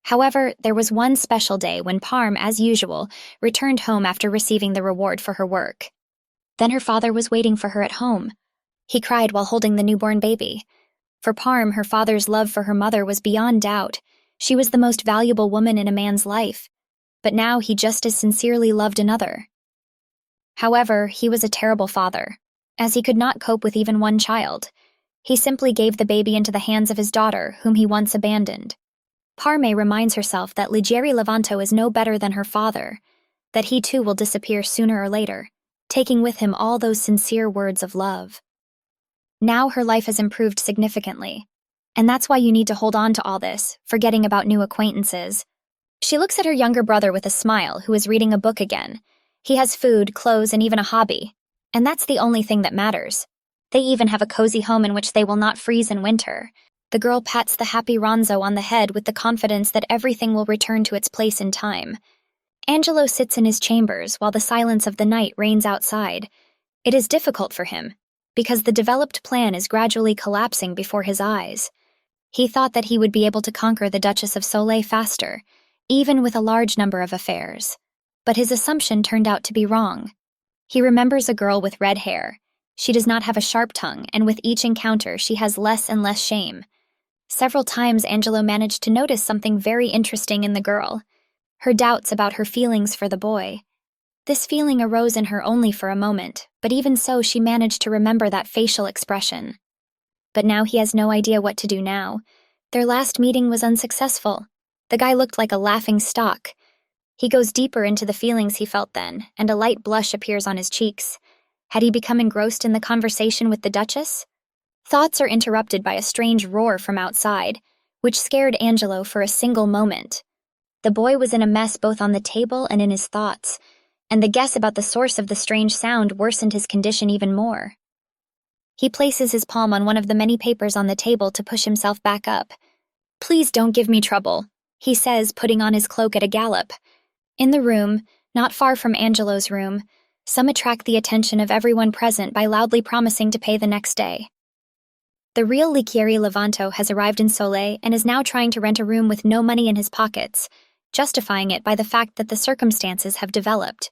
However, there was one special day when Parm, as usual, returned home after receiving the reward for her work. Then her father was waiting for her at home. He cried while holding the newborn baby. For Parm, her father's love for her mother was beyond doubt. She was the most valuable woman in a man's life. But now he just as sincerely loved another. However, he was a terrible father, as he could not cope with even one child. He simply gave the baby into the hands of his daughter, whom he once abandoned. Parme reminds herself that Ligieri Levanto is no better than her father, that he too will disappear sooner or later, taking with him all those sincere words of love. Now her life has improved significantly, and that's why you need to hold on to all this, forgetting about new acquaintances. She looks at her younger brother with a smile, who is reading a book again. He has food, clothes, and even a hobby, and that's the only thing that matters. They even have a cozy home in which they will not freeze in winter. The girl pats the happy Ronzo on the head with the confidence that everything will return to its place in time. Angelo sits in his chambers while the silence of the night reigns outside. It is difficult for him, because the developed plan is gradually collapsing before his eyes. He thought that he would be able to conquer the Duchess of Soleil faster, even with a large number of affairs. But his assumption turned out to be wrong. He remembers a girl with red hair. She does not have a sharp tongue, and with each encounter she has less and less shame. Several times Angelo managed to notice something very interesting in the girl. Her doubts about her feelings for the boy. This feeling arose in her only for a moment, but even so she managed to remember that facial expression. But now he has no idea what to do now. Their last meeting was unsuccessful. The guy looked like a laughing stock. He goes deeper into the feelings he felt then, and a light blush appears on his cheeks. Had he become engrossed in the conversation with the Duchess? Thoughts are interrupted by a strange roar from outside, which scared Angelo for a single moment. The boy was in a mess both on the table and in his thoughts, and the guess about the source of the strange sound worsened his condition even more. He places his palm on one of the many papers on the table to push himself back up. "Please don't give me trouble," he says, putting on his cloak at a gallop. In the room, not far from Angelo's room, some attract the attention of everyone present by loudly promising to pay the next day. The real Ligieri Levanto has arrived in Soleil and is now trying to rent a room with no money in his pockets, justifying it by the fact that the circumstances have developed.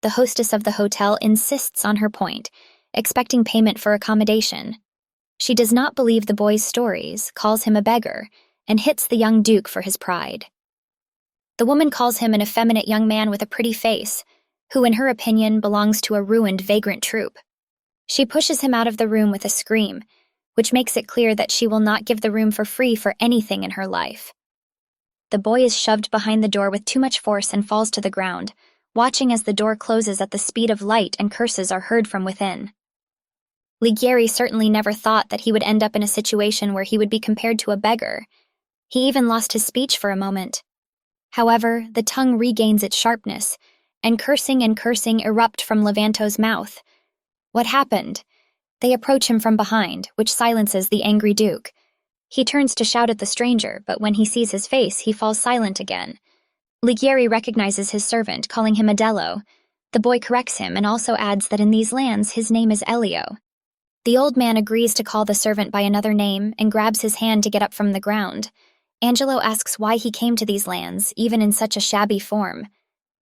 The hostess of the hotel insists on her point, expecting payment for accommodation. She does not believe the boy's stories, calls him a beggar, and hits the young duke for his pride. The woman calls him an effeminate young man with a pretty face, who in her opinion belongs to a ruined vagrant troupe. She pushes him out of the room with a scream, which makes it clear that she will not give the room for free for anything in her life. The boy is shoved behind the door with too much force and falls to the ground, watching as the door closes at the speed of light and curses are heard from within. Ligieri certainly never thought that he would end up in a situation where he would be compared to a beggar. He even lost his speech for a moment. However, the tongue regains its sharpness, and cursing erupt from Levanto's mouth. What happened? They approach him from behind, which silences the angry duke. He turns to shout at the stranger, but when he sees his face, he falls silent again. Ligieri recognizes his servant, calling him Adello. The boy corrects him and also adds that in these lands his name is Elio. The old man agrees to call the servant by another name and grabs his hand to get up from the ground. Angelo asks why he came to these lands, even in such a shabby form.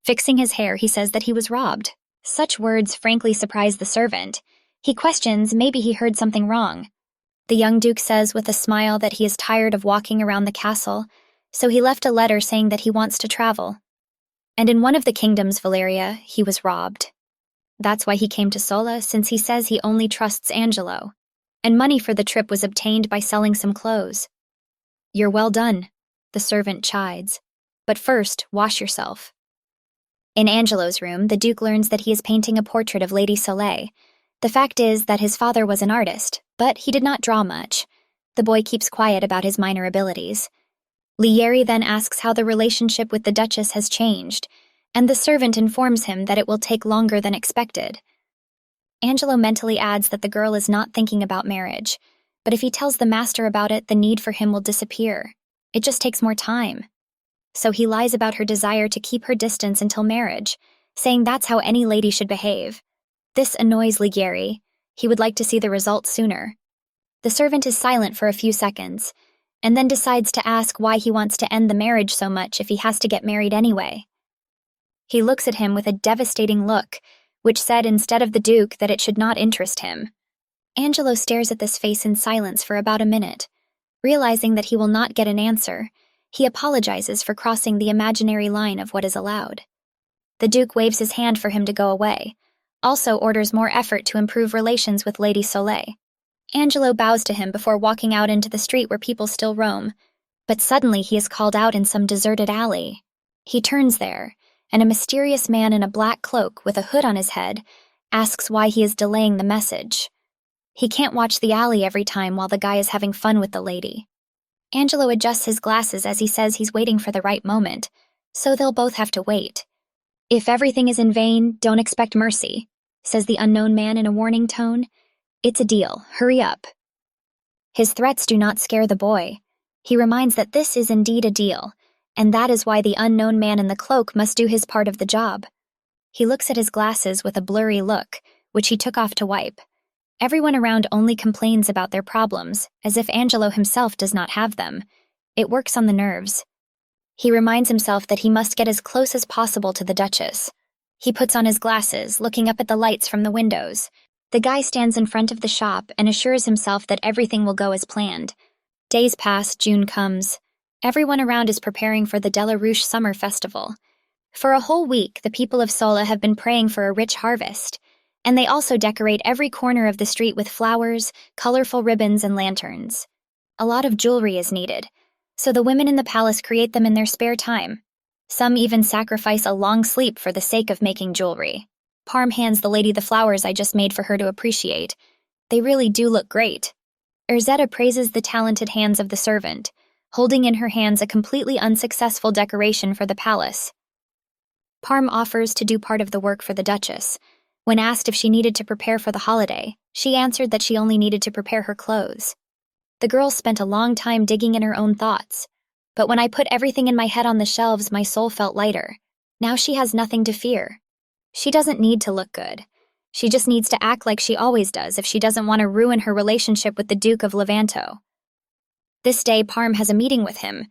Fixing his hair, he says that he was robbed. Such words frankly surprise the servant. He questions maybe he heard something wrong. The young duke says with a smile that he is tired of walking around the castle, so he left a letter saying that he wants to travel. And in one of the kingdoms, Valeria, he was robbed. That's why he came to Sola, since he says he only trusts Angelo. And money for the trip was obtained by selling some clothes. "You're well done," the servant chides. "But first, wash yourself." In Angelo's room, the Duke learns that he is painting a portrait of Lady Soleil. The fact is that his father was an artist, but he did not draw much. The boy keeps quiet about his minor abilities. Ligieri then asks how the relationship with the Duchess has changed, and the servant informs him that it will take longer than expected. Angelo mentally adds that the girl is not thinking about marriage, but if he tells the master about it, the need for him will disappear. It just takes more time. So he lies about her desire to keep her distance until marriage, saying that's how any lady should behave. This annoys Ligieri. He would like to see the result sooner. The servant is silent for a few seconds. and then decides to ask why he wants to end the marriage so much if he has to get married anyway. He looks at him with a devastating look, which said instead of the Duke that it should not interest him. Angelo stares at this face in silence for about a minute. Realizing that he will not get an answer, he apologizes for crossing the imaginary line of what is allowed. The Duke waves his hand for him to go away, also orders more effort to improve relations with Lady Soleil. Angelo bows to him before walking out into the street where people still roam, but suddenly he is called out in some deserted alley. He turns there, and a mysterious man in a black cloak with a hood on his head asks why he is delaying the message. He can't watch the alley every time while the guy is having fun with the lady. Angelo adjusts his glasses as he says he's waiting for the right moment, so they'll both have to wait. "If everything is in vain, don't expect mercy," says the unknown man in a warning tone. "It's a deal. Hurry up." His threats do not scare the boy. He reminds that this is indeed a deal, and that is why the unknown man in the cloak must do his part of the job. He looks at his glasses with a blurry look, which he took off to wipe. Everyone around only complains about their problems, as if Angelo himself does not have them. It works on the nerves. He reminds himself that he must get as close as possible to the Duchess. He puts on his glasses, looking up at the lights from the windows. The guy stands in front of the shop and assures himself that everything will go as planned. Days pass, June comes. Everyone around is preparing for the Delarouche Summer Festival. For a whole week, the people of Sola have been praying for a rich harvest, and they also decorate every corner of the street with flowers, colorful ribbons, and lanterns. A lot of jewelry is needed, so the women in the palace create them in their spare time. Some even sacrifice a long sleep for the sake of making jewelry. Parm hands the lady the flowers I just made for her to appreciate. They really do look great. Urzetta praises the talented hands of the servant, holding in her hands a completely unsuccessful decoration for the palace. Parm offers to do part of the work for the Duchess. When asked if she needed to prepare for the holiday, she answered that she only needed to prepare her clothes. The girl spent a long time digging in her own thoughts, but when I put everything in my head on the shelves, my soul felt lighter. Now she has nothing to fear. She doesn't need to look good. She just needs to act like she always does if she doesn't want to ruin her relationship with the Duke of Levanto. This day, Parm has a meeting with him,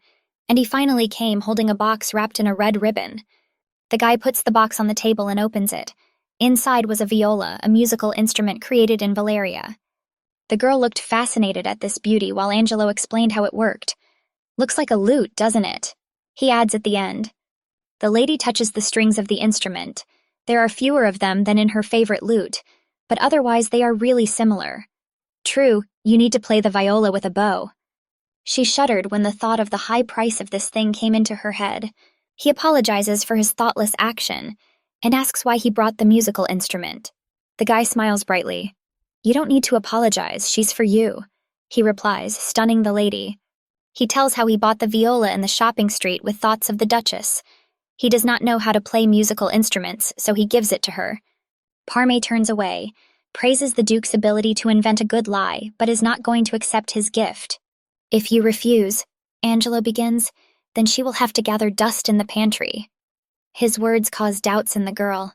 and he finally came holding a box wrapped in a red ribbon. The guy puts the box on the table and opens it. Inside was a viola, a musical instrument created in Valeria. The girl looked fascinated at this beauty while Angelo explained how it worked. "Looks like a lute, doesn't it?" he adds at the end. The lady touches the strings of the instrument. There are fewer of them than in her favorite lute, but otherwise they are really similar. True, you need to play the viola with a bow. She shuddered when the thought of the high price of this thing came into her head. He apologizes for his thoughtless action and asks why he brought the musical instrument. The guy smiles brightly. "You don't need to apologize, she's for you," he replies, stunning the lady. He tells how he bought the viola in the shopping street with thoughts of the Duchess. He does not know how to play musical instruments, so he gives it to her. Parme turns away, praises the Duke's ability to invent a good lie, but is not going to accept his gift. "If you refuse," Angelo begins, "then she will have to gather dust in the pantry." His words cause doubts in the girl.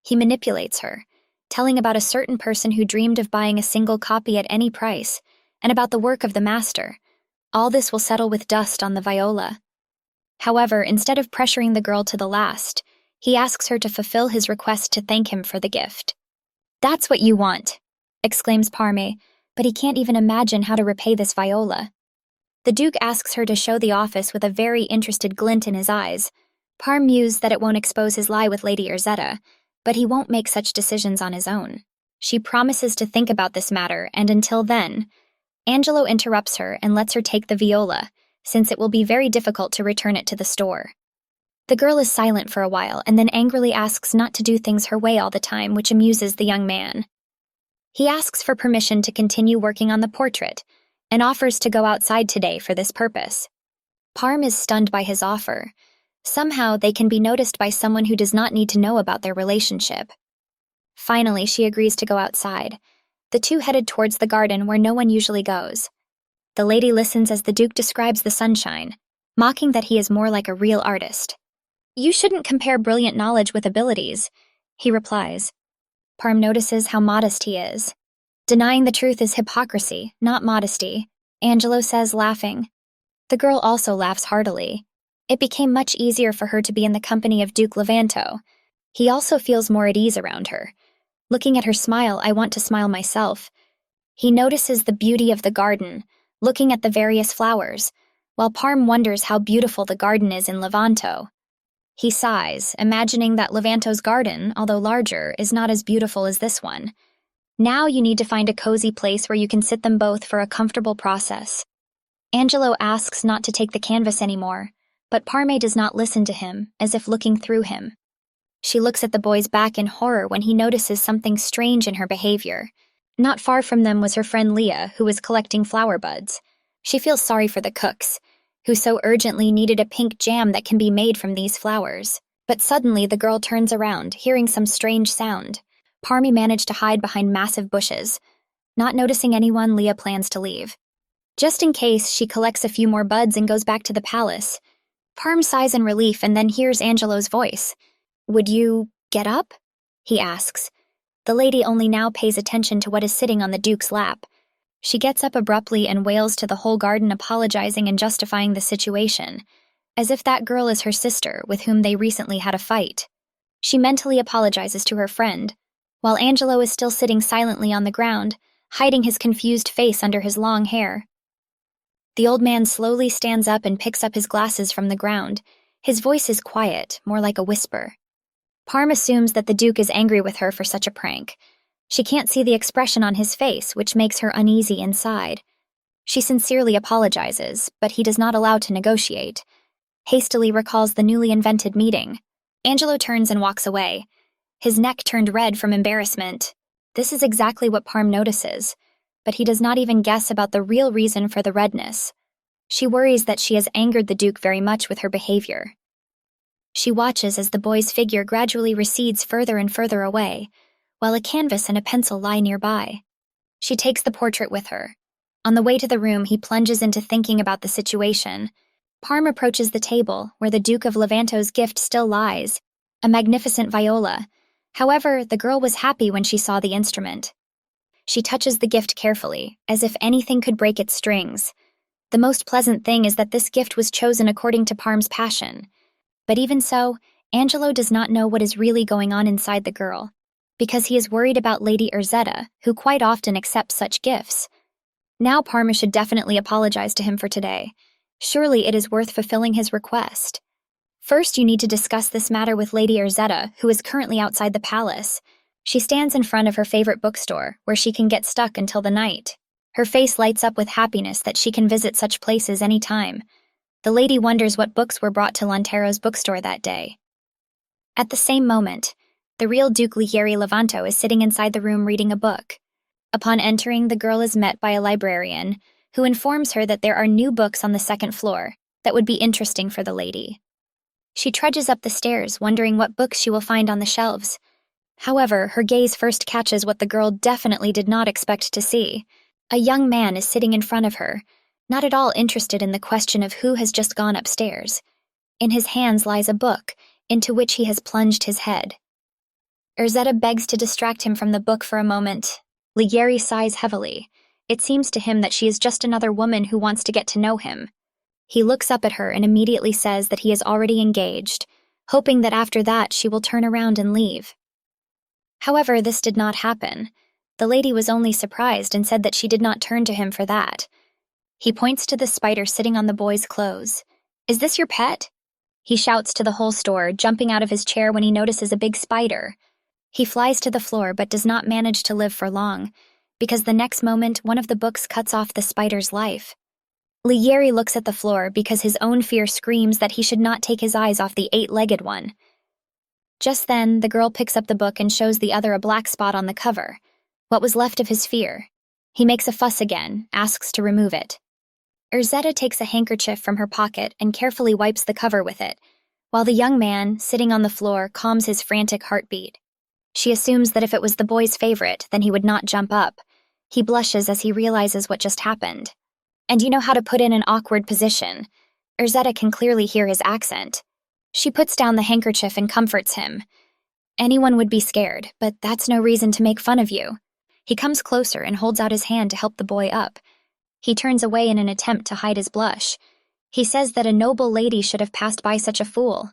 He manipulates her, telling about a certain person who dreamed of buying a single copy at any price, and about the work of the master. All this will settle with dust on the viola. However, instead of pressuring the girl to the last, he asks her to fulfill his request to thank him for the gift. "That's what you want," exclaims Parme, but he can't even imagine how to repay this viola. The Duke asks her to show the office with a very interested glint in his eyes. Parm mused that it won't expose his lie with Lady Urzetta, but he won't make such decisions on his own. She promises to think about this matter, and until then, Angelo interrupts her and lets her take the viola, since it will be very difficult to return it to the store. The girl is silent for a while and then angrily asks not to do things her way all the time, which amuses the young man. He asks for permission to continue working on the portrait, and offers to go outside today for this purpose. Parm is stunned by his offer. Somehow they can be noticed by someone who does not need to know about their relationship. Finally, she agrees to go outside. The two headed towards the garden where no one usually goes. The lady listens as the Duke describes the sunshine, mocking that he is more like a real artist. "You shouldn't compare brilliant knowledge with abilities," he replies. Parm notices how modest he is. "Denying the truth is hypocrisy, not modesty," Angelo says, laughing. The girl also laughs heartily. It became much easier for her to be in the company of Duke Levanto. He also feels more at ease around her. Looking at her smile, I want to smile myself. He notices the beauty of the garden, looking at the various flowers, while Parm wonders how beautiful the garden is in Levanto. He sighs, imagining that Levanto's garden, although larger, is not as beautiful as this one. Now you need to find a cozy place where you can sit them both for a comfortable process. Angelo asks not to take the canvas anymore, but Parme does not listen to him, as if looking through him. She looks at the boy's back in horror when he notices something strange in her behavior. Not far from them was her friend Leah, who was collecting flower buds. She feels sorry for the cooks, who so urgently needed a pink jam that can be made from these flowers. But suddenly the girl turns around, hearing some strange sound. Parmy managed to hide behind massive bushes. Not noticing anyone, Leah plans to leave. Just in case, she collects a few more buds and goes back to the palace. Parm sighs in relief and then hears Angelo's voice. "Would you get up?" he asks. The lady only now pays attention to what is sitting on the Duke's lap. She gets up abruptly and wails to the whole garden, apologizing and justifying the situation, as if that girl is her sister with whom they recently had a fight. She mentally apologizes to her friend, while Angelo is still sitting silently on the ground, hiding his confused face under his long hair. The old man slowly stands up and picks up his glasses from the ground. His voice is quiet, more like a whisper. Parm assumes that the Duke is angry with her for such a prank. She can't see the expression on his face, which makes her uneasy inside. She sincerely apologizes, but he does not allow to negotiate. Hastily recalls the newly invented meeting. Angelo turns and walks away. His neck turned red from embarrassment. This is exactly what Parm notices, but he does not even guess about the real reason for the redness. She worries that she has angered the Duke very much with her behavior. She watches as the boy's figure gradually recedes further and further away, while a canvas and a pencil lie nearby. She takes the portrait with her. On the way to the room, he plunges into thinking about the situation. Parm approaches the table, where the Duke of Levanto's gift still lies, a magnificent viola. However, the girl was happy when she saw the instrument. She touches the gift carefully, as if anything could break its strings. The most pleasant thing is that this gift was chosen according to Parm's passion. But even so, Angelo does not know what is really going on inside the girl, because he is worried about Lady Urzetta, who quite often accepts such gifts. Now Parma should definitely apologize to him for today. Surely it is worth fulfilling his request. First, you need to discuss this matter with Lady Urzetta, who is currently outside the palace. She stands in front of her favorite bookstore, where she can get stuck until the night. Her face lights up with happiness that she can visit such places any time. The lady wonders what books were brought to Lantero's bookstore that day. At the same moment, the real Duke Ligieri Levanto is sitting inside the room reading a book. Upon entering, the girl is met by a librarian, who informs her that there are new books on the second floor that would be interesting for the lady. She trudges up the stairs, wondering what books she will find on the shelves. However, her gaze first catches what the girl definitely did not expect to see. A young man is sitting in front of her, not at all interested in the question of who has just gone upstairs. In his hands lies a book, into which he has plunged his head. Urzetta begs to distract him from the book for a moment. Ligieri sighs heavily. It seems to him that she is just another woman who wants to get to know him. He looks up at her and immediately says that he is already engaged, hoping that after that she will turn around and leave. However, this did not happen. The lady was only surprised and said that she did not turn to him for that. He points to the spider sitting on the boy's clothes. "Is this your pet?" He shouts to the whole store, jumping out of his chair when he notices a big spider. He flies to the floor but does not manage to live for long, because the next moment one of the books cuts off the spider's life. Ligieri looks at the floor because his own fear screams that he should not take his eyes off the 8-legged one. Just then, the girl picks up the book and shows the other a black spot on the cover, what was left of his fear. He makes a fuss again, asks to remove it. Urzetta takes a handkerchief from her pocket and carefully wipes the cover with it, while the young man, sitting on the floor, calms his frantic heartbeat. She assumes that if it was the boy's favorite, then he would not jump up. He blushes as he realizes what just happened. "And you know how to put in an awkward position." Urzetta can clearly hear his accent. She puts down the handkerchief and comforts him. "Anyone would be scared, but that's no reason to make fun of you." He comes closer and holds out his hand to help the boy up. He turns away in an attempt to hide his blush. He says that a noble lady should have passed by such a fool.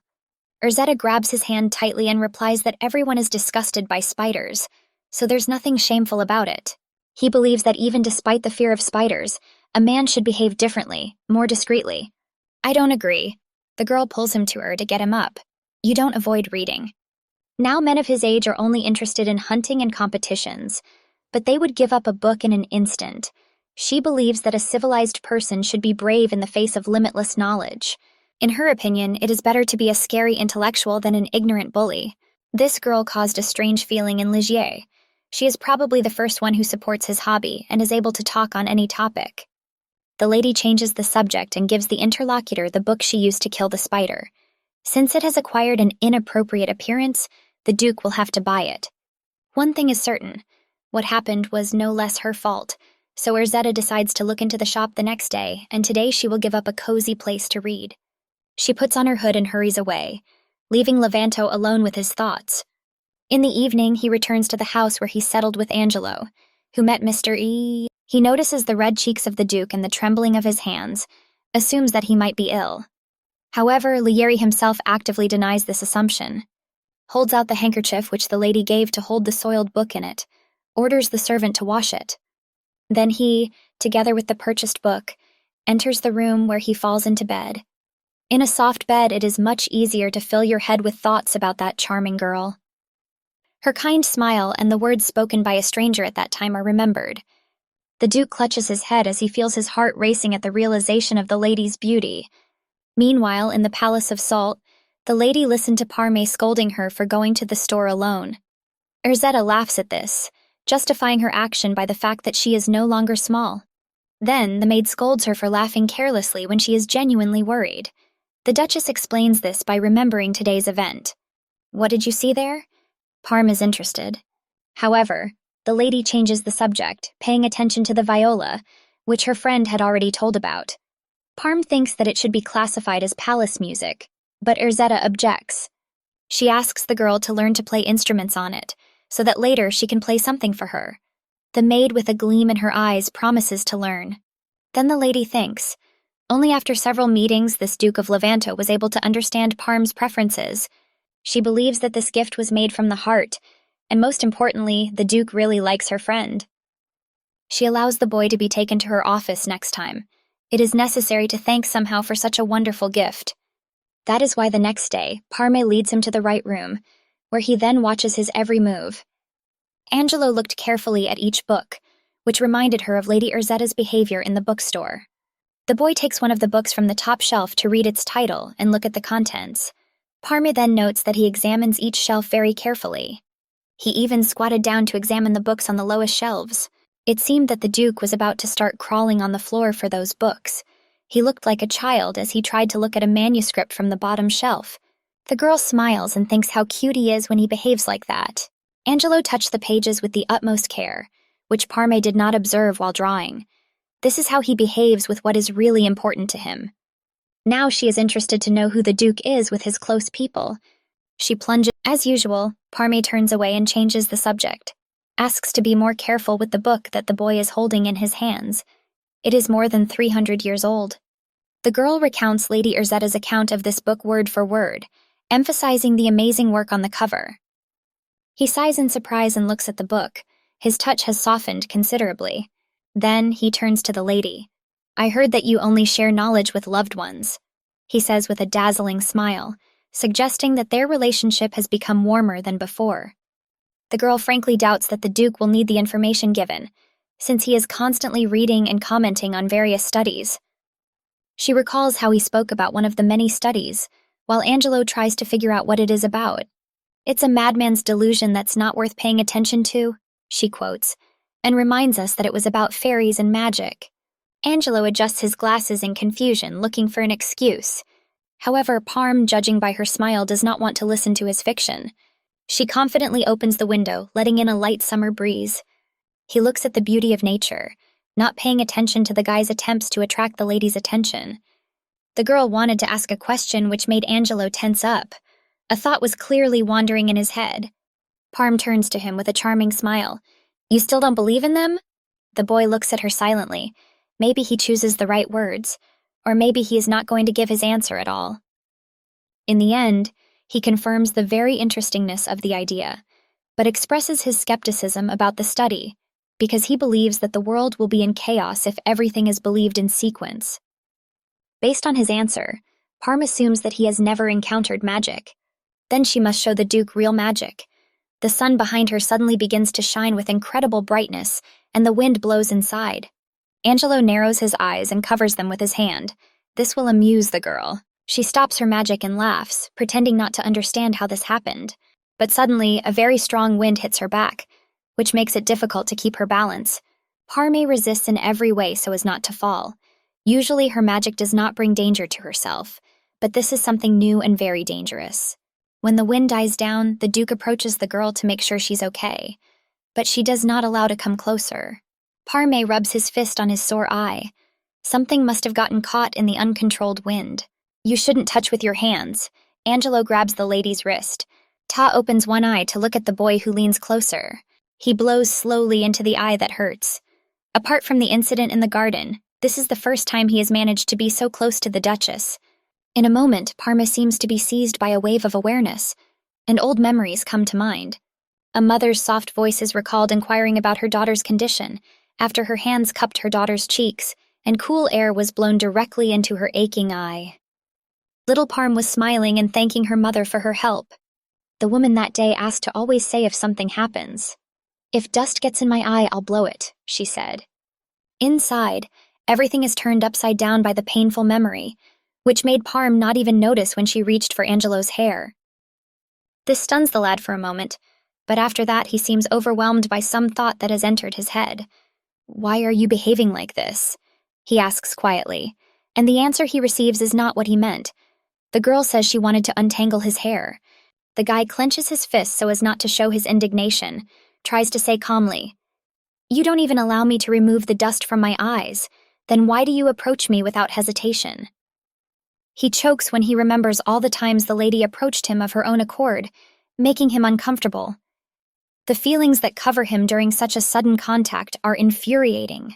Urzetta grabs his hand tightly and replies that everyone is disgusted by spiders, so there's nothing shameful about it. He believes that even despite the fear of spiders, a man should behave differently, more discreetly. I don't agree. The girl pulls him to her to get him up. You don't avoid reading. Now men of his age are only interested in hunting and competitions, but they would give up a book in an instant. She believes that a civilized person should be brave in the face of limitless knowledge. In her opinion, it is better to be a scary intellectual than an ignorant bully. This girl caused a strange feeling in Ligier. She is probably the first one who supports his hobby and is able to talk on any topic. The lady changes the subject and gives the interlocutor the book she used to kill the spider. Since it has acquired an inappropriate appearance, the Duke will have to buy it. One thing is certain. What happened was no less her fault, so Urzetta decides to look into the shop the next day, and today she will give up a cozy place to read. She puts on her hood and hurries away, leaving Levanto alone with his thoughts. In the evening, he returns to the house where he settled with Angelo, who met Mr. E. He notices the red cheeks of the Duke and the trembling of his hands, assumes that he might be ill. However, Lieri himself actively denies this assumption, holds out the handkerchief which the lady gave to hold the soiled book in it, orders the servant to wash it. Then he, together with the purchased book, enters the room where he falls into bed. In a soft bed, it is much easier to fill your head with thoughts about that charming girl. Her kind smile and the words spoken by a stranger at that time are remembered. The Duke clutches his head as he feels his heart racing at the realization of the lady's beauty. Meanwhile, in the Palace of Salt, the lady listened to Parme scolding her for going to the store alone. Urzetta laughs at this, justifying her action by the fact that she is no longer small. Then, the maid scolds her for laughing carelessly when she is genuinely worried. The Duchess explains this by remembering today's event. What did you see there? Parm is interested. However, the lady changes the subject, paying attention to the viola, which her friend had already told about. Parm thinks that it should be classified as palace music, but Urzetta objects. She asks the girl to learn to play instruments on it, so that later she can play something for her. The maid with a gleam in her eyes promises to learn. Then the lady thinks. Only after several meetings this Duke of Levanto was able to understand Parm's preferences. She believes that this gift was made from the heart, and most importantly, the Duke really likes her friend. She allows the boy to be taken to her office next time. It is necessary to thank somehow for such a wonderful gift. That is why the next day, Parme leads him to the right room, where he then watches his every move. Angelo looked carefully at each book, which reminded her of Lady Urzetta's behavior in the bookstore. The boy takes one of the books from the top shelf to read its title and look at the contents. Parme then notes that he examines each shelf very carefully. He even squatted down to examine the books on the lowest shelves. It seemed that the Duke was about to start crawling on the floor for those books. He looked like a child as he tried to look at a manuscript from the bottom shelf. The girl smiles and thinks how cute he is when he behaves like that. Angelo touched the pages with the utmost care, which Parme did not observe while drawing. This is how he behaves with what is really important to him. Now she is interested to know who the Duke is with his close people. She plunges. As usual, Parme turns away and changes the subject. Asks to be more careful with the book that the boy is holding in his hands. It is more than 300 years old. The girl recounts Lady Urzetta's account of this book word for word, emphasizing the amazing work on the cover. He sighs in surprise and looks at the book. His touch has softened considerably. Then he turns to the lady. I heard that you only share knowledge with loved ones, he says with a dazzling smile, suggesting that their relationship has become warmer than before. The girl frankly doubts that the Duke will need the information given, since he is constantly reading and commenting on various studies. She recalls how he spoke about one of the many studies, while Angelo tries to figure out what it is about. It's a madman's delusion that's not worth paying attention to, she quotes, and reminds us that it was about fairies and magic. Angelo adjusts his glasses in confusion, looking for an excuse. However, Parm, judging by her smile, does not want to listen to his fiction. She confidently opens the window, letting in a light summer breeze. He looks at the beauty of nature, not paying attention to the guy's attempts to attract the lady's attention. The girl wanted to ask a question which made Angelo tense up. A thought was clearly wandering in his head. Parm turns to him with a charming smile. You still don't believe in them? The boy looks at her silently. Maybe he chooses the right words. Or maybe he is not going to give his answer at all. In the end, he confirms the very interestingness of the idea, but expresses his skepticism about the study, because he believes that the world will be in chaos if everything is believed in sequence. Based on his answer, Parm assumes that he has never encountered magic. Then she must show the Duke real magic. The sun behind her suddenly begins to shine with incredible brightness, and the wind blows inside. Angelo narrows his eyes and covers them with his hand. This will amuse the girl. She stops her magic and laughs, pretending not to understand how this happened. But suddenly, a very strong wind hits her back, which makes it difficult to keep her balance. Parme resists in every way so as not to fall. Usually her magic does not bring danger to herself, but this is something new and very dangerous. When the wind dies down, the Duke approaches the girl to make sure she's okay, but she does not allow to come closer. Parme rubs his fist on his sore eye. Something must have gotten caught in the uncontrolled wind. You shouldn't touch with your hands. Angelo grabs the lady's wrist. Ta opens one eye to look at the boy who leans closer. He blows slowly into the eye that hurts. Apart from the incident in the garden, this is the first time he has managed to be so close to the Duchess. In a moment, Parma seems to be seized by a wave of awareness, and old memories come to mind. A mother's soft voice is recalled inquiring about her daughter's condition, after her hands cupped her daughter's cheeks, and cool air was blown directly into her aching eye. Little Parm was smiling and thanking her mother for her help. The woman that day asked to always say if something happens. "If dust gets in my eye, I'll blow it," she said. Inside, everything is turned upside down by the painful memory, which made Parm not even notice when she reached for Angelo's hair. This stuns the lad for a moment, but after that he seems overwhelmed by some thought that has entered his head. "Why are you behaving like this?" he asks quietly, and the answer he receives is not what he meant. The girl says she wanted to untangle his hair. The guy clenches his fist so as not to show his indignation, tries to say calmly, "You don't even allow me to remove the dust from my eyes. Then why do you approach me without hesitation?" He chokes when he remembers all the times the lady approached him of her own accord, making him uncomfortable. The feelings that cover him during such a sudden contact are infuriating.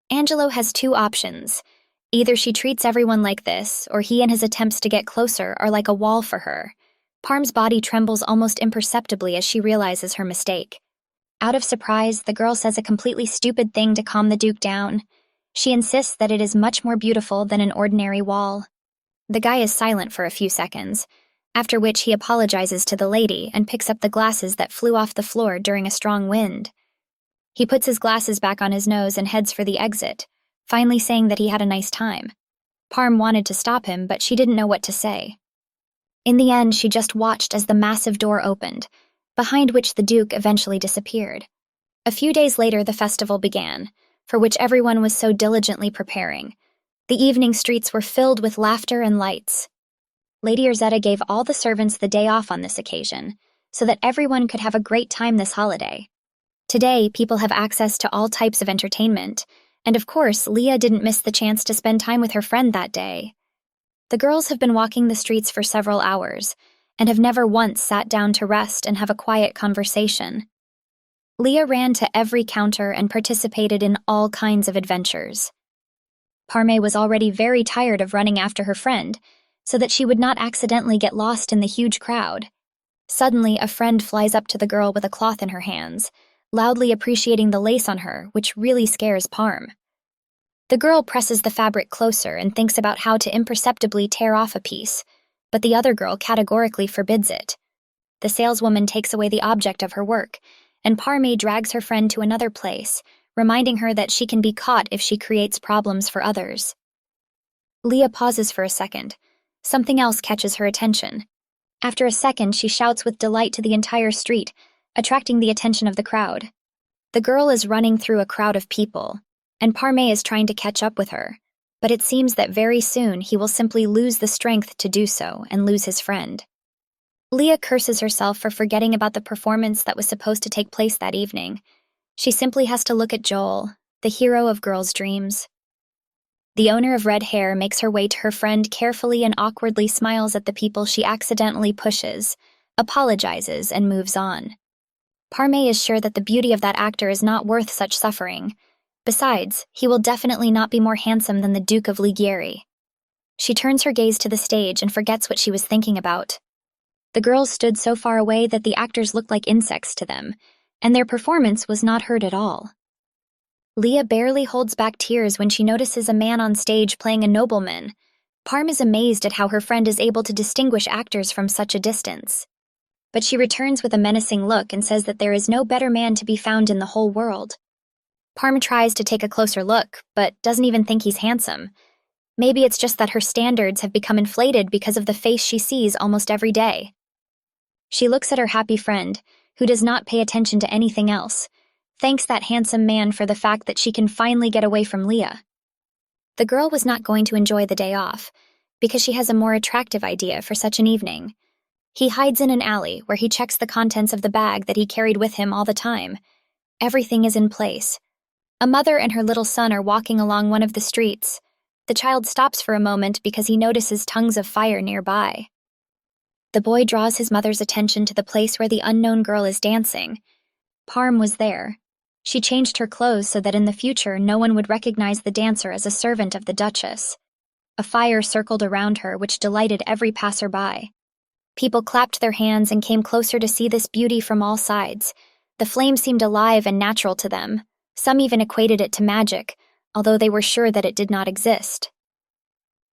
Angelo has two options. Either she treats everyone like this, or he and his attempts to get closer are like a wall for her. Parm's body trembles almost imperceptibly as she realizes her mistake. Out of surprise, the girl says a completely stupid thing to calm the Duke down. She insists that it is much more beautiful than an ordinary wall. The guy is silent for a few seconds, after which he apologizes to the lady and picks up the glasses that flew off the floor during a strong wind. He puts his glasses back on his nose and heads for the exit, finally saying that he had a nice time. Parm wanted to stop him, but she didn't know what to say. In the end, she just watched as the massive door opened, behind which the Duke eventually disappeared. A few days later, the festival began, for which everyone was so diligently preparing. The evening streets were filled with laughter and lights. Lady Urzetta gave all the servants the day off on this occasion, so that everyone could have a great time this holiday. Today, people have access to all types of entertainment, and of course, Leah didn't miss the chance to spend time with her friend that day. The girls have been walking the streets for several hours, and have never once sat down to rest and have a quiet conversation. Leah ran to every counter and participated in all kinds of adventures. Parme was already very tired of running after her friend, so that she would not accidentally get lost in the huge crowd. Suddenly, a friend flies up to the girl with a cloth in her hands, loudly appreciating the lace on her, which really scares Parm. The girl presses the fabric closer and thinks about how to imperceptibly tear off a piece, but the other girl categorically forbids it. The saleswoman takes away the object of her work, and Parme drags her friend to another place, reminding her that she can be caught if she creates problems for others. Leah pauses for a second. Something else catches her attention. After a second, she shouts with delight to the entire street, attracting the attention of the crowd. The girl is running through a crowd of people, and Parme is trying to catch up with her, but it seems that very soon he will simply lose the strength to do so and lose his friend. Leah curses herself for forgetting about the performance that was supposed to take place that evening. She simply has to look at Joel, the hero of girls' dreams. The owner of red hair makes her way to her friend, carefully and awkwardly smiles at the people she accidentally pushes, apologizes, and moves on. Parme is sure that the beauty of that actor is not worth such suffering. Besides, he will definitely not be more handsome than the Duke of Ligieri. She turns her gaze to the stage and forgets what she was thinking about. The girls stood so far away that the actors looked like insects to them, and their performance was not heard at all. Leah barely holds back tears when she notices a man on stage playing a nobleman. Parm is amazed at how her friend is able to distinguish actors from such a distance. But she returns with a menacing look and says that there is no better man to be found in the whole world. Parm tries to take a closer look, but doesn't even think he's handsome. Maybe it's just that her standards have become inflated because of the face she sees almost every day. She looks at her happy friend, who does not pay attention to anything else, thanks that handsome man for the fact that she can finally get away from Leah. The girl was not going to enjoy the day off, because she has a more attractive idea for such an evening. He hides in an alley where he checks the contents of the bag that he carried with him all the time. Everything is in place. A mother and her little son are walking along one of the streets. The child stops for a moment because he notices tongues of fire nearby. The boy draws his mother's attention to the place where the unknown girl is dancing. Parm was there. She changed her clothes so that in the future no one would recognize the dancer as a servant of the Duchess. A fire circled around her which delighted every passerby. People clapped their hands and came closer to see this beauty from all sides. The flame seemed alive and natural to them. Some even equated it to magic, although they were sure that it did not exist.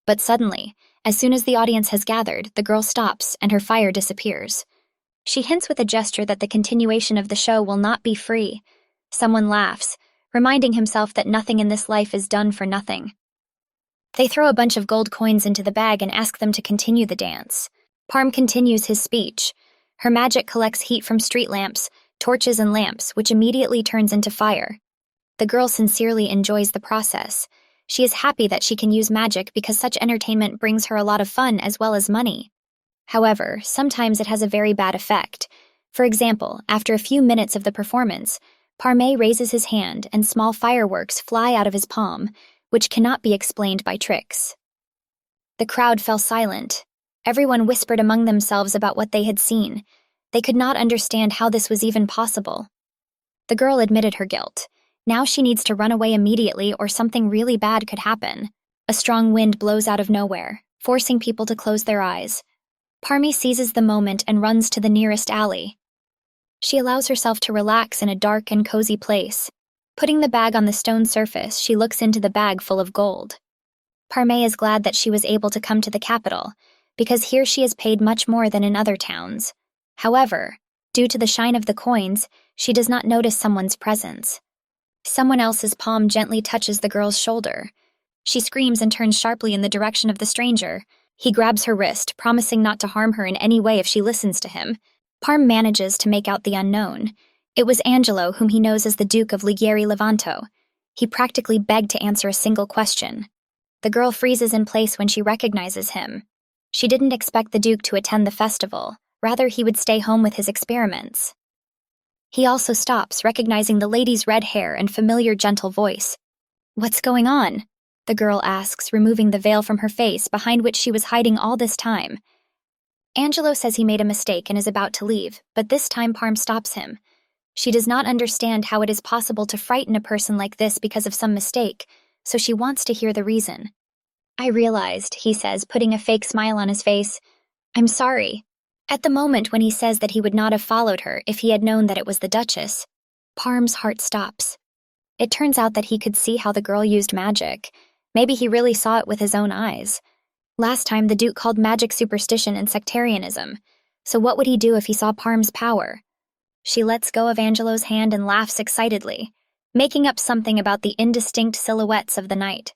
But suddenly, as soon as the audience has gathered, the girl stops and her fire disappears. She hints with a gesture that the continuation of the show will not be free. Someone laughs, reminding himself that nothing in this life is done for nothing. They throw a bunch of gold coins into the bag and ask them to continue the dance. Parm continues his speech. Her magic collects heat from street lamps, torches and lamps, which immediately turns into fire. The girl sincerely enjoys the process. She is happy that she can use magic because such entertainment brings her a lot of fun as well as money. However, sometimes it has a very bad effect. For example, after a few minutes of the performance, Parme raises his hand and small fireworks fly out of his palm, which cannot be explained by tricks. The crowd fell silent. Everyone whispered among themselves about what they had seen. They could not understand how this was even possible. The girl admitted her guilt. Now she needs to run away immediately or something really bad could happen. A strong wind blows out of nowhere, forcing people to close their eyes. Parmy seizes the moment and runs to the nearest alley. She allows herself to relax in a dark and cozy place. Putting the bag on the stone surface, she looks into the bag full of gold. Parme is glad that she was able to come to the capital, because here she is paid much more than in other towns. However, due to the shine of the coins, she does not notice someone's presence. Someone else's palm gently touches the girl's shoulder. She screams and turns sharply in the direction of the stranger. He grabs her wrist, promising not to harm her in any way if she listens to him. Parm manages to make out the unknown. It was Angelo, whom he knows as the Duke of Ligieri Levanto. He practically begged to answer a single question. The girl freezes in place when she recognizes him. She didn't expect the Duke to attend the festival. Rather, he would stay home with his experiments. He also stops, recognizing the lady's red hair and familiar gentle voice. "What's going on?" the girl asks, removing the veil from her face, behind which she was hiding all this time. Angelo says he made a mistake and is about to leave, but this time Parm stops him. She does not understand how it is possible to frighten a person like this because of some mistake, so she wants to hear the reason. "I realized," he says, putting a fake smile on his face. "I'm sorry." At the moment when he says that he would not have followed her if he had known that it was the Duchess, Parm's heart stops. It turns out that he could see how the girl used magic. Maybe he really saw it with his own eyes. Last time the Duke called magic superstition and sectarianism, so what would he do if he saw Parm's power? She lets go of Angelo's hand and laughs excitedly, making up something about the indistinct silhouettes of the night.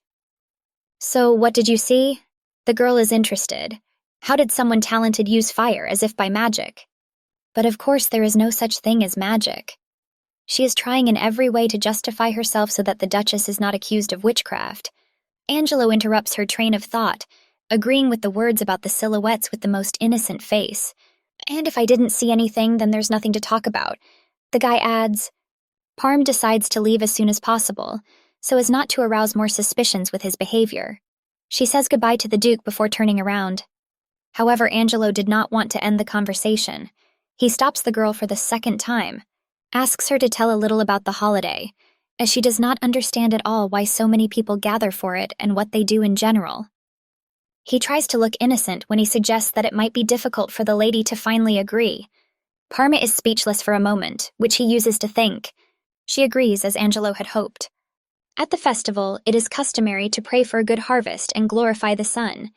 "So what did you see?" The girl is interested. How did someone talented use fire as if by magic? But of course there is no such thing as magic. She is trying in every way to justify herself so that the Duchess is not accused of witchcraft. Angelo interrupts her train of thought, agreeing with the words about the silhouettes with the most innocent face. "And if I didn't see anything, then there's nothing to talk about." The guy adds. Parm decides to leave as soon as possible, so as not to arouse more suspicions with his behavior. She says goodbye to the Duke before turning around. However, Angelo did not want to end the conversation. He stops the girl for the second time, asks her to tell a little about the holiday, as she does not understand at all why so many people gather for it and what they do in general. He tries to look innocent when he suggests that it might be difficult for the lady to finally agree. Parma is speechless for a moment, which he uses to think. She agrees, as Angelo had hoped. At the festival, it is customary to pray for a good harvest and glorify the sun.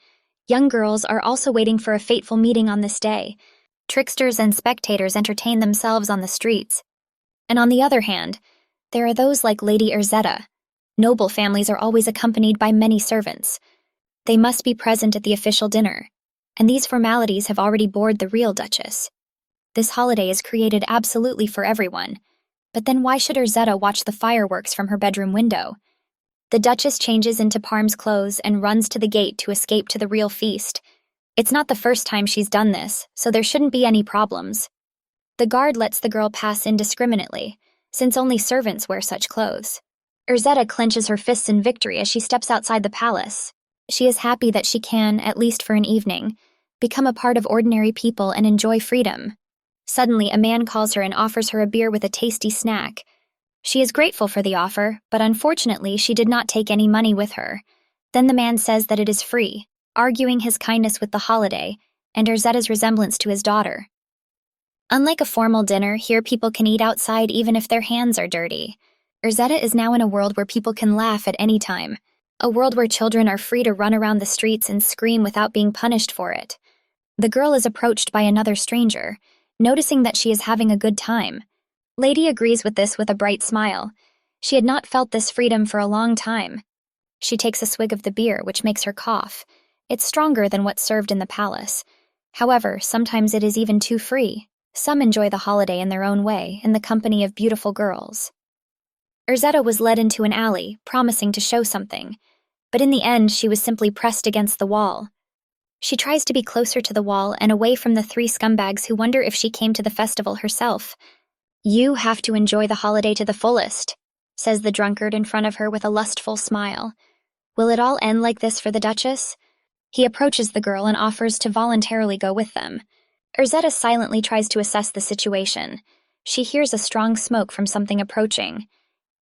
Young girls are also waiting for a fateful meeting on this day. Tricksters and spectators entertain themselves on the streets. And on the other hand, there are those like Lady Erzetta. Noble families are always accompanied by many servants. They must be present at the official dinner, and these formalities have already bored the real Duchess. This holiday is created absolutely for everyone, but then why should Erzetta watch the fireworks from her bedroom window? The Duchess changes into Parm's clothes and runs to the gate to escape to the real feast. It's not the first time she's done this, so there shouldn't be any problems. The guard lets the girl pass indiscriminately, since only servants wear such clothes. Erzetta clenches her fists in victory as she steps outside the palace. She is happy that she can, at least for an evening, become a part of ordinary people and enjoy freedom. Suddenly, a man calls her and offers her a beer with a tasty snack. She is grateful for the offer, but unfortunately, she did not take any money with her. Then the man says that it is free, arguing his kindness with the holiday and Erzetta's resemblance to his daughter. Unlike a formal dinner, here people can eat outside even if their hands are dirty. Erzetta is now in a world where people can laugh at any time, a world where children are free to run around the streets and scream without being punished for it. The girl is approached by another stranger, noticing that she is having a good time. Lady agrees with this with a bright smile. She had not felt this freedom for a long time. She takes a swig of the beer, which makes her cough. It's stronger than what's served in the palace. However, sometimes it is even too free. Some enjoy the holiday in their own way, in the company of beautiful girls. Erzetta was led into an alley, promising to show something, but in the end she was simply pressed against the wall. She tries to be closer to the wall and away from the three scumbags who wonder if she came to the festival herself. "You have to enjoy the holiday to the fullest," says the drunkard in front of her with a lustful smile. Will it all end like this for the Duchess? He approaches the girl and offers to voluntarily go with them. Erzetta silently tries to assess the situation. She hears a strong smoke from something approaching.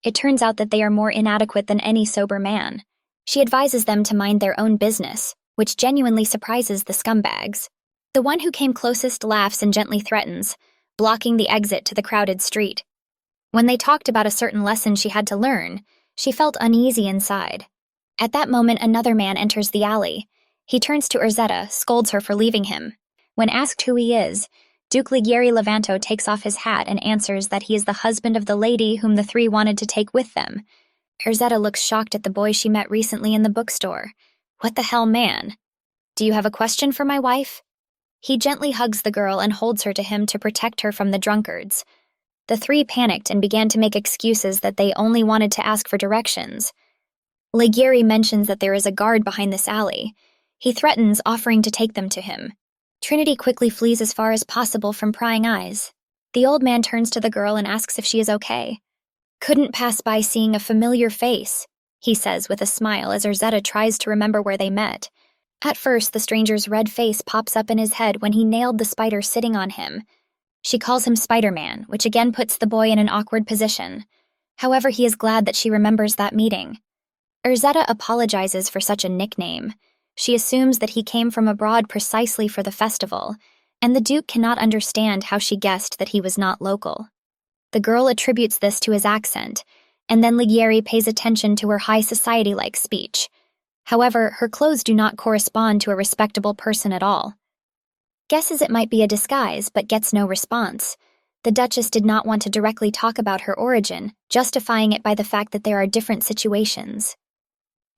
It turns out that they are more inadequate than any sober man. She advises them to mind their own business, which genuinely surprises the scumbags. The one who came closest laughs and gently threatens, blocking the exit to the crowded street. When they talked about a certain lesson she had to learn, she felt uneasy inside. At that moment, another man enters the alley. He turns to Erzetta, scolds her for leaving him. When asked who he is, Duke Ligieri Levanto takes off his hat and answers that he is the husband of the lady whom the three wanted to take with them. Erzetta looks shocked at the boy she met recently in the bookstore. What the hell, man? Do you have a question for my wife? He gently hugs the girl and holds her to him to protect her from the drunkards. The three panicked and began to make excuses that they only wanted to ask for directions. Ligieri mentions that there is a guard behind this alley. He threatens offering to take them to him. Trinity quickly flees as far as possible from prying eyes. The old man turns to the girl and asks if she is okay. "Couldn't pass by seeing a familiar face," he says with a smile as Erzetta tries to remember where they met. At first, the stranger's red face pops up in his head when he nailed the spider sitting on him. She calls him Spider-Man, which again puts the boy in an awkward position. However, he is glad that she remembers that meeting. Erzetta apologizes for such a nickname. She assumes that he came from abroad precisely for the festival, and the Duke cannot understand how she guessed that he was not local. The girl attributes this to his accent, and then Ligieri pays attention to her high society-like speech. However, her clothes do not correspond to a respectable person at all. Guesses it might be a disguise, but gets no response. The Duchess did not want to directly talk about her origin, justifying it by the fact that there are different situations.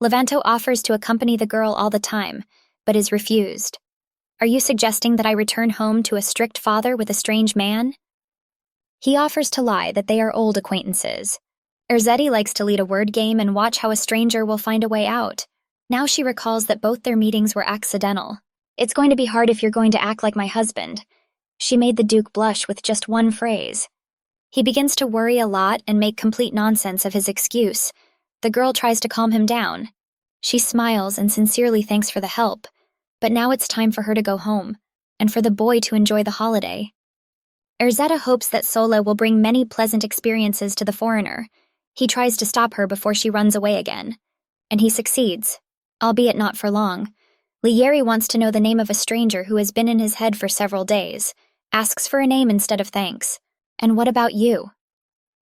Levanto offers to accompany the girl all the time, but is refused. "Are you suggesting that I return home to a strict father with a strange man?" He offers to lie that they are old acquaintances. Erzetti likes to lead a word game and watch how a stranger will find a way out. Now she recalls that both their meetings were accidental. "It's going to be hard if you're going to act like my husband." She made the Duke blush with just one phrase. He begins to worry a lot and make complete nonsense of his excuse. The girl tries to calm him down. She smiles and sincerely thanks for the help, but now it's time for her to go home, and for the boy to enjoy the holiday. Erzetta hopes that Sola will bring many pleasant experiences to the foreigner. He tries to stop her before she runs away again. And he succeeds, albeit not for long. Lieri wants to know the name of a stranger who has been in his head for several days, asks for a name instead of thanks. And what about you?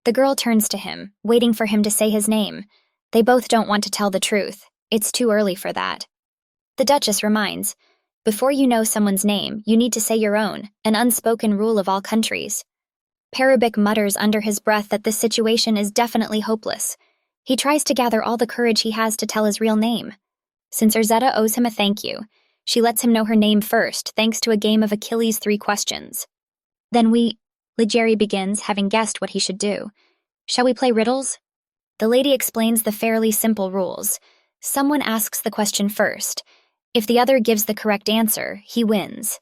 The girl turns to him, waiting for him to say his name. They both don't want to tell the truth. It's too early for that. The Duchess reminds, before you know someone's name, you need to say your own, an unspoken rule of all countries. Parabik mutters under his breath that this situation is definitely hopeless. He tries to gather all the courage he has to tell his real name. Since Urzetta owes him a thank you, she lets him know her name first, thanks to a game of Achilles' 3 questions. Then Lieri begins, having guessed what he should do. Shall we play riddles? The lady explains the fairly simple rules. Someone asks the question first. If the other gives the correct answer, he wins.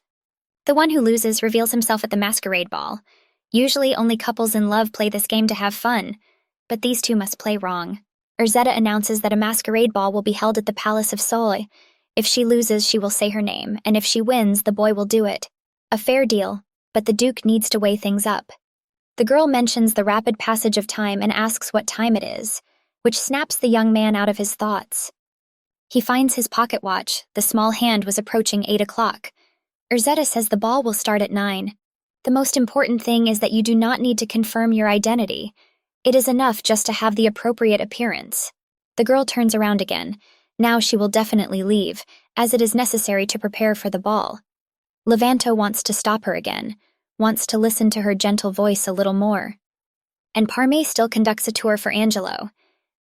The one who loses reveals himself at the masquerade ball. Usually only couples in love play this game to have fun, but these two must play wrong. Urzetta announces that a masquerade ball will be held at the Palace of Soleil. If she loses, she will say her name, and if she wins, the boy will do it. A fair deal, but the Duke needs to weigh things up. The girl mentions the rapid passage of time and asks what time it is, which snaps the young man out of his thoughts. He finds his pocket watch. The small hand was approaching 8 o'clock. Urzetta says the ball will start at 9. The most important thing is that you do not need to confirm your identity. It is enough just to have the appropriate appearance. The girl turns around again. Now she will definitely leave, as it is necessary to prepare for the ball. Levanto wants to stop her again, wants to listen to her gentle voice a little more. And Parme still conducts a tour for Angelo.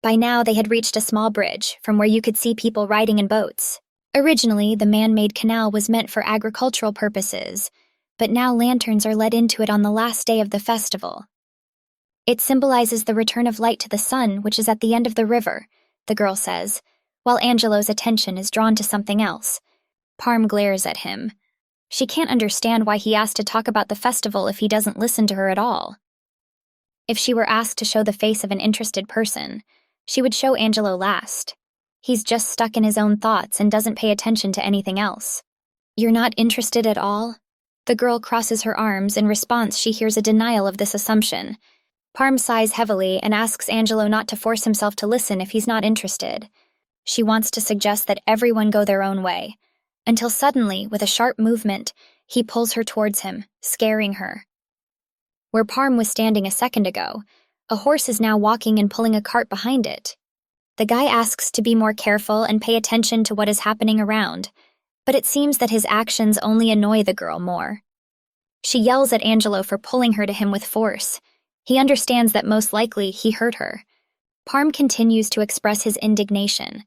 By now they had reached a small bridge, from where you could see people riding in boats. Originally, the man-made canal was meant for agricultural purposes, but now lanterns are let into it on the last day of the festival. It symbolizes the return of light to the sun, which is at the end of the river, the girl says, while Angelo's attention is drawn to something else. Parm glares at him. She can't understand why he asked to talk about the festival if he doesn't listen to her at all. If she were asked to show the face of an interested person, she would show Angelo last. He's just stuck in his own thoughts and doesn't pay attention to anything else. You're not interested at all? The girl crosses her arms. In response, she hears a denial of this assumption. Parm sighs heavily and asks Angelo not to force himself to listen if he's not interested. She wants to suggest that everyone go their own way, until suddenly, with a sharp movement, he pulls her towards him, scaring her. Where Parm was standing a second ago, a horse is now walking and pulling a cart behind it. The guy asks to be more careful and pay attention to what is happening around, but it seems that his actions only annoy the girl more. She yells at Angelo for pulling her to him with force. He understands that most likely he hurt her. Parm continues to express his indignation,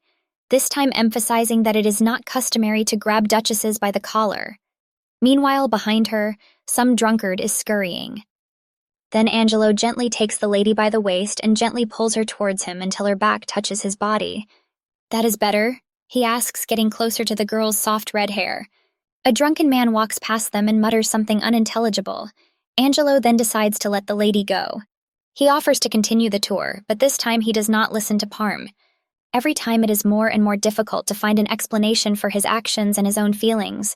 this time emphasizing that it is not customary to grab duchesses by the collar. Meanwhile, behind her, some drunkard is scurrying. Then Angelo gently takes the lady by the waist and gently pulls her towards him until her back touches his body. That is better, he asks, getting closer to the girl's soft red hair. A drunken man walks past them and mutters something unintelligible. Angelo then decides to let the lady go. He offers to continue the tour, but this time he does not listen to Parm. Every time it is more and more difficult to find an explanation for his actions and his own feelings.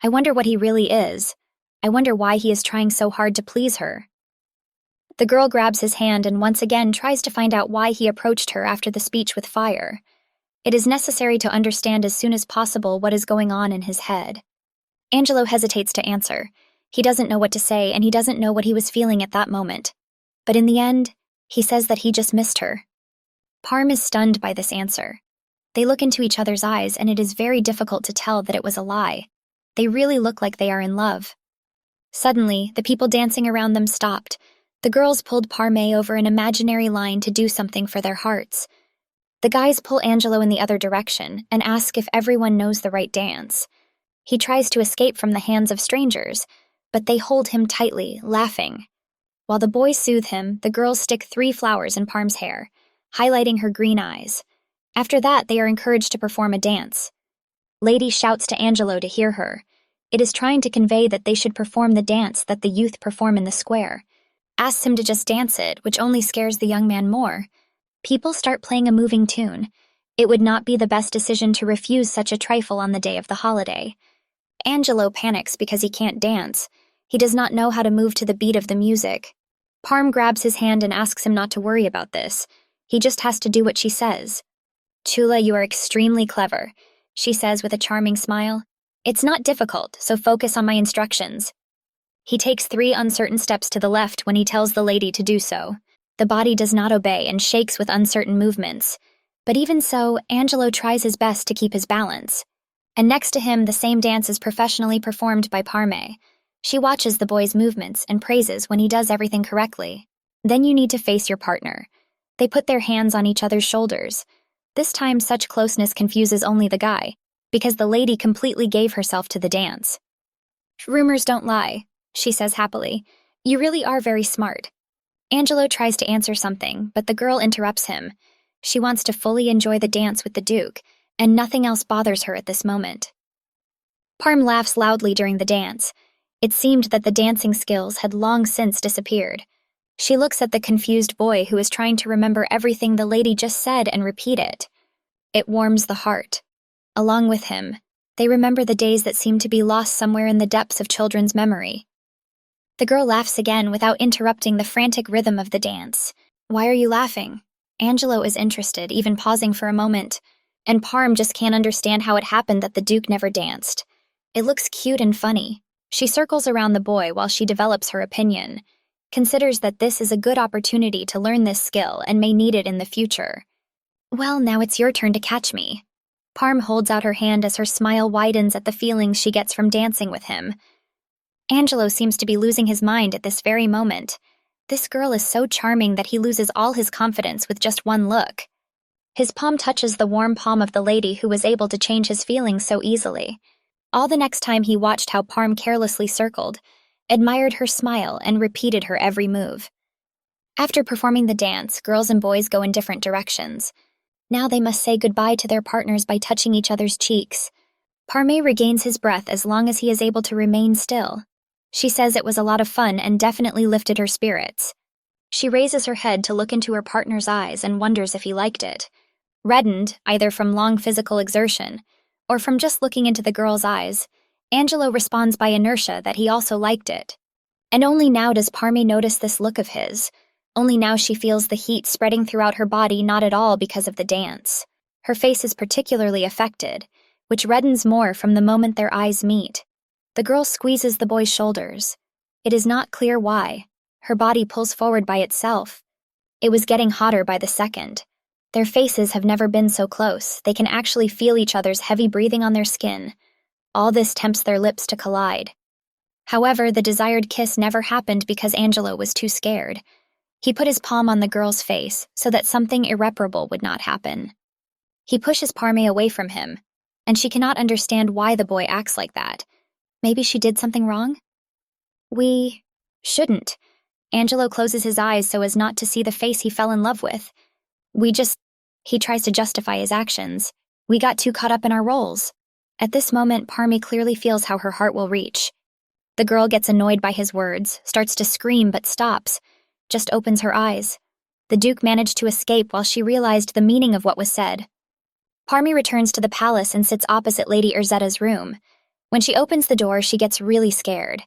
I wonder what he really is. I wonder why he is trying so hard to please her. The girl grabs his hand and once again tries to find out why he approached her after the speech with fire. It is necessary to understand as soon as possible what is going on in his head. Angelo hesitates to answer. He doesn't know what to say, and he doesn't know what he was feeling at that moment. But in the end, he says that he just missed her. Parm is stunned by this answer. They look into each other's eyes, and it is very difficult to tell that it was a lie. They really look like they are in love. Suddenly, the people dancing around them stopped. The girls pulled Parme over an imaginary line to do something for their hearts. The guys pull Angelo in the other direction and ask if everyone knows the right dance. He tries to escape from the hands of strangers, but they hold him tightly, laughing. While the boys soothe him, the girls stick 3 flowers in Parm's hair, highlighting her green eyes. After that, they are encouraged to perform a dance. Lady shouts to Angelo to hear her. It is trying to convey that they should perform the dance that the youth perform in the square. Asks him to just dance it, which only scares the young man more. People start playing a moving tune. It would not be the best decision to refuse such a trifle on the day of the holiday. Angelo panics because he can't dance. He does not know how to move to the beat of the music. Parm grabs his hand and asks him not to worry about this. He just has to do what she says. Chula, you are extremely clever, she says with a charming smile. It's not difficult, so focus on my instructions. He takes 3 uncertain steps to the left when he tells the lady to do so. The body does not obey and shakes with uncertain movements. But even so, Angelo tries his best to keep his balance. And next to him, the same dance is professionally performed by Parme. She watches the boy's movements and praises when he does everything correctly. Then you need to face your partner. They put their hands on each other's shoulders. This time, such closeness confuses only the guy, because the lady completely gave herself to the dance. Rumors don't lie, she says happily. You really are very smart. Angelo tries to answer something, but the girl interrupts him. She wants to fully enjoy the dance with the Duke, and nothing else bothers her at this moment. Parm laughs loudly during the dance. It seemed that the dancing skills had long since disappeared. She looks at the confused boy who is trying to remember everything the lady just said and repeat it. It warms the heart. Along with him, they remember the days that seem to be lost somewhere in the depths of children's memory. The girl laughs again without interrupting the frantic rhythm of the dance. Why are you laughing? Angelo is interested, even pausing for a moment, and Parm just can't understand how it happened that the Duke never danced. It looks cute and funny. She circles around the boy while she develops her opinion, considers that this is a good opportunity to learn this skill and may need it in the future. Well, now it's your turn to catch me. Parm holds out her hand as her smile widens at the feelings she gets from dancing with him. Angelo seems to be losing his mind at this very moment. This girl is so charming that he loses all his confidence with just one look. His palm touches the warm palm of the lady who was able to change his feelings so easily. All the next time he watched how Parm carelessly circled, admired her smile, and repeated her every move. After performing the dance, girls and boys go in different directions. Now they must say goodbye to their partners by touching each other's cheeks. Parme regains his breath as long as he is able to remain still. She says it was a lot of fun and definitely lifted her spirits. She raises her head to look into her partner's eyes and wonders if he liked it. Reddened, either from long physical exertion or from just looking into the girl's eyes, Angelo responds by inertia that he also liked it. And only now does Parme notice this look of his. Only now she feels the heat spreading throughout her body, not at all because of the dance. Her face is particularly affected, which reddens more from the moment their eyes meet. The girl squeezes the boy's shoulders. It is not clear why. Her body pulls forward by itself. It was getting hotter by the second. Their faces have never been so close. They can actually feel each other's heavy breathing on their skin. All this tempts their lips to collide. However, the desired kiss never happened because Angelo was too scared. He put his palm on the girl's face so that something irreparable would not happen. He pushes Parme away from him, and she cannot understand why the boy acts like that. Maybe she did something wrong? We shouldn't. Angelo closes his eyes so as not to see the face he fell in love with. He tries to justify his actions. We got too caught up in our roles. At this moment, Parme clearly feels how her heart will reach. The girl gets annoyed by his words, starts to scream but stops, just opens her eyes. The Duke managed to escape while she realized the meaning of what was said. Parme returns to the palace and sits opposite Lady Urzetta's room. When she opens the door, she gets really scared.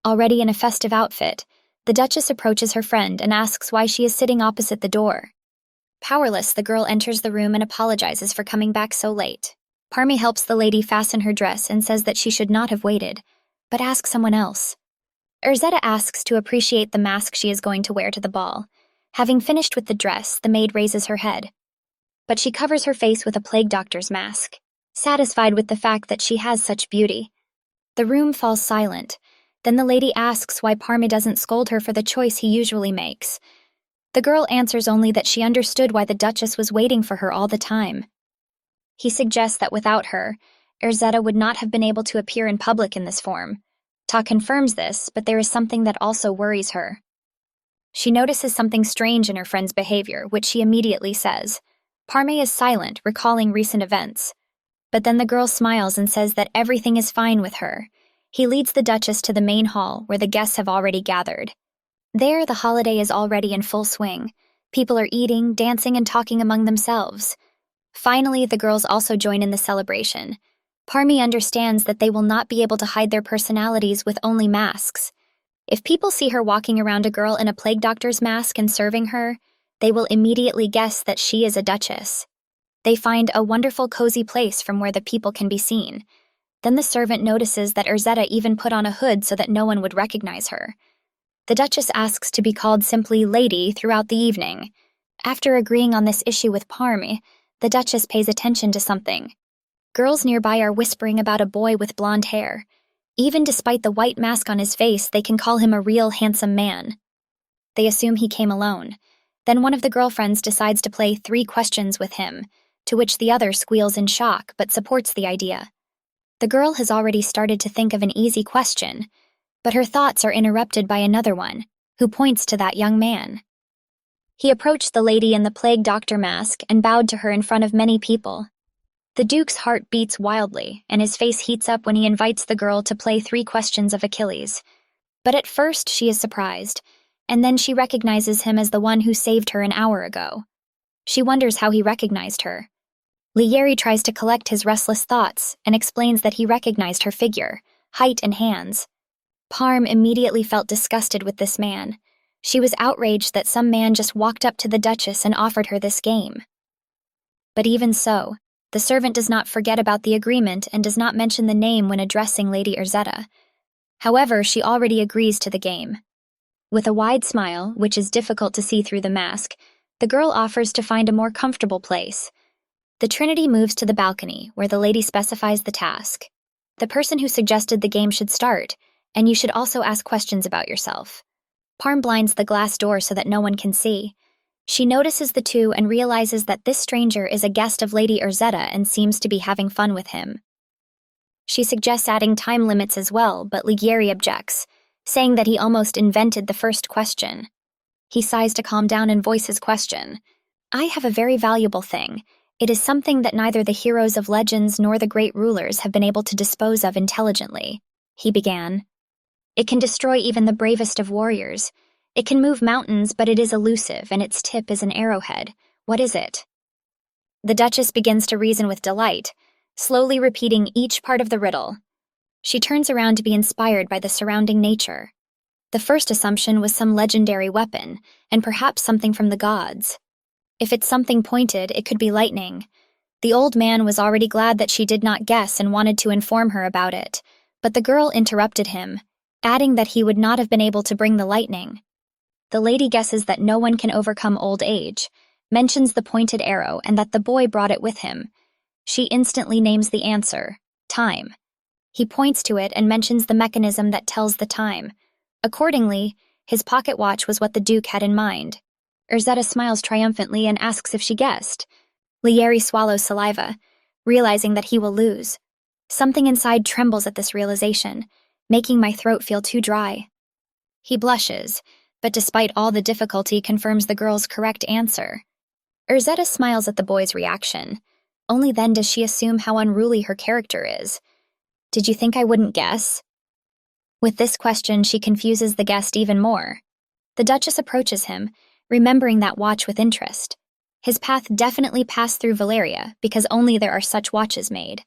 Already in a festive outfit, the Duchess approaches her friend and asks why she is sitting opposite the door. Powerless, the girl enters the room and apologizes for coming back so late. Parme helps the lady fasten her dress and says that she should not have waited, but ask someone else. Urzetta asks to appreciate the mask she is going to wear to the ball. Having finished with the dress, the maid raises her head. But she covers her face with a plague doctor's mask, satisfied with the fact that she has such beauty. The room falls silent. Then the lady asks why Parme doesn't scold her for the choice he usually makes. The girl answers only that she understood why the Duchess was waiting for her all the time. He suggests that without her, Urzetta would not have been able to appear in public in this form. Ta confirms this, but there is something that also worries her. She notices something strange in her friend's behavior, which she immediately says. Parme is silent, recalling recent events. But then the girl smiles and says that everything is fine with her. He leads the Duchess to the main hall, where the guests have already gathered. There, the holiday is already in full swing. People are eating, dancing, and talking among themselves. Finally, the girls also join in the celebration. Parme understands that they will not be able to hide their personalities with only masks. If people see her walking around a girl in a plague doctor's mask and serving her, they will immediately guess that she is a duchess. They find a wonderful cozy place from where the people can be seen. Then the servant notices that Erzetta even put on a hood so that no one would recognize her. The duchess asks to be called simply Lady throughout the evening. After agreeing on this issue with Parm, the duchess pays attention to something. Girls nearby are whispering about a boy with blonde hair. Even despite the white mask on his face, they can call him a real handsome man. They assume he came alone. Then one of the girlfriends decides to play 3 questions with him, to which the other squeals in shock but supports the idea. The girl has already started to think of an easy question, but her thoughts are interrupted by another one, who points to that young man. He approached the lady in the plague doctor mask and bowed to her in front of many people. The Duke's heart beats wildly, and his face heats up when he invites the girl to play 3 questions of Achilles. But at first she is surprised, and then she recognizes him as the one who saved her an hour ago. She wonders how he recognized her. Lieri tries to collect his restless thoughts and explains that he recognized her figure, height, and hands. Parm immediately felt disgusted with this man. She was outraged that some man just walked up to the Duchess and offered her this game. But even so, the servant does not forget about the agreement and does not mention the name when addressing Lady Erzetta. However, she already agrees to the game. With a wide smile, which is difficult to see through the mask, the girl offers to find a more comfortable place. The Trinity moves to the balcony, where the lady specifies the task. The person who suggested the game should start, and you should also ask questions about yourself. Parm blinds the glass door so that no one can see. She notices the two and realizes that this stranger is a guest of Lady Erzetta and seems to be having fun with him. She suggests adding time limits as well, but Ligieri objects, saying that he almost invented the first question. He sighs to calm down and voice his question. I have a very valuable thing. It is something that neither the heroes of legends nor the great rulers have been able to dispose of intelligently, he began. It can destroy even the bravest of warriors. It can move mountains, but it is elusive, and its tip is an arrowhead. What is it? The Duchess begins to reason with delight, slowly repeating each part of the riddle. She turns around to be inspired by the surrounding nature. The first assumption was some legendary weapon, and perhaps something from the gods. If it's something pointed, it could be lightning. The old man was already glad that she did not guess and wanted to inform her about it, but the girl interrupted him, adding that he would not have been able to bring the lightning. The lady guesses that no one can overcome old age, mentions the pointed arrow and that the boy brought it with him. She instantly names the answer, time. He points to it and mentions the mechanism that tells the time. Accordingly, his pocket watch was what the Duke had in mind. Erzetta smiles triumphantly and asks if she guessed. Lieri swallows saliva, realizing that he will lose. Something inside trembles at this realization, making my throat feel too dry. He blushes, but despite all the difficulty confirms the girl's correct answer. Erzetta smiles at the boy's reaction. Only then does she assume how unruly her character is. Did you think I wouldn't guess? With this question, she confuses the guest even more. The Duchess approaches him, remembering that watch with interest. His path definitely passed through Valeria, because only there are such watches made.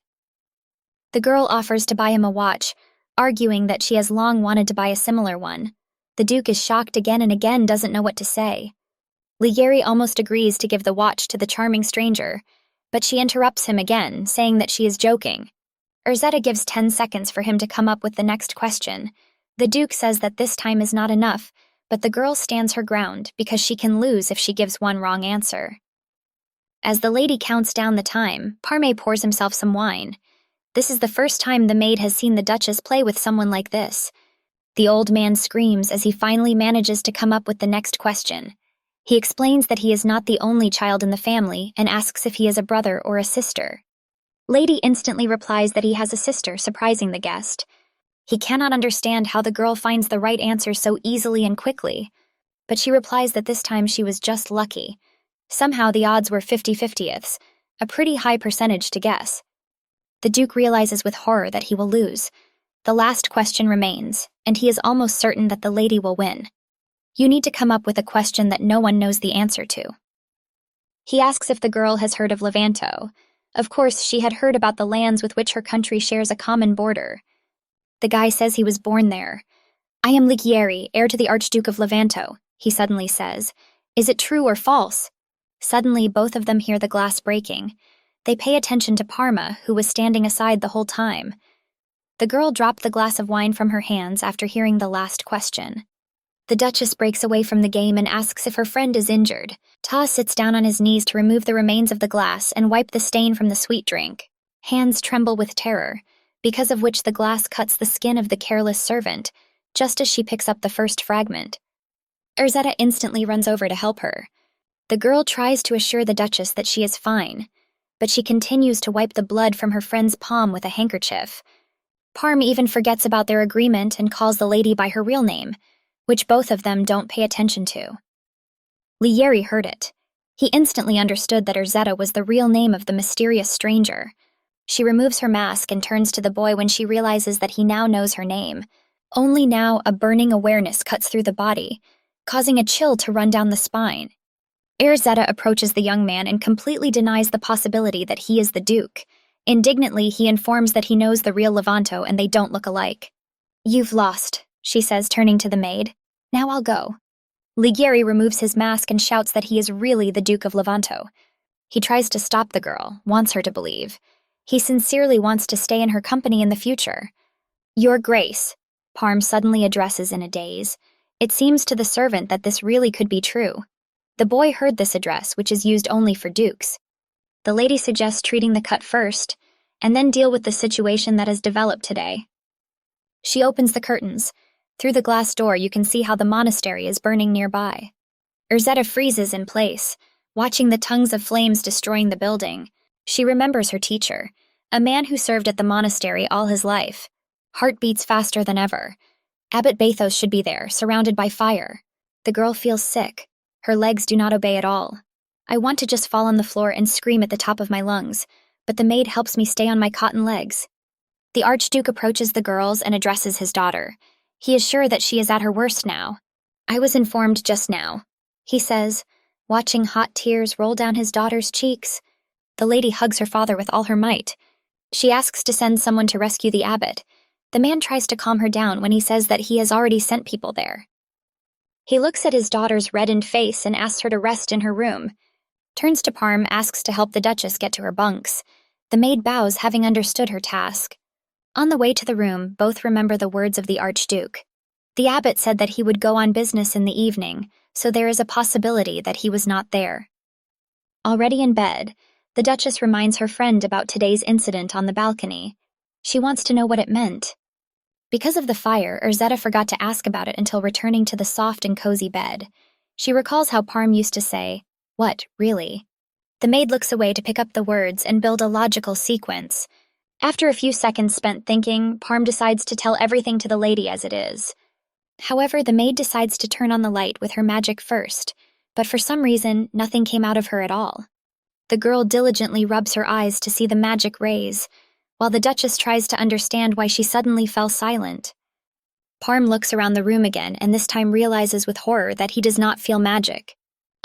The girl offers to buy him a watch, arguing that she has long wanted to buy a similar one. The Duke is shocked again and again, doesn't know what to say. Ligieri almost agrees to give the watch to the charming stranger, but she interrupts him again, saying that she is joking. Erzetta gives 10 seconds for him to come up with the next question. The Duke says that this time is not enough, but the girl stands her ground because she can lose if she gives one wrong answer. As the lady counts down the time, Parme pours himself some wine. This is the first time the maid has seen the Duchess play with someone like this. The old man screams as he finally manages to come up with the next question. He explains that he is not the only child in the family and asks if he is a brother or a sister. Lady instantly replies that he has a sister, surprising the guest. He cannot understand how the girl finds the right answer so easily and quickly, but she replies that this time she was just lucky. Somehow the odds were 50-50ths, a pretty high percentage to guess. The Duke realizes with horror that he will lose. The last question remains, and he is almost certain that the lady will win. You need to come up with a question that no one knows the answer to. He asks if the girl has heard of Levanto. Of course, she had heard about the lands with which her country shares a common border. The guy says he was born there. I am Ligieri, heir to the Archduke of Levanto, he suddenly says, Is it true or false? Suddenly, both of them hear the glass breaking. They pay attention to Parma, who was standing aside the whole time. The girl dropped the glass of wine from her hands after hearing the last question. The Duchess breaks away from the game and asks if her friend is injured. Ta sits down on his knees to remove the remains of the glass and wipe the stain from the sweet drink. Hands tremble with terror, because of which the glass cuts the skin of the careless servant, just as she picks up the first fragment. Erzetta instantly runs over to help her. The girl tries to assure the Duchess that she is fine, but she continues to wipe the blood from her friend's palm with a handkerchief. Parm even forgets about their agreement and calls the lady by her real name, which both of them don't pay attention to. Lieri heard it. He instantly understood that Erzetta was the real name of the mysterious stranger. She removes her mask and turns to the boy when she realizes that he now knows her name. Only now a burning awareness cuts through the body, causing a chill to run down the spine. Erzetta approaches the young man and completely denies the possibility that he is the Duke. Indignantly, he informs that he knows the real Levanto and they don't look alike. "You've lost," she says, turning to the maid. "Now I'll go." Lieri removes his mask and shouts that he is really the Duke of Levanto. He tries to stop the girl, wants her to believe. He sincerely wants to stay in her company in the future. "Your Grace," Parm suddenly addresses in a daze. It seems to the servant that this really could be true. The boy heard this address, which is used only for dukes. The lady suggests treating the cut first, and then deal with the situation that has developed today. She opens the curtains. Through the glass door, you can see how the monastery is burning nearby. Erzetta freezes in place, watching the tongues of flames destroying the building. She remembers her teacher, a man who served at the monastery all his life. Heart beats faster than ever. Abbot Bathos should be there, surrounded by fire. The girl feels sick. Her legs do not obey at all. I want to just fall on the floor and scream at the top of my lungs, but the maid helps me stay on my cotton legs. The Archduke approaches the girls and addresses his daughter. He is sure that she is at her worst now. "I was informed just now," he says, watching hot tears roll down his daughter's cheeks. The lady hugs her father with all her might. She asks to send someone to rescue the abbot. The man tries to calm her down when he says that he has already sent people there. He looks at his daughter's reddened face and asks her to rest in her room. Turns to Parm, asks to help the Duchess get to her bunks. The maid bows, having understood her task. On the way to the room, both remember the words of the Archduke. The abbot said that he would go on business in the evening, so there is a possibility that he was not there. Already in bed, the Duchess reminds her friend about today's incident on the balcony. She wants to know what it meant. Because of the fire, Erzetta forgot to ask about it until returning to the soft and cozy bed. She recalls how Parm used to say, "What, really?" The maid looks away to pick up the words and build a logical sequence. After a few seconds spent thinking, Parm decides to tell everything to the lady as it is. However, the maid decides to turn on the light with her magic first, but for some reason, nothing came out of her at all. The girl diligently rubs her eyes to see the magic rays, while the Duchess tries to understand why she suddenly fell silent. Parm looks around the room again and this time realizes with horror that he does not feel magic.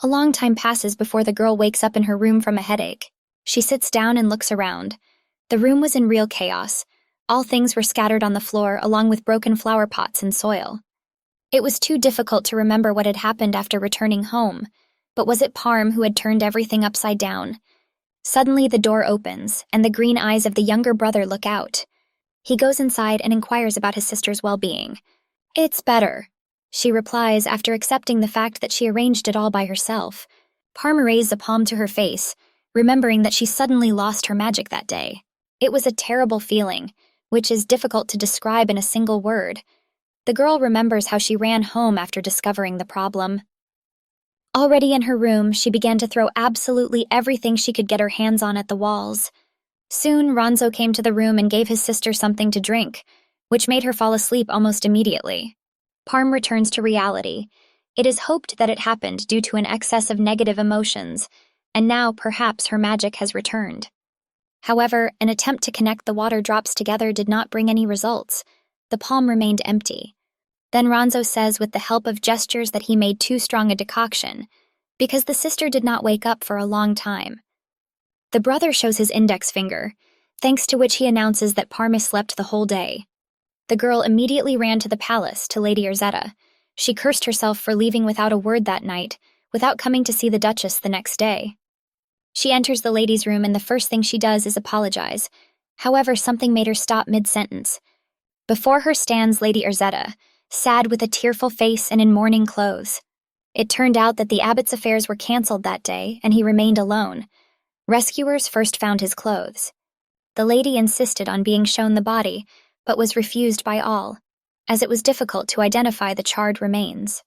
A long time passes before the girl wakes up in her room from a headache. She sits down and looks around. The room was in real chaos. All things were scattered on the floor along with broken flower pots and soil. It was too difficult to remember what had happened after returning home, but was it Parm who had turned everything upside down? Suddenly the door opens, and the green eyes of the younger brother look out. He goes inside and inquires about his sister's well-being. "It's better," she replies after accepting the fact that she arranged it all by herself. Parm raised a palm to her face, remembering that she suddenly lost her magic that day. It was a terrible feeling, which is difficult to describe in a single word. The girl remembers how she ran home after discovering the problem. Already in her room, she began to throw absolutely everything she could get her hands on at the walls. Soon, Ronzo came to the room and gave his sister something to drink, which made her fall asleep almost immediately. Parm returns to reality. It is hoped that it happened due to an excess of negative emotions, and now perhaps her magic has returned. However, an attempt to connect the water drops together did not bring any results. The palm remained empty. Then Ronzo says with the help of gestures that he made too strong a decoction, because the sister did not wake up for a long time. The brother shows his index finger, thanks to which he announces that Parma slept the whole day. The girl immediately ran to the palace to Lady Erzetta. She cursed herself for leaving without a word that night, without coming to see the Duchess the next day. She enters the ladies' room and the first thing she does is apologize. However, something made her stop mid-sentence. Before her stands Lady Erzetta, sad with a tearful face and in mourning clothes. It turned out that the abbot's affairs were cancelled that day, and he remained alone. Rescuers first found his clothes. The lady insisted on being shown the body, but was refused by all, as it was difficult to identify the charred remains.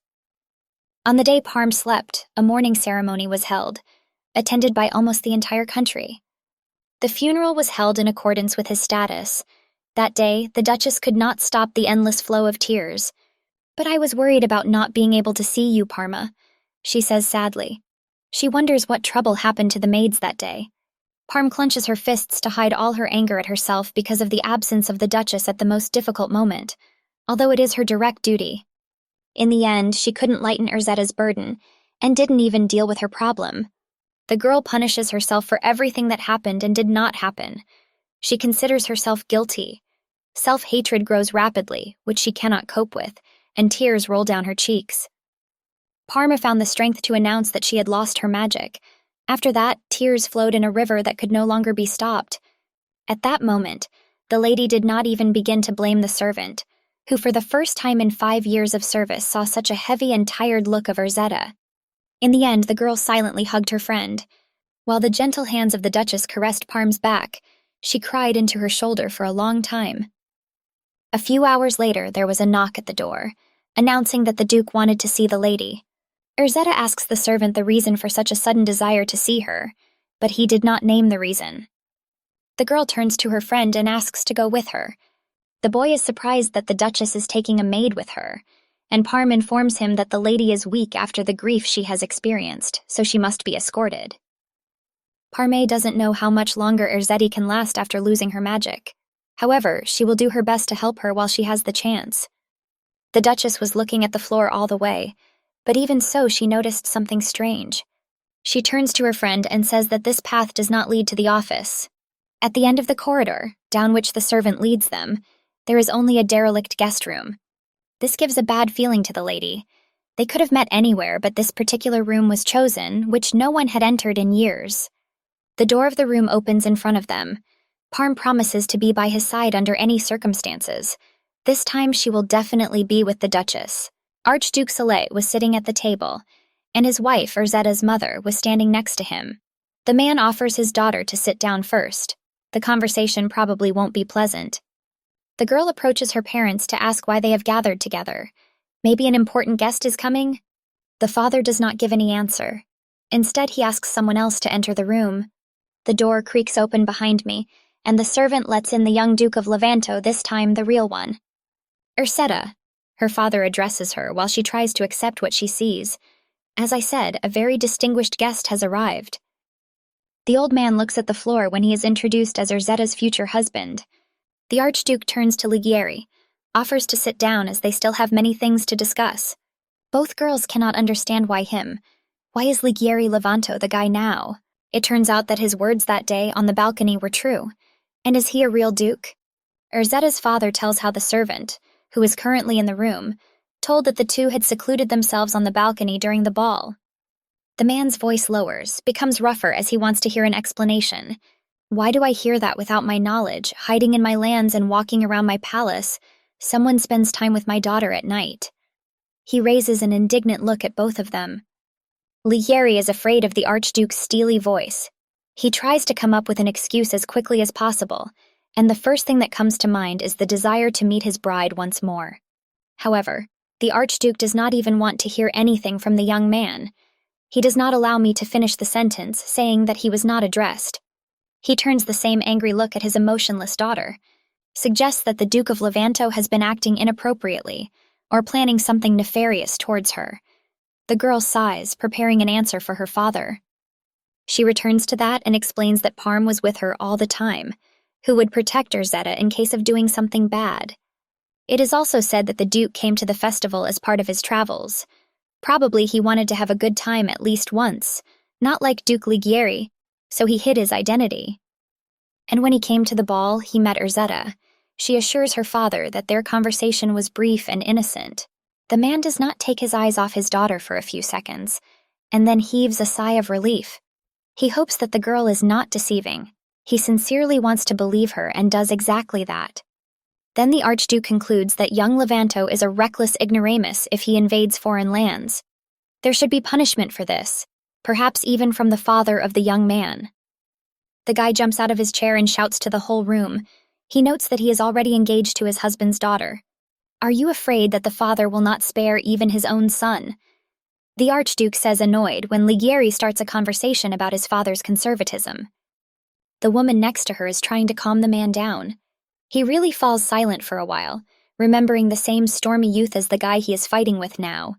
On the day Parm slept, a mourning ceremony was held, attended by almost the entire country. The funeral was held in accordance with his status. That day, the Duchess could not stop the endless flow of tears. "But I was worried about not being able to see you, Parma," she says sadly. She wonders what trouble happened to the maids that day. Parm clenches her fists to hide all her anger at herself because of the absence of the Duchess at the most difficult moment, although it is her direct duty. In the end, she couldn't lighten Erzetta's burden, and didn't even deal with her problem. The girl punishes herself for everything that happened and did not happen. She considers herself guilty. Self-hatred grows rapidly, which she cannot cope with, and tears roll down her cheeks. Parma found the strength to announce that she had lost her magic. After that, tears flowed in a river that could no longer be stopped. At that moment, the lady did not even begin to blame the servant, who for the first time in 5 years of service saw such a heavy and tired look of Erzetta. In the end, the girl silently hugged her friend. While the gentle hands of the Duchess caressed Parm's back, she cried into her shoulder for a long time. A few hours later, there was a knock at the door, announcing that the Duke wanted to see the lady. Erzetta asks the servant the reason for such a sudden desire to see her, but he did not name the reason. The girl turns to her friend and asks to go with her. The boy is surprised that the Duchess is taking a maid with her, and Parm informs him that the lady is weak after the grief she has experienced, so she must be escorted. Parme doesn't know how much longer Erzetti can last after losing her magic. However, she will do her best to help her while she has the chance. The Duchess was looking at the floor all the way, but even so she noticed something strange. She turns to her friend and says that this path does not lead to the office. At the end of the corridor, down which the servant leads them, there is only a derelict guest room. This gives a bad feeling to the lady. They could have met anywhere, but this particular room was chosen, which no one had entered in years. The door of the room opens in front of them. Parm promises to be by his side under any circumstances. This time she will definitely be with the Duchess. Archduke Soleil was sitting at the table, and his wife, Erzetta's mother, was standing next to him. The man offers his daughter to sit down first. The conversation probably won't be pleasant. The girl approaches her parents to ask why they have gathered together. Maybe an important guest is coming? The father does not give any answer. Instead, he asks someone else to enter the room. The door creaks open behind me, and the servant lets in the young Duke of Levanto, this time the real one. "Erzetta," her father addresses her while she tries to accept what she sees. As I said, a very distinguished guest has arrived. The old man looks at the floor when he is introduced as Erzetta's future husband. The Archduke turns to Ligieri, offers to sit down as they still have many things to discuss. Both girls cannot understand why him. Why is Ligieri Levanto the guy now? It turns out that his words that day on the balcony were true. And is he a real duke? Erzetta's father tells how the servant, who is currently in the room, told that the two had secluded themselves on the balcony during the ball. The man's voice lowers, becomes rougher as he wants to hear an explanation. Why do I hear that without my knowledge, hiding in my lands and walking around my palace? Someone spends time with my daughter at night. He raises an indignant look at both of them. Ligieri is afraid of the Archduke's steely voice. He tries to come up with an excuse as quickly as possible, and the first thing that comes to mind is the desire to meet his bride once more. However, the Archduke does not even want to hear anything from the young man. He does not allow me to finish the sentence, saying that he was not addressed. He turns the same angry look at his emotionless daughter, suggests that the Duke of Levanto has been acting inappropriately, or planning something nefarious towards her. The girl sighs, preparing an answer for her father. She returns to that and explains that Parm was with her all the time, who would protect Erzetta in case of doing something bad. It is also said that the Duke came to the festival as part of his travels. Probably he wanted to have a good time at least once, not like Duke Ligieri, so he hid his identity. And when he came to the ball, he met Erzetta. She assures her father that their conversation was brief and innocent. The man does not take his eyes off his daughter for a few seconds, and then heaves a sigh of relief. He hopes that the girl is not deceiving. He sincerely wants to believe her and does exactly that. Then the Archduke concludes that young Levanto is a reckless ignoramus if he invades foreign lands. There should be punishment for this, perhaps even from the father of the young man. The guy jumps out of his chair and shouts to the whole room. He notes that he is already engaged to his husband's daughter. Are you afraid that the father will not spare even his own son? The Archduke says annoyed when Ligieri starts a conversation about his father's conservatism. The woman next to her is trying to calm the man down. He really falls silent for a while, remembering the same stormy youth as the guy he is fighting with now.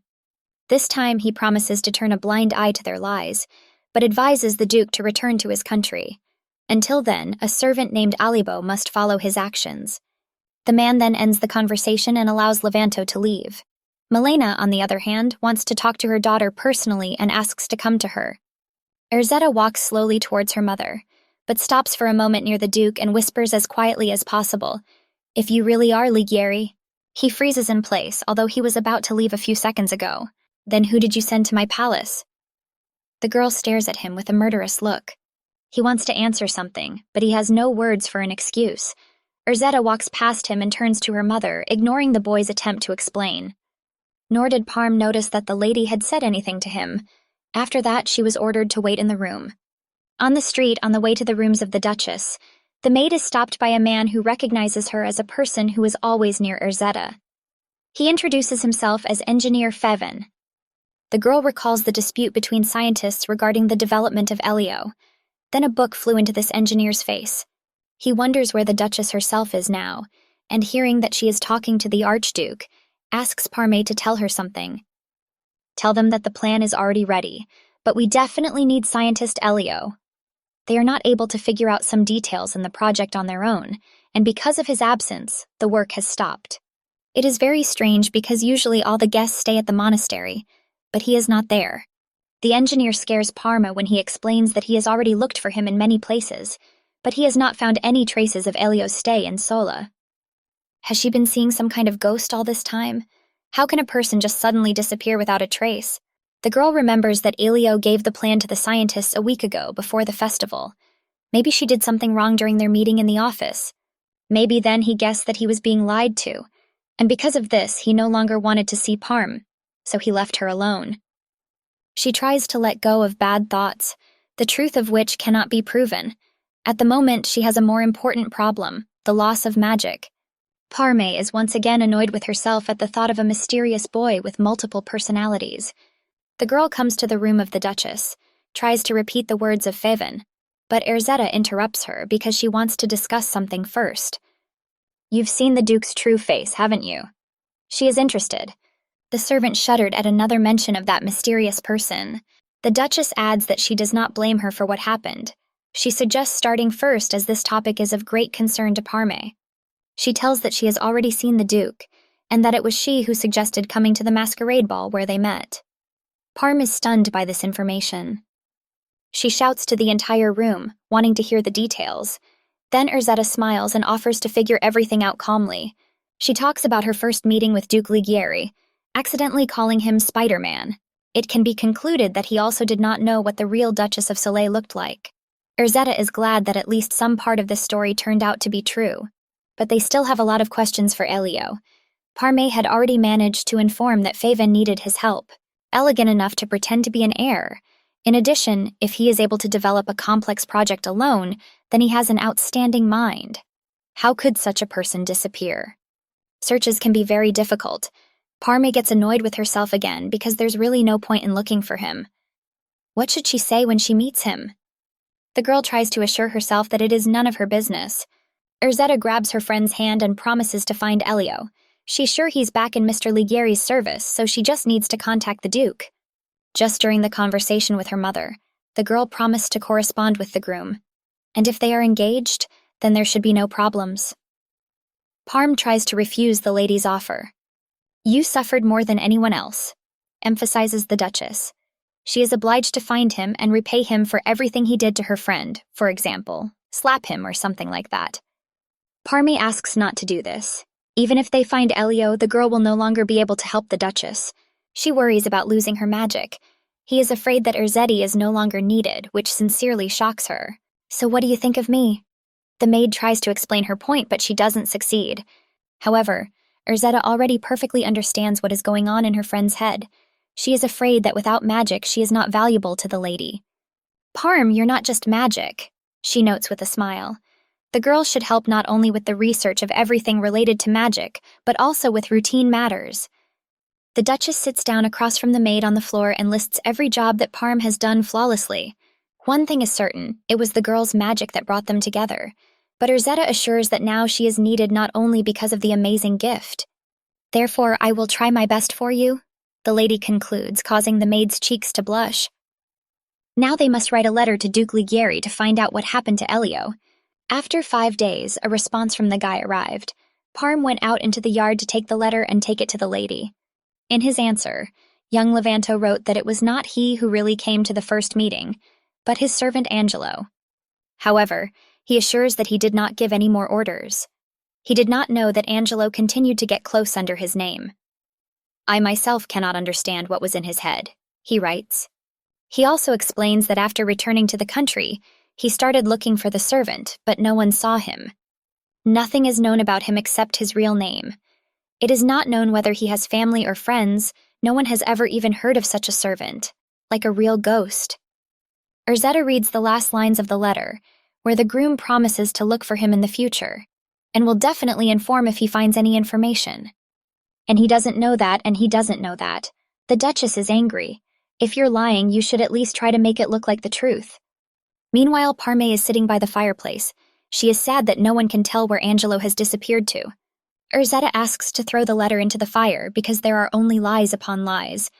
This time he promises to turn a blind eye to their lies, but advises the Duke to return to his country. Until then, a servant named Alibo must follow his actions. The man then ends the conversation and allows Levanto to leave. Milena, on the other hand, wants to talk to her daughter personally and asks to come to her. Erzetta walks slowly towards her mother, but stops for a moment near the Duke and whispers as quietly as possible, "If you really are Ligieri." He freezes in place, although he was about to leave a few seconds ago. "Then who did you send to my palace?" The girl stares at him with a murderous look. He wants to answer something, but he has no words for an excuse. Erzetta walks past him and turns to her mother, ignoring the boy's attempt to explain. Nor did Parm notice that the lady had said anything to him. After that, she was ordered to wait in the room. On the street, on the way to the rooms of the Duchess, the maid is stopped by a man who recognizes her as a person who is always near Erzetta. He introduces himself as Engineer Feven. The girl recalls the dispute between scientists regarding the development of Elio. Then a book flew into this engineer's face. He wonders where the Duchess herself is now, and hearing that she is talking to the Archduke, asks Parme to tell her something. Tell them that the plan is already ready, but we definitely need scientist Elio. They are not able to figure out some details in the project on their own, and because of his absence, the work has stopped. It is very strange because usually all the guests stay at the monastery, but he is not there. The engineer scares Parma when he explains that he has already looked for him in many places, but he has not found any traces of Elio's stay in Sola. Has she been seeing some kind of ghost all this time? How can a person just suddenly disappear without a trace? The girl remembers that Elio gave the plan to the scientists a week ago before the festival. Maybe she did something wrong during their meeting in the office. Maybe then he guessed that he was being lied to, and because of this, he no longer wanted to see Parm, so he left her alone. She tries to let go of bad thoughts, the truth of which cannot be proven. At the moment, she has a more important problem, the loss of magic. Parme is once again annoyed with herself at the thought of a mysterious boy with multiple personalities. The girl comes to the room of the Duchess, tries to repeat the words of Feven, but Erzetta interrupts her because she wants to discuss something first. "You've seen the Duke's true face, haven't you?" She is interested. The servant shuddered at another mention of that mysterious person. The Duchess adds that she does not blame her for what happened. She suggests starting first as this topic is of great concern to Parme. She tells that she has already seen the Duke, and that it was she who suggested coming to the masquerade ball where they met. Parm is stunned by this information. She shouts to the entire room, wanting to hear the details. Then Erzetta smiles and offers to figure everything out calmly. She talks about her first meeting with Duke Ligieri, accidentally calling him Spider-Man. It can be concluded that he also did not know what the real Duchess of Soleil looked like. Erzetta is glad that at least some part of this story turned out to be true, but they still have a lot of questions for Elio. Parme had already managed to inform that Feven needed his help, elegant enough to pretend to be an heir. In addition, if he is able to develop a complex project alone, then he has an outstanding mind. How could such a person disappear? Searches can be very difficult. Parme gets annoyed with herself again because there's really no point in looking for him. What should she say when she meets him? The girl tries to assure herself that it is none of her business. Erzetta grabs her friend's hand and promises to find Elio. She's sure he's back in Mr. Ligieri's service, so she just needs to contact the Duke. Just during the conversation with her mother, the girl promised to correspond with the groom. And if they are engaged, then there should be no problems. Parm tries to refuse the lady's offer. "You suffered more than anyone else," emphasizes the Duchess. She is obliged to find him and repay him for everything he did to her friend, for example, slap him or something like that. Parme asks not to do this. Even if they find Elio, the girl will no longer be able to help the Duchess. She worries about losing her magic, He is afraid that Urzetti is no longer needed, which sincerely shocks her. So what do you think of me? The maid tries to explain her point, but she doesn't succeed. However, Urzetta already perfectly understands what is going on in her friend's head. She is afraid that without magic, she is not valuable to the lady. Parm, you're not just magic, she notes with a smile. The girl should help not only with the research of everything related to magic, but also with routine matters. The Duchess sits down across from the maid on the floor and lists every job that Parm has done flawlessly. One thing is certain, it was the girl's magic that brought them together. But Urzetta assures that now she is needed not only because of the amazing gift. Therefore, I will try my best for you, the lady concludes, causing the maid's cheeks to blush. Now they must write a letter to Duke Ligieri to find out what happened to Elio. After 5 days, a response from the guy arrived. Parm went out into the yard to take the letter and take it to the lady. In his answer, young Levanto wrote that it was not he who really came to the first meeting, but his servant Angelo. However, he assures that he did not give any more orders. He did not know that Angelo continued to get close under his name. I myself cannot understand what was in his head, he writes. He also explains that after returning to the country, he started looking for the servant, but no one saw him. Nothing is known about him except his real name. It is not known whether he has family or friends. No one has ever even heard of such a servant, like a real ghost. Urzetta reads the last lines of the letter, where the groom promises to look for him in the future, and will definitely inform if he finds any information. And he doesn't know that, and he doesn't know that. The Duchess is angry. If you're lying, you should at least try to make it look like the truth. Meanwhile, Parme is sitting by the fireplace. She is sad that no one can tell where Angelo has disappeared to. Urzetta asks to throw the letter into the fire because there are only lies upon lies.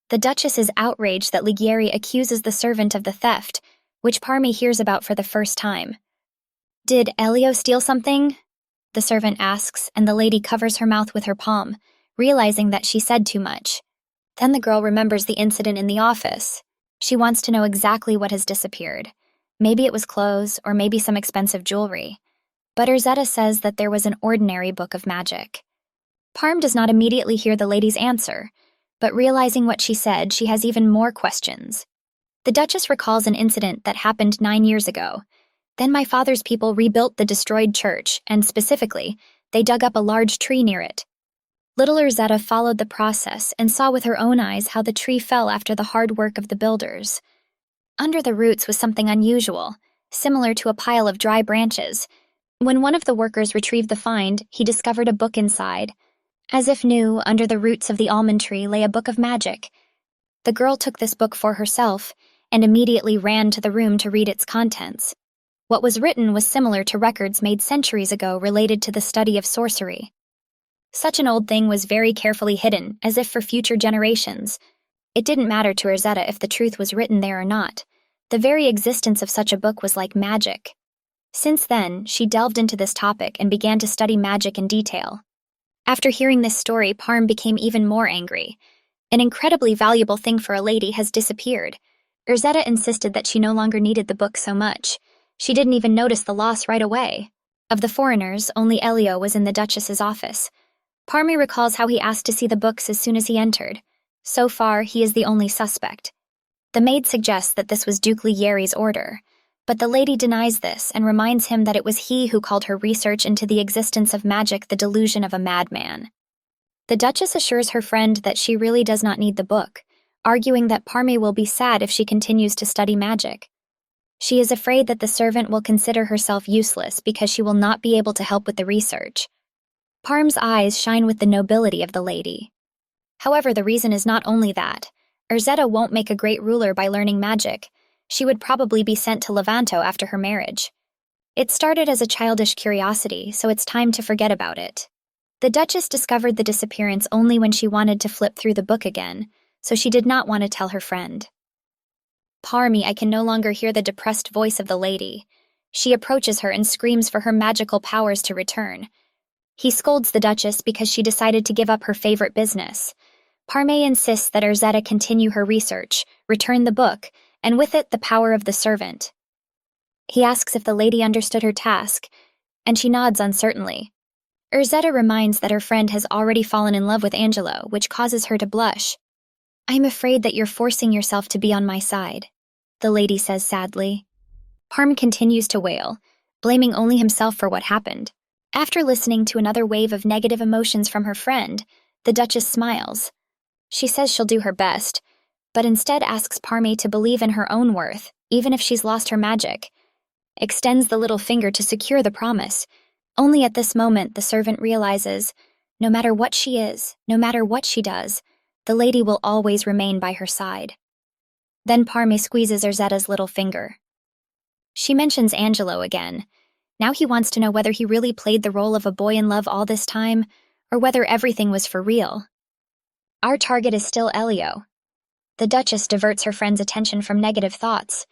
The Duchess is outraged that Ligieri accuses the servant of the theft, which Parme hears about for the first time. Did Elio steal something? The servant asks, and the lady covers her mouth with her palm, realizing that she said too much. Then the girl remembers the incident in the office. She wants to know exactly what has disappeared. Maybe it was clothes, or maybe some expensive jewelry. But Urzetta says that there was an ordinary book of magic. Parm does not immediately hear the lady's answer, but realizing what she said, she has even more questions. The Duchess recalls an incident that happened 9 years ago. Then my father's people rebuilt the destroyed church, and specifically, they dug up a large tree near it. Little Urzetta followed the process and saw with her own eyes how the tree fell after the hard work of the builders. Under the roots was something unusual, similar to a pile of dry branches. When one of the workers retrieved the find, he discovered a book inside. As if new, under the roots of the almond tree lay a book of magic. The girl took this book for herself and immediately ran to the room to read its contents. What was written was similar to records made centuries ago related to the study of sorcery. Such an old thing was very carefully hidden, as if for future generations. It didn't matter to Urzetta if the truth was written there or not. The very existence of such a book was like magic. Since then, she delved into this topic and began to study magic in detail. After hearing this story, Parm became even more angry. An incredibly valuable thing for a lady has disappeared. Urzetta insisted that she no longer needed the book so much. She didn't even notice the loss right away. Of the foreigners, only Elio was in the Duchess's office. Parme recalls how he asked to see the books as soon as he entered. So far, he is the only suspect. The maid suggests that this was Duke Ligieri's order, but the lady denies this and reminds him that it was he who called her research into the existence of magic the delusion of a madman. The Duchess assures her friend that she really does not need the book, arguing that Parme will be sad if she continues to study magic. She is afraid that the servant will consider herself useless because she will not be able to help with the research. Parm's eyes shine with the nobility of the lady. However, the reason is not only that. Urzetta won't make a great ruler by learning magic. She would probably be sent to Levanto after her marriage. It started as a childish curiosity, so it's time to forget about it. The Duchess discovered the disappearance only when she wanted to flip through the book again, so she did not want to tell her friend. Parme, I can no longer hear the depressed voice of the lady. She approaches her and screams for her magical powers to return. He scolds the Duchess because she decided to give up her favorite business. Parme insists that Urzetta continue her research, return the book, and with it the power of the servant. He asks if the lady understood her task, and she nods uncertainly. Urzetta reminds that her friend has already fallen in love with Angelo, which causes her to blush. I'm afraid that you're forcing yourself to be on my side, the lady says sadly. Parm continues to wail, blaming only himself for what happened. After listening to another wave of negative emotions from her friend, the Duchess smiles. She says she'll do her best, but instead asks Parme to believe in her own worth, even if she's lost her magic. Extends the little finger to secure the promise. Only at this moment the servant realizes, no matter what she is, no matter what she does, the lady will always remain by her side. Then Parme squeezes Erzetta's little finger. She mentions Angelo again. Now he wants to know whether he really played the role of a boy in love all this time, or whether everything was for real. Our target is still Elio. The Duchess diverts her friend's attention from negative thoughts.